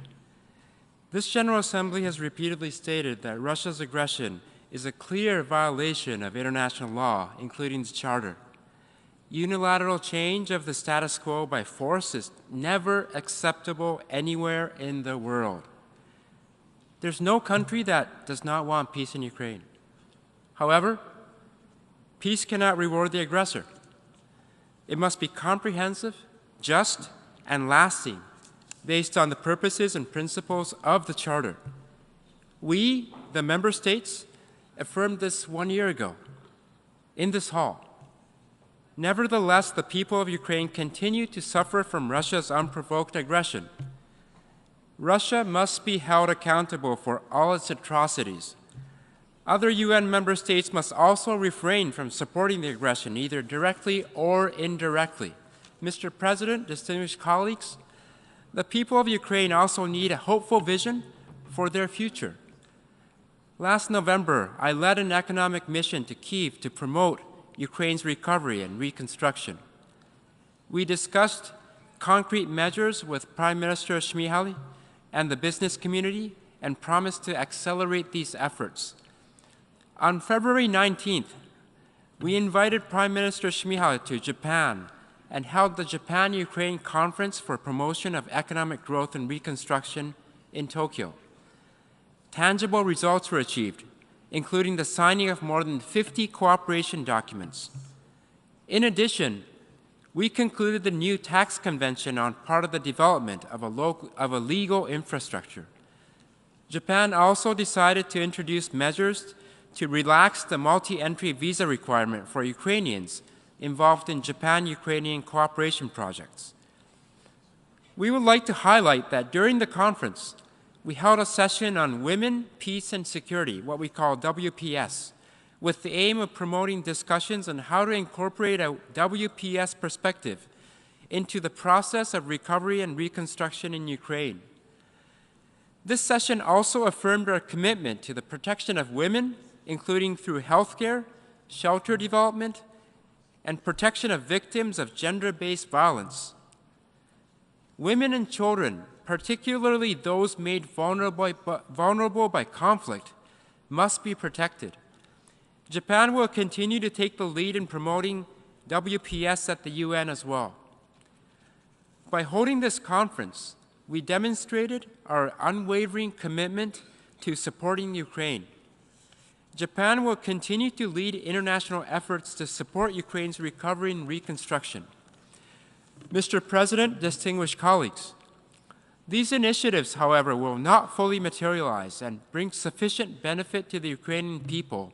This General Assembly has repeatedly stated that Russia's aggression is a clear violation of international law, including the Charter. Unilateral change of the status quo by force is never acceptable anywhere in the world. There's no country that does not want peace in Ukraine. However, peace cannot reward the aggressor. It must be comprehensive, just, and lasting, based on the purposes and principles of the Charter. We, the member states, affirmed this 1 year ago in this hall. Nevertheless, the people of Ukraine continue to suffer from Russia's unprovoked aggression. Russia must be held accountable for all its atrocities. Other UN member states must also refrain from supporting the aggression, either directly or indirectly. Mr. President, distinguished colleagues, the people of Ukraine also need a hopeful vision for their future. Last November, I led an economic mission to Kyiv to promote Ukraine's recovery and reconstruction. We discussed concrete measures with Prime Minister Shmyhal and the business community and promised to accelerate these efforts. On February 19th, we invited Prime Minister Shmyhal to Japan and held the Japan-Ukraine Conference for Promotion of Economic Growth and Reconstruction in Tokyo. Tangible results were achieved, including the signing of more than 50 cooperation documents. In addition, we concluded the new tax convention on part of the development of a legal infrastructure. Japan also decided to introduce measures to relax the multi-entry visa requirement for Ukrainians involved in Japan-Ukrainian cooperation projects. We would like to highlight that during the conference, we held a session on women, peace, and security, what we call WPS, with the aim of promoting discussions on how to incorporate a WPS perspective into the process of recovery and reconstruction in Ukraine. This session also affirmed our commitment to the protection of women, including through healthcare, shelter development, and protection of victims of gender-based violence. Women and children, particularly those made vulnerable by conflict, must be protected. Japan will continue to take the lead in promoting WPS at the UN as well. By holding this conference, we demonstrated our unwavering commitment to supporting Ukraine. Japan will continue to lead international efforts to support Ukraine's recovery and reconstruction. Mr. President, distinguished colleagues, these initiatives, however, will not fully materialize and bring sufficient benefit to the Ukrainian people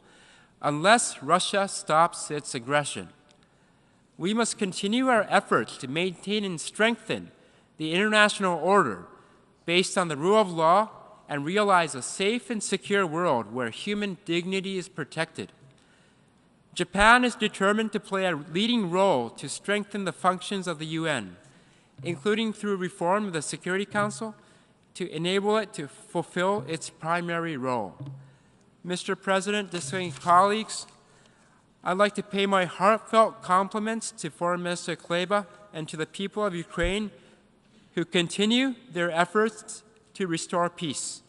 unless Russia stops its aggression. We must continue our efforts to maintain and strengthen the international order based on the rule of law and realize a safe and secure world where human dignity is protected. Japan is determined to play a leading role to strengthen the functions of the UN, including through reform of the Security Council, to enable it to fulfill its primary role. Mr. President, distinguished colleagues, I'd like to pay my heartfelt compliments to Foreign Minister Kleba and to the people of Ukraine who continue their efforts to restore peace.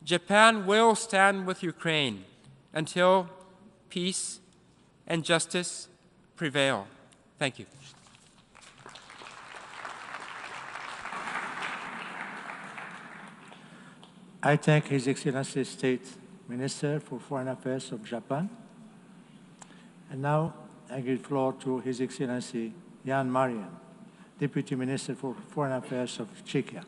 Japan will stand with Ukraine until peace and justice prevail. Thank you. I thank His Excellency State Minister for Foreign Affairs of Japan. And now I give the floor to His Excellency Jan Marian, Deputy Minister for Foreign Affairs of Czechia.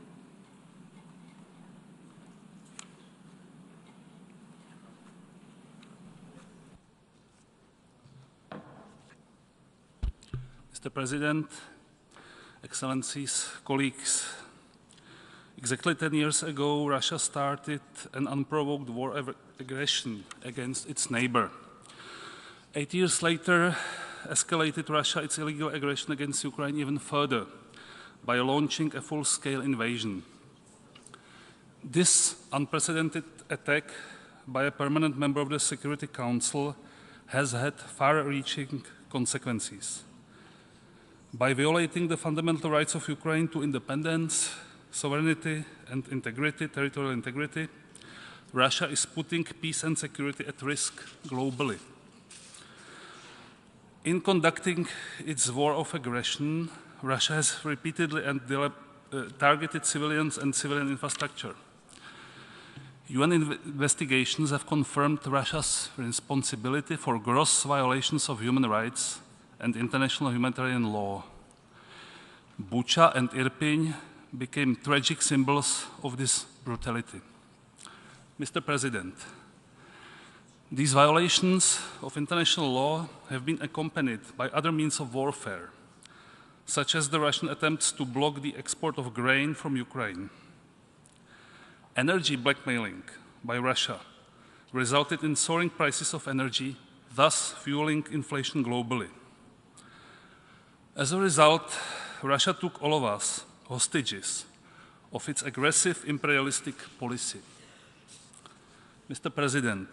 Mr. President, Excellencies, colleagues, exactly 10 years ago, Russia started an unprovoked war of aggression against its neighbor. 8 years later, escalated Russia its illegal aggression against Ukraine even further by launching a full-scale invasion. This unprecedented attack by a permanent member of the Security Council has had far-reaching consequences. By violating the fundamental rights of Ukraine to independence, sovereignty and integrity, territorial integrity, Russia is putting peace and security at risk globally. In conducting its war of aggression, Russia has repeatedly targeted civilians and civilian infrastructure. UN investigations have confirmed Russia's responsibility for gross violations of human rights and international humanitarian law. Bucha and Irpin became tragic symbols of this brutality. Mr. President, these violations of international law have been accompanied by other means of warfare, such as the Russian attempts to block the export of grain from Ukraine, energy blackmailing by Russia resulted in soaring prices of energy, thus fueling inflation globally. As a result, Russia took all of us hostages of its aggressive imperialistic policy. Mr. President,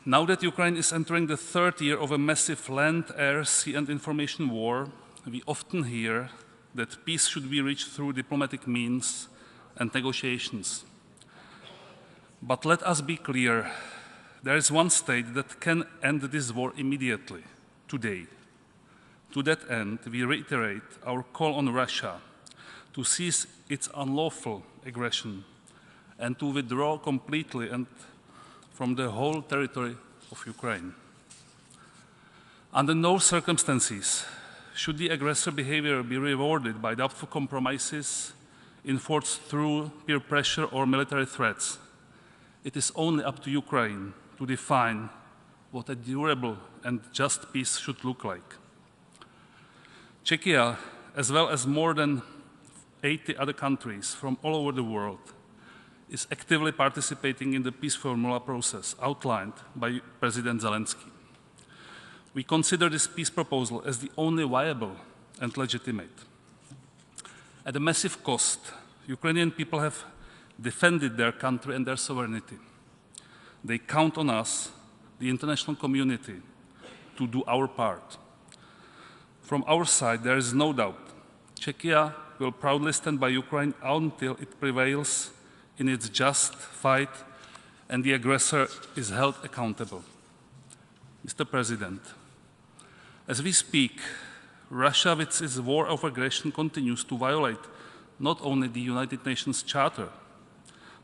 now that Ukraine is entering the third year of a massive land, air, sea and information war, we often hear that peace should be reached through diplomatic means and negotiations. But let us be clear, there is one state that can end this war immediately, today. To that end, we reiterate our call on Russia to cease its unlawful aggression and to withdraw completely and from the whole territory of Ukraine. Under no circumstances should the aggressor behavior be rewarded by doubtful compromises enforced through peer pressure or military threats. It is only up to Ukraine to define what a durable and just peace should look like. Czechia, as well as more than 80 other countries from all over the world, is actively participating in the peace formula process outlined by President Zelensky. We consider this peace proposal as the only viable and legitimate. At a massive cost, Ukrainian people have defended their country and their sovereignty. They count on us, the international community, to do our part. From our side, there is no doubt Czechia will proudly stand by Ukraine until it prevails in its just fight and the aggressor is held accountable. Mr. President, as we speak, Russia with its war of aggression continues to violate not only the United Nations Charter,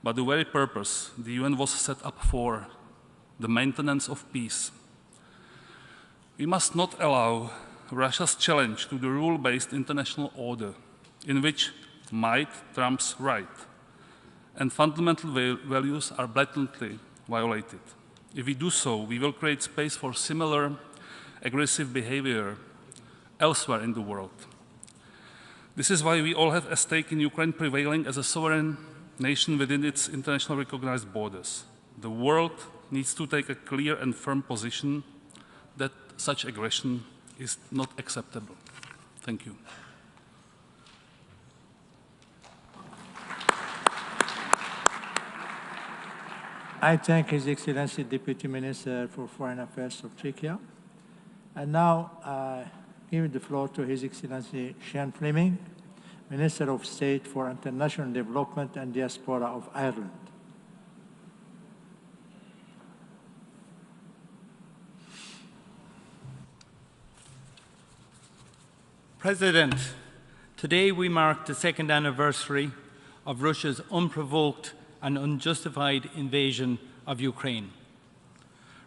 but the very purpose the UN was set up for, the maintenance of peace. We must not allow Russia's challenge to the rule-based international order, in which might trumps right, and fundamental values are blatantly violated. If we do so, we will create space for similar aggressive behavior elsewhere in the world. This is why we all have a stake in Ukraine prevailing as a sovereign nation within its internationally recognized borders. The world needs to take a clear and firm position that such aggression is not acceptable. Thank you. I thank His Excellency Deputy Minister for Foreign Affairs of Czechia. And now I give the floor to His Excellency Sean Fleming, Minister of State for International Development and Diaspora of Ireland. President, today we mark the second anniversary of Russia's unprovoked and unjustified invasion of Ukraine.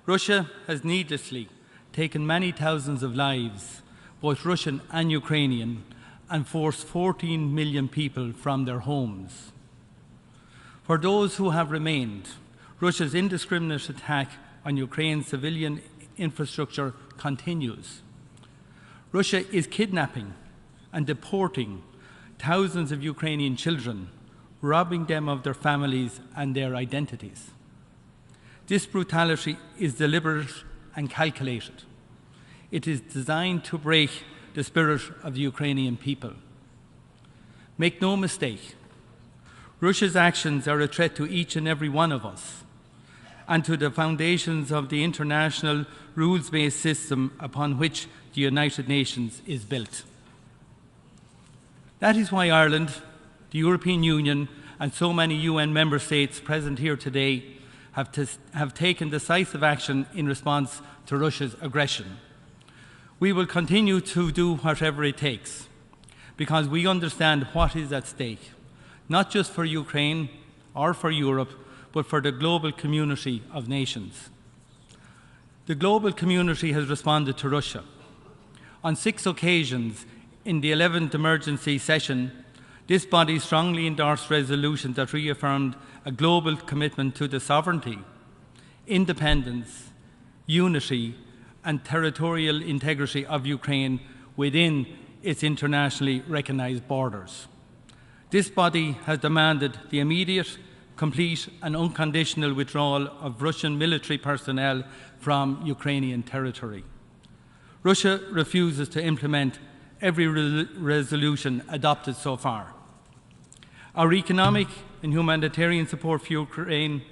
Russia has needlessly taken many thousands of lives, both Russian and Ukrainian, and forced 14 million people from their homes. For those who have remained, Russia's indiscriminate attack on Ukraine's civilian infrastructure continues. Russia is kidnapping and deporting thousands of Ukrainian children, robbing them of their families and their identities. This brutality is deliberate and calculated. It is designed to break the spirit of the Ukrainian people. Make no mistake, Russia's actions are a threat to each and every one of us and to the foundations of the international rules-based system upon which the United Nations is built. That is why Ireland, the European Union, and so many UN member states present here today have taken decisive action in response to Russia's aggression. We will continue to do whatever it takes because we understand what is at stake, not just for Ukraine or for Europe, but for the global community of nations. The global community has responded to Russia. On 6 occasions in the 11th emergency session, this body strongly endorsed resolutions that reaffirmed a global commitment to the sovereignty, independence, unity, and territorial integrity of Ukraine within its internationally recognised borders. This body has demanded the immediate, complete and unconditional withdrawal of Russian military personnel from Ukrainian territory. Russia refuses to implement every resolution adopted so far. Our economic and humanitarian support for Ukraine,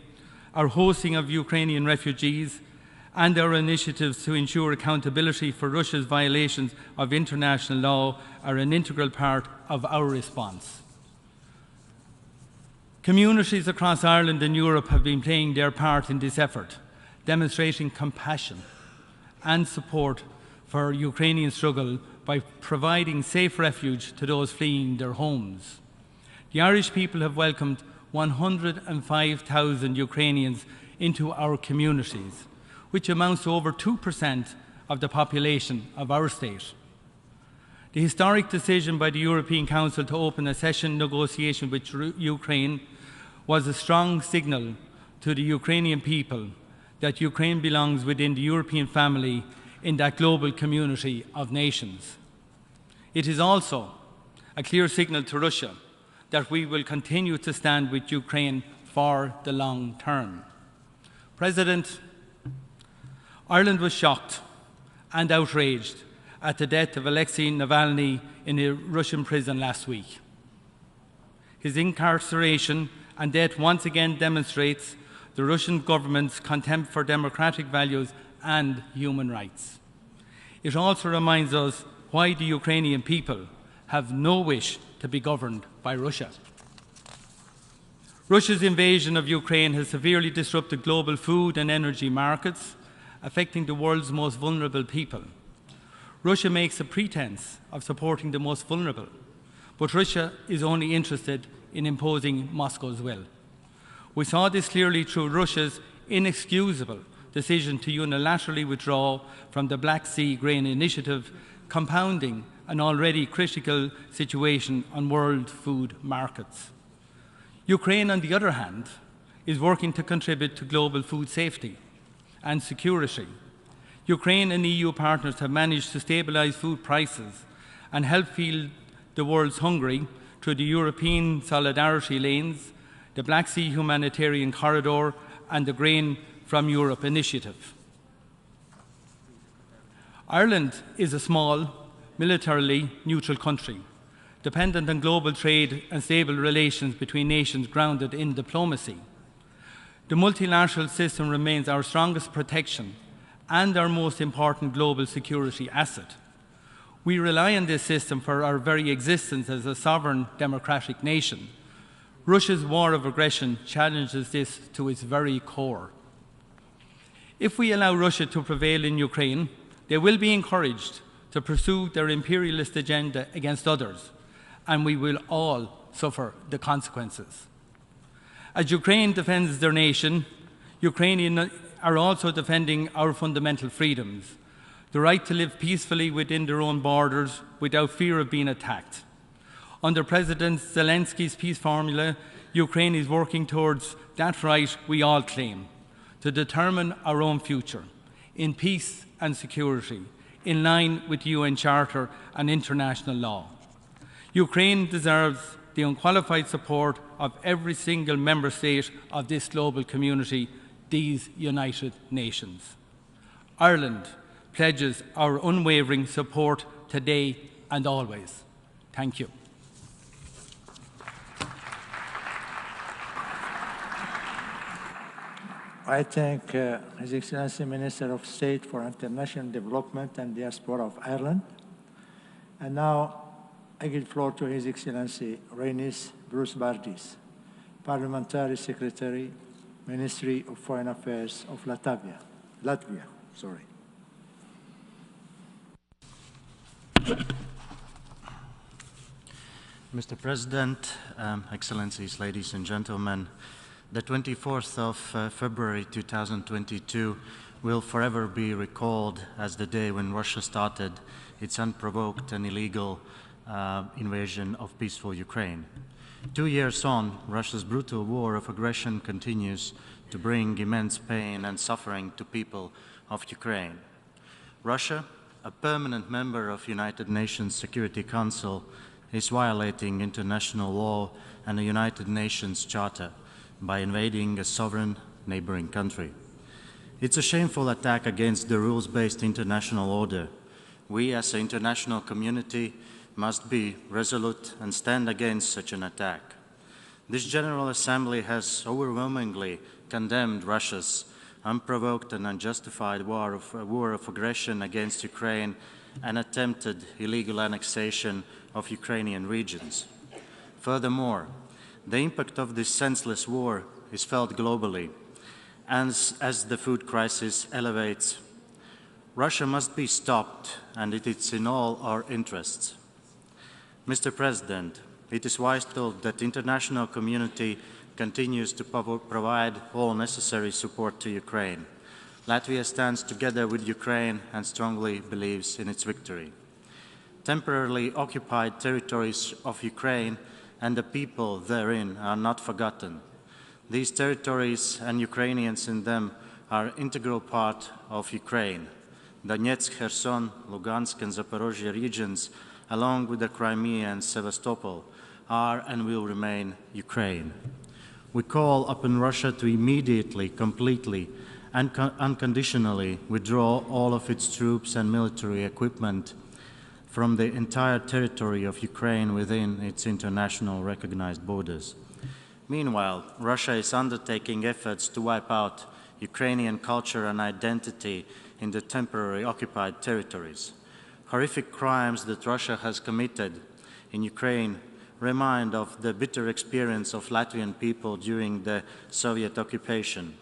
our hosting of Ukrainian refugees, and our initiatives to ensure accountability for Russia's violations of international law are an integral part of our response. Communities across Ireland and Europe have been playing their part in this effort, demonstrating compassion and support for Ukrainian struggle by providing safe refuge to those fleeing their homes. The Irish people have welcomed 105,000 Ukrainians into our communities, which amounts to over 2% of the population of our state. The historic decision by the European Council to open accession negotiations with Ukraine was a strong signal to the Ukrainian people that Ukraine belongs within the European family in that global community of nations. It is also a clear signal to Russia that we will continue to stand with Ukraine for the long term. President, Ireland was shocked and outraged at the death of Alexei Navalny in a Russian prison last week. His incarceration and death once again demonstrates the Russian government's contempt for democratic values and human rights. It also reminds us why the Ukrainian people have no wish to be governed by Russia. Russia's invasion of Ukraine has severely disrupted global food and energy markets, affecting the world's most vulnerable people. Russia makes a pretense of supporting the most vulnerable, but Russia is only interested in imposing Moscow's will. We saw this clearly through Russia's inexcusable decision to unilaterally withdraw from the Black Sea Grain Initiative, compounding an already critical situation on world food markets. Ukraine, on the other hand, is working to contribute to global food safety and security. Ukraine and EU partners have managed to stabilise food prices and help feed the world's hungry through the European Solidarity Lanes, the Black Sea Humanitarian Corridor and the Grain from Europe initiative. Ireland is a small, militarily neutral country, dependent on global trade and stable relations between nations grounded in diplomacy. The multilateral system remains our strongest protection and our most important global security asset. We rely on this system for our very existence as a sovereign democratic nation. Russia's war of aggression challenges this to its very core. If we allow Russia to prevail in Ukraine, they will be encouraged to pursue their imperialist agenda against others, and we will all suffer the consequences. As Ukraine defends their nation, Ukrainians are also defending our fundamental freedoms, the right to live peacefully within their own borders without fear of being attacked. Under President Zelensky's peace formula, Ukraine is working towards that right we all claim, to determine our own future in peace and security, in line with the UN Charter and international law. Ukraine deserves the unqualified support of every single member state of this global community, these United Nations. Ireland pledges our unwavering support today and always. Thank you. I thank His Excellency Minister of State for International Development and Diaspora of Ireland. And now I give the floor to His Excellency Reinis Brusbardis, Parliamentary Secretary, Ministry of Foreign Affairs of Latvia. Mr. President, Excellencies, ladies and gentlemen, the 24th of February 2022 will forever be recalled as the day when Russia started its unprovoked and illegal invasion of peaceful Ukraine. 2 years on, Russia's brutal war of aggression continues to bring immense pain and suffering to people of Ukraine. Russia, a permanent member of United Nations Security Council, is violating international law and the United Nations Charter by invading a sovereign neighboring country. It's a shameful attack against the rules-based international order. We as an international community must be resolute and stand against such an attack. This General Assembly has overwhelmingly condemned Russia's unprovoked and unjustified war of aggression against Ukraine and attempted illegal annexation of Ukrainian regions. Furthermore, the impact of this senseless war is felt globally, and as the food crisis elevates, Russia must be stopped, and it is in all our interests. Mr. President, it is vital that the international community continues to provide all necessary support to Ukraine. Latvia stands together with Ukraine and strongly believes in its victory. Temporarily occupied territories of Ukraine and the people therein are not forgotten. These territories and Ukrainians in them are an integral part of Ukraine. Donetsk, Kherson, Lugansk and Zaporozhye regions, along with the Crimea and Sevastopol, are and will remain Ukraine. We call upon Russia to immediately, completely and unconditionally withdraw all of its troops and military equipment from the entire territory of Ukraine within its international recognized borders. Meanwhile, Russia is undertaking efforts to wipe out Ukrainian culture and identity in the temporarily occupied territories. Horrific crimes that Russia has committed in Ukraine remind of the bitter experience of Latvian people during the Soviet occupation.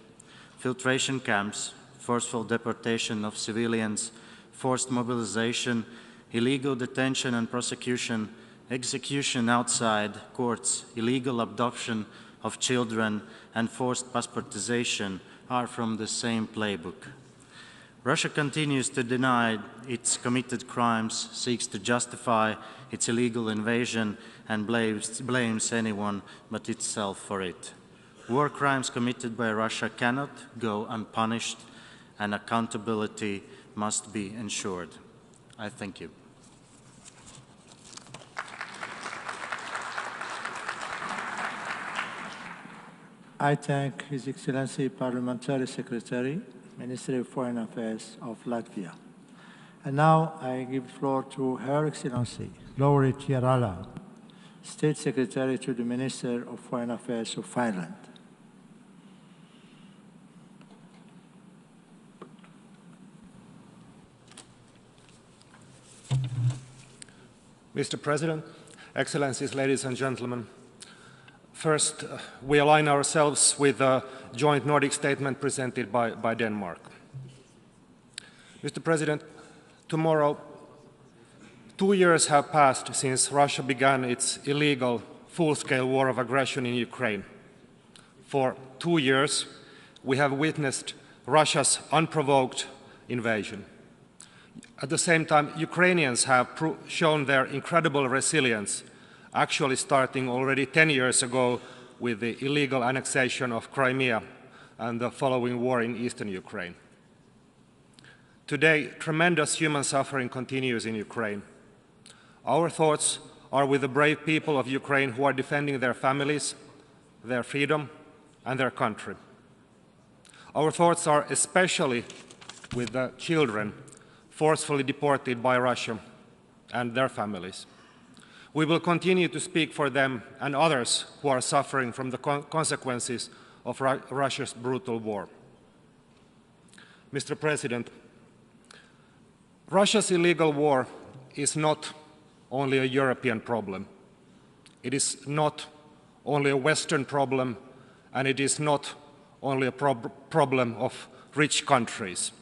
Filtration camps, forceful deportation of civilians, forced mobilization, illegal detention and prosecution, execution outside courts, illegal adoption of children, and forced passportization are from the same playbook. Russia continues to deny its committed crimes, seeks to justify its illegal invasion, and blames anyone but itself for it. War crimes committed by Russia cannot go unpunished, and accountability must be ensured. I thank you. I thank His Excellency Parliamentary Secretary, Ministry of Foreign Affairs of Latvia. And now I give the floor to Her Excellency, Lauri Chiarala, State Secretary to the Minister of Foreign Affairs of Finland. Mr. President, Excellencies, ladies and gentlemen, first, we align ourselves with the joint Nordic statement presented by Denmark. Mr. President, tomorrow, 2 years have passed since Russia began its illegal, full-scale war of aggression in Ukraine. For 2 years, we have witnessed Russia's unprovoked invasion. At the same time, Ukrainians have shown their incredible resilience, actually starting already 10 years ago with the illegal annexation of Crimea and the following war in eastern Ukraine. Today, tremendous human suffering continues in Ukraine. Our thoughts are with the brave people of Ukraine who are defending their families, their freedom, and their country. Our thoughts are especially with the children forcefully deported by Russia and their families. We will continue to speak for them and others who are suffering from the consequences of Russia's brutal war. Mr. President, Russia's illegal war is not only a European problem. It is not only a Western problem, and it is not only a problem of rich countries.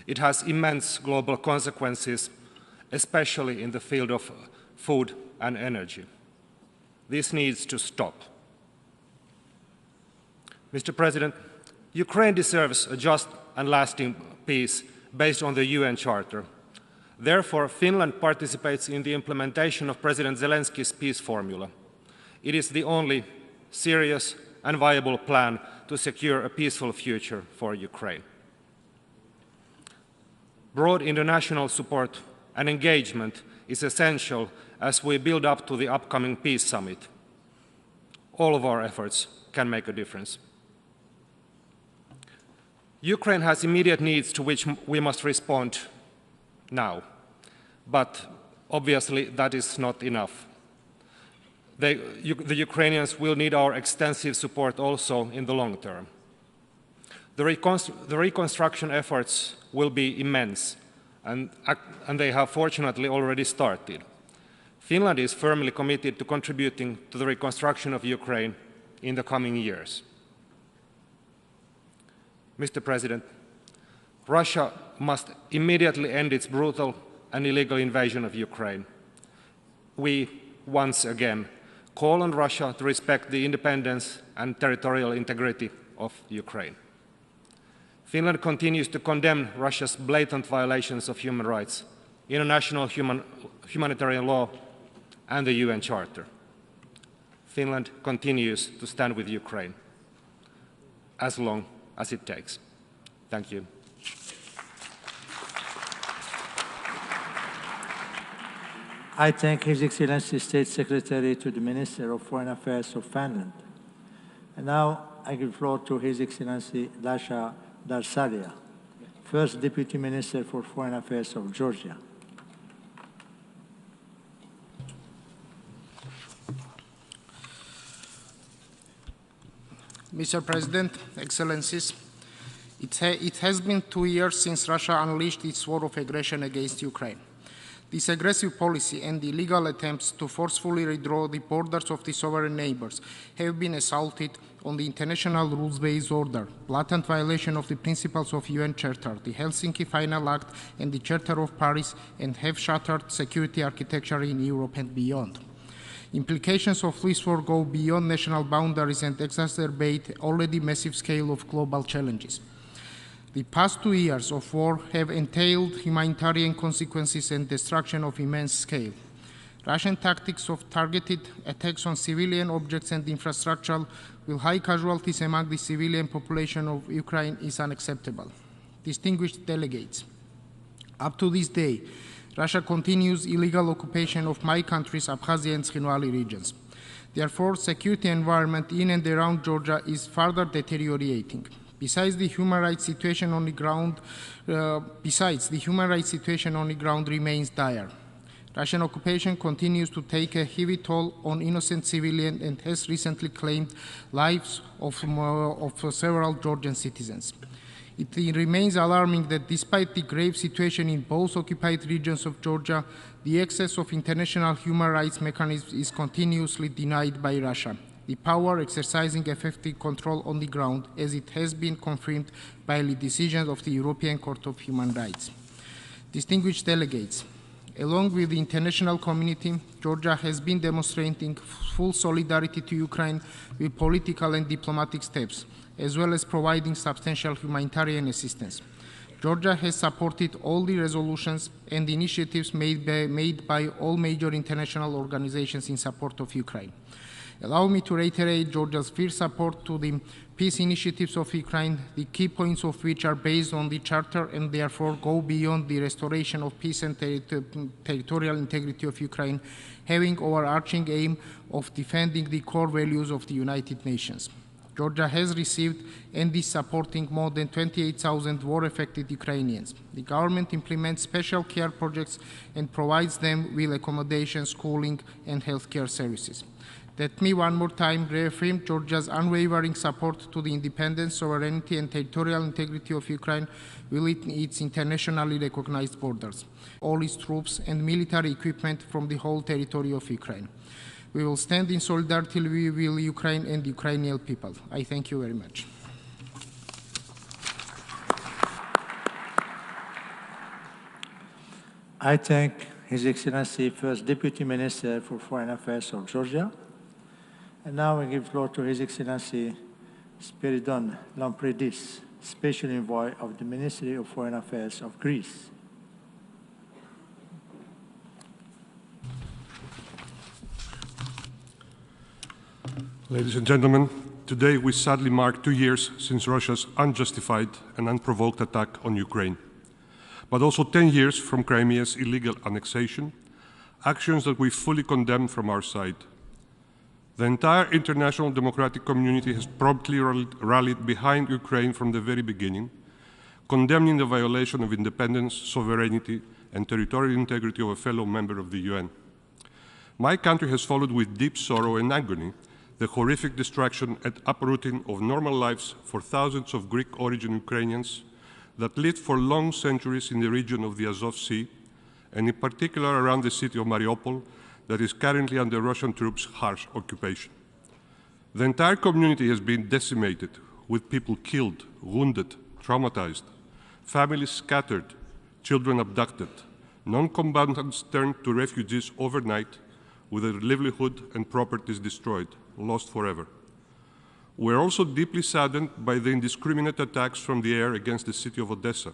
It has immense global consequences, especially in the field of food and energy. This needs to stop. Mr. President, Ukraine deserves a just and lasting peace based on the UN Charter. Therefore, Finland participates in the implementation of President Zelensky's peace formula. It is the only serious and viable plan to secure a peaceful future for Ukraine. Broad international support and engagement is essential as we build up to the upcoming peace summit. All of our efforts can make a difference. Ukraine has immediate needs to which we must respond now, but obviously that is not enough. The Ukrainians will need our extensive support also in the long term. The reconstruction efforts will be immense, and they have fortunately already started. Finland is firmly committed to contributing to the reconstruction of Ukraine in the coming years. Mr. President, Russia must immediately end its brutal and illegal invasion of Ukraine. We, once again, call on Russia to respect the independence and territorial integrity of Ukraine. Finland continues to condemn Russia's blatant violations of human rights, international humanitarian law, and the UN Charter. Finland continues to stand with Ukraine as long as it takes. Thank you. I thank His Excellency State Secretary to the Minister of Foreign Affairs of Finland. And now I give the floor to His Excellency Lasha Darsalia, First Deputy Minister for Foreign Affairs of Georgia. Mr. President, Excellencies, it has been 2 years since Russia unleashed its war of aggression against Ukraine. This aggressive policy and the illegal attempts to forcefully redraw the borders of the sovereign neighbors have been assaulted on the international rules-based order, blatant violation of the principles of UN Charter, the Helsinki Final Act and the Charter of Paris, and have shattered security architecture in Europe and beyond. Implications of this war go beyond national boundaries and exacerbate already massive scale of global challenges. The past 2 years of war have entailed humanitarian consequences and destruction of immense scale. Russian tactics of targeted attacks on civilian objects and infrastructure with high casualties among the civilian population of Ukraine is unacceptable. Distinguished delegates, up to this day, Russia continues illegal occupation of my country's Abkhazia and Tkhinvali regions. Therefore, security environment in and around Georgia is further deteriorating. Besides, the human rights situation on the ground remains dire. Russian occupation continues to take a heavy toll on innocent civilians and has recently claimed lives of several Georgian citizens. It remains alarming that despite the grave situation in both occupied regions of Georgia, the access of international human rights mechanisms is continuously denied by Russia, the power exercising effective control on the ground, as it has been confirmed by the decisions of the European Court of Human Rights. Distinguished delegates, along with the international community, Georgia has been demonstrating full solidarity to Ukraine with political and diplomatic steps, as well as providing substantial humanitarian assistance. Georgia has supported all the resolutions and initiatives made by all major international organizations in support of Ukraine. Allow me to reiterate Georgia's fierce support to the peace initiatives of Ukraine, the key points of which are based on the Charter and therefore go beyond the restoration of peace and territorial integrity of Ukraine, having overarching aim of defending the core values of the United Nations. Georgia has received and is supporting more than 28,000 war-affected Ukrainians. The government implements special care projects and provides them with accommodation, schooling, and healthcare services. Let me one more time reaffirm Georgia's unwavering support to the independence, sovereignty, and territorial integrity of Ukraine within its internationally recognized borders, all its troops and military equipment from the whole territory of Ukraine. We will stand in solidarity with Ukraine and the Ukrainian people. I thank you very much. I thank His Excellency First Deputy Minister for Foreign Affairs of Georgia. And now I give the floor to His Excellency Spiridon Lampridis, Special Envoy of the Ministry of Foreign Affairs of Greece. Ladies and gentlemen, today we sadly mark 2 years since Russia's unjustified and unprovoked attack on Ukraine, but also 10 years from Crimea's illegal annexation, actions that we fully condemn from our side. The entire international democratic community has promptly rallied behind Ukraine from the very beginning, condemning the violation of independence, sovereignty, and territorial integrity of a fellow member of the UN. My country has followed with deep sorrow and agony the horrific destruction and uprooting of normal lives for thousands of Greek-origin Ukrainians that lived for long centuries in the region of the Azov Sea, and in particular around the city of Mariupol, that is currently under Russian troops' harsh occupation. The entire community has been decimated, with people killed, wounded, traumatized, families scattered, children abducted, non-combatants turned to refugees overnight, with their livelihood and properties destroyed, lost forever. We're also deeply saddened by the indiscriminate attacks from the air against the city of Odessa,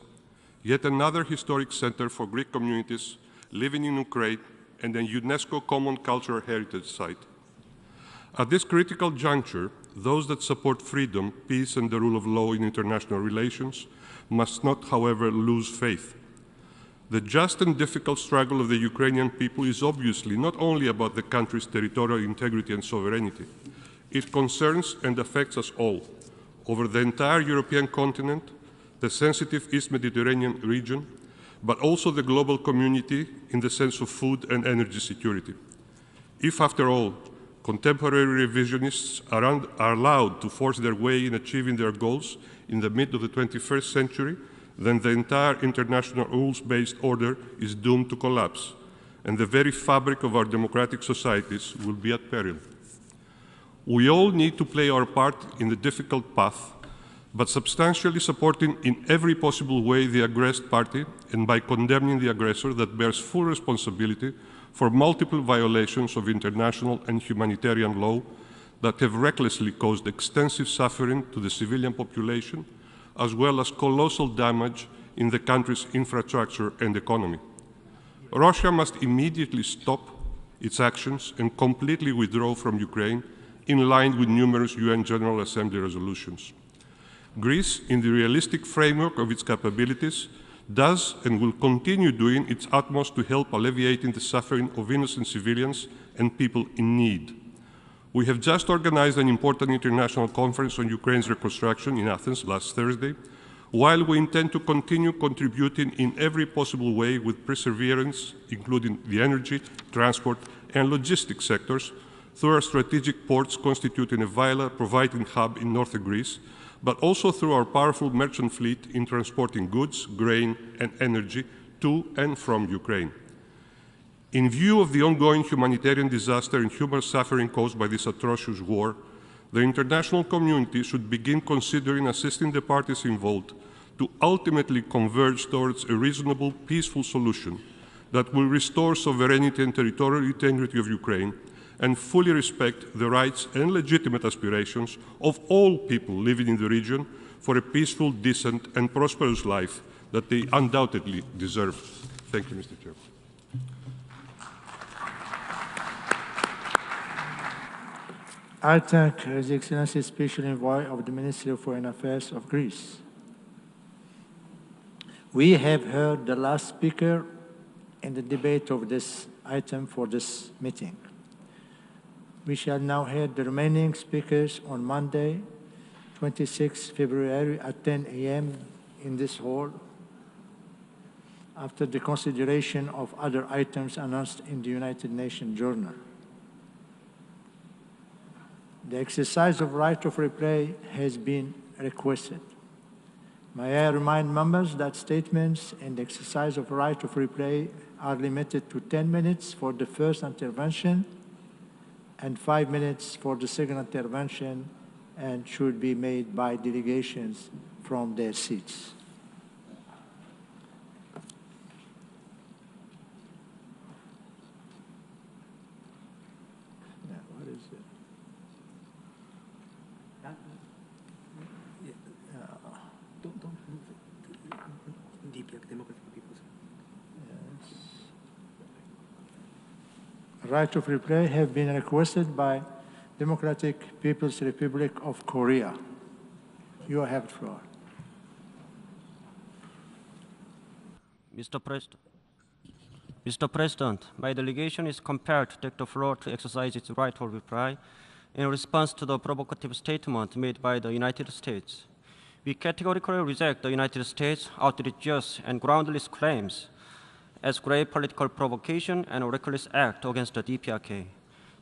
yet another historic center for Greek communities living in Ukraine and a UNESCO Common Cultural Heritage Site. At this critical juncture, those that support freedom, peace, and the rule of law in international relations must not, however, lose faith. The just and difficult struggle of the Ukrainian people is obviously not only about the country's territorial integrity and sovereignty. It concerns and affects us all, over the entire European continent, the sensitive East Mediterranean region, but also the global community in the sense of food and energy security. If, after all, contemporary revisionists are allowed to force their way in achieving their goals in the mid of the 21st century, then the entire international rules-based order is doomed to collapse, and the very fabric of our democratic societies will be at peril. We all need to play our part in the difficult path, but substantially supporting in every possible way the aggressed party, and by condemning the aggressor that bears full responsibility for multiple violations of international and humanitarian law that have recklessly caused extensive suffering to the civilian population, as well as colossal damage in the country's infrastructure and economy. Russia must immediately stop its actions and completely withdraw from Ukraine, in line with numerous UN General Assembly resolutions. Greece, in the realistic framework of its capabilities, does and will continue doing its utmost to help alleviating the suffering of innocent civilians and people in need. We have just organized an important international conference on Ukraine's reconstruction in Athens last Thursday, while we intend to continue contributing in every possible way with perseverance, including the energy, transport, and logistics sectors, through our strategic ports constituting a vital providing hub in northern Greece, but also through our powerful merchant fleet in transporting goods, grain, and energy to and from Ukraine. In view of the ongoing humanitarian disaster and human suffering caused by this atrocious war, the international community should begin considering assisting the parties involved to ultimately converge towards a reasonable, peaceful solution that will restore sovereignty and territorial integrity of Ukraine and fully respect the rights and legitimate aspirations of all people living in the region for a peaceful, decent, and prosperous life that they undoubtedly deserve. Thank you, Mr. Chair. I thank His Excellency Special Envoy of the Ministry of Foreign Affairs of Greece. We have heard the last speaker in the debate of this item for this meeting. We shall now hear the remaining speakers on Monday, 26 February at 10 a.m. in this hall, after the consideration of other items announced in the United Nations Journal. The exercise of right of reply has been requested. May I remind members that statements in the exercise of right of reply are limited to 10 minutes for the first intervention and 5 minutes for the second intervention, and should be made by delegations from their seats. Right of reply have been requested by Democratic People's Republic of Korea. You have the floor. Mr. President, my delegation is compelled to take the floor to exercise its right of reply in response to the provocative statement made by the United States. We categorically reject the United States' outrageous and groundless claims as grave political provocation and reckless act against the DPRK.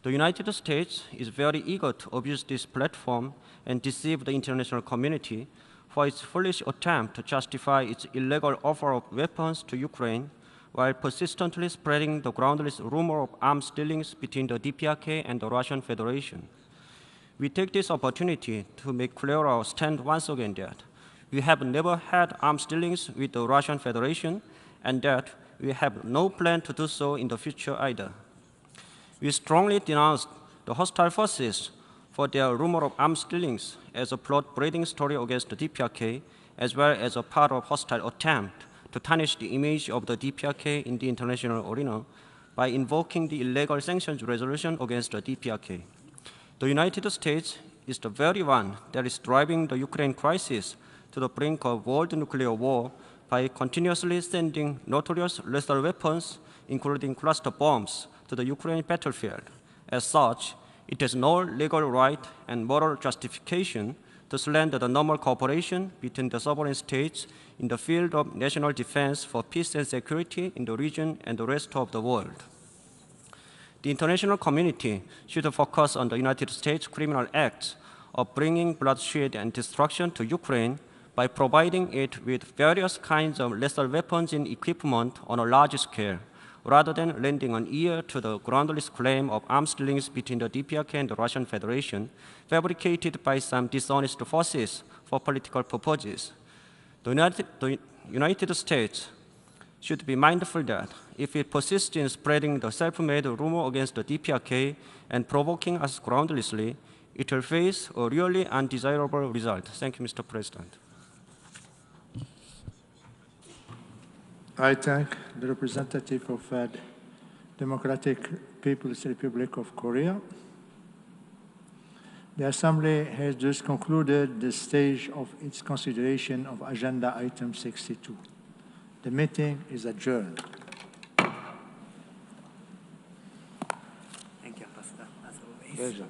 The United States is very eager to abuse this platform and deceive the international community for its foolish attempt to justify its illegal offer of weapons to Ukraine while persistently spreading the groundless rumor of arms dealings between the DPRK and the Russian Federation. We take this opportunity to make clear our stand once again that we have never had arms dealings with the Russian Federation and that we have no plan to do so in the future either. We strongly denounce the hostile forces for their rumor of arms dealings as a blood-breeding story against the DPRK, as well as a part of hostile attempt to tarnish the image of the DPRK in the international arena by invoking the illegal sanctions resolution against the DPRK. The United States is the very one that is driving the Ukraine crisis to the brink of world nuclear war by continuously sending notorious lethal weapons, including cluster bombs, to the Ukraine battlefield. As such, it has no legal right and moral justification to slander the normal cooperation between the sovereign states in the field of national defense for peace and security in the region and the rest of the world. The international community should focus on the United States' criminal acts of bringing bloodshed and destruction to Ukraine by providing it with various kinds of lethal weapons and equipment on a large scale, rather than lending an ear to the groundless claim of arms dealings between the DPRK and the Russian Federation, fabricated by some dishonest forces for political purposes. The United States should be mindful that if it persists in spreading the self-made rumor against the DPRK and provoking us groundlessly, it will face a really undesirable result. Thank you, Mr. President. I thank the representative of the Democratic People's Republic of Korea. The Assembly has just concluded the stage of its consideration of Agenda Item 62. The meeting is adjourned. Thank you, Pastor, as always. Pleasure.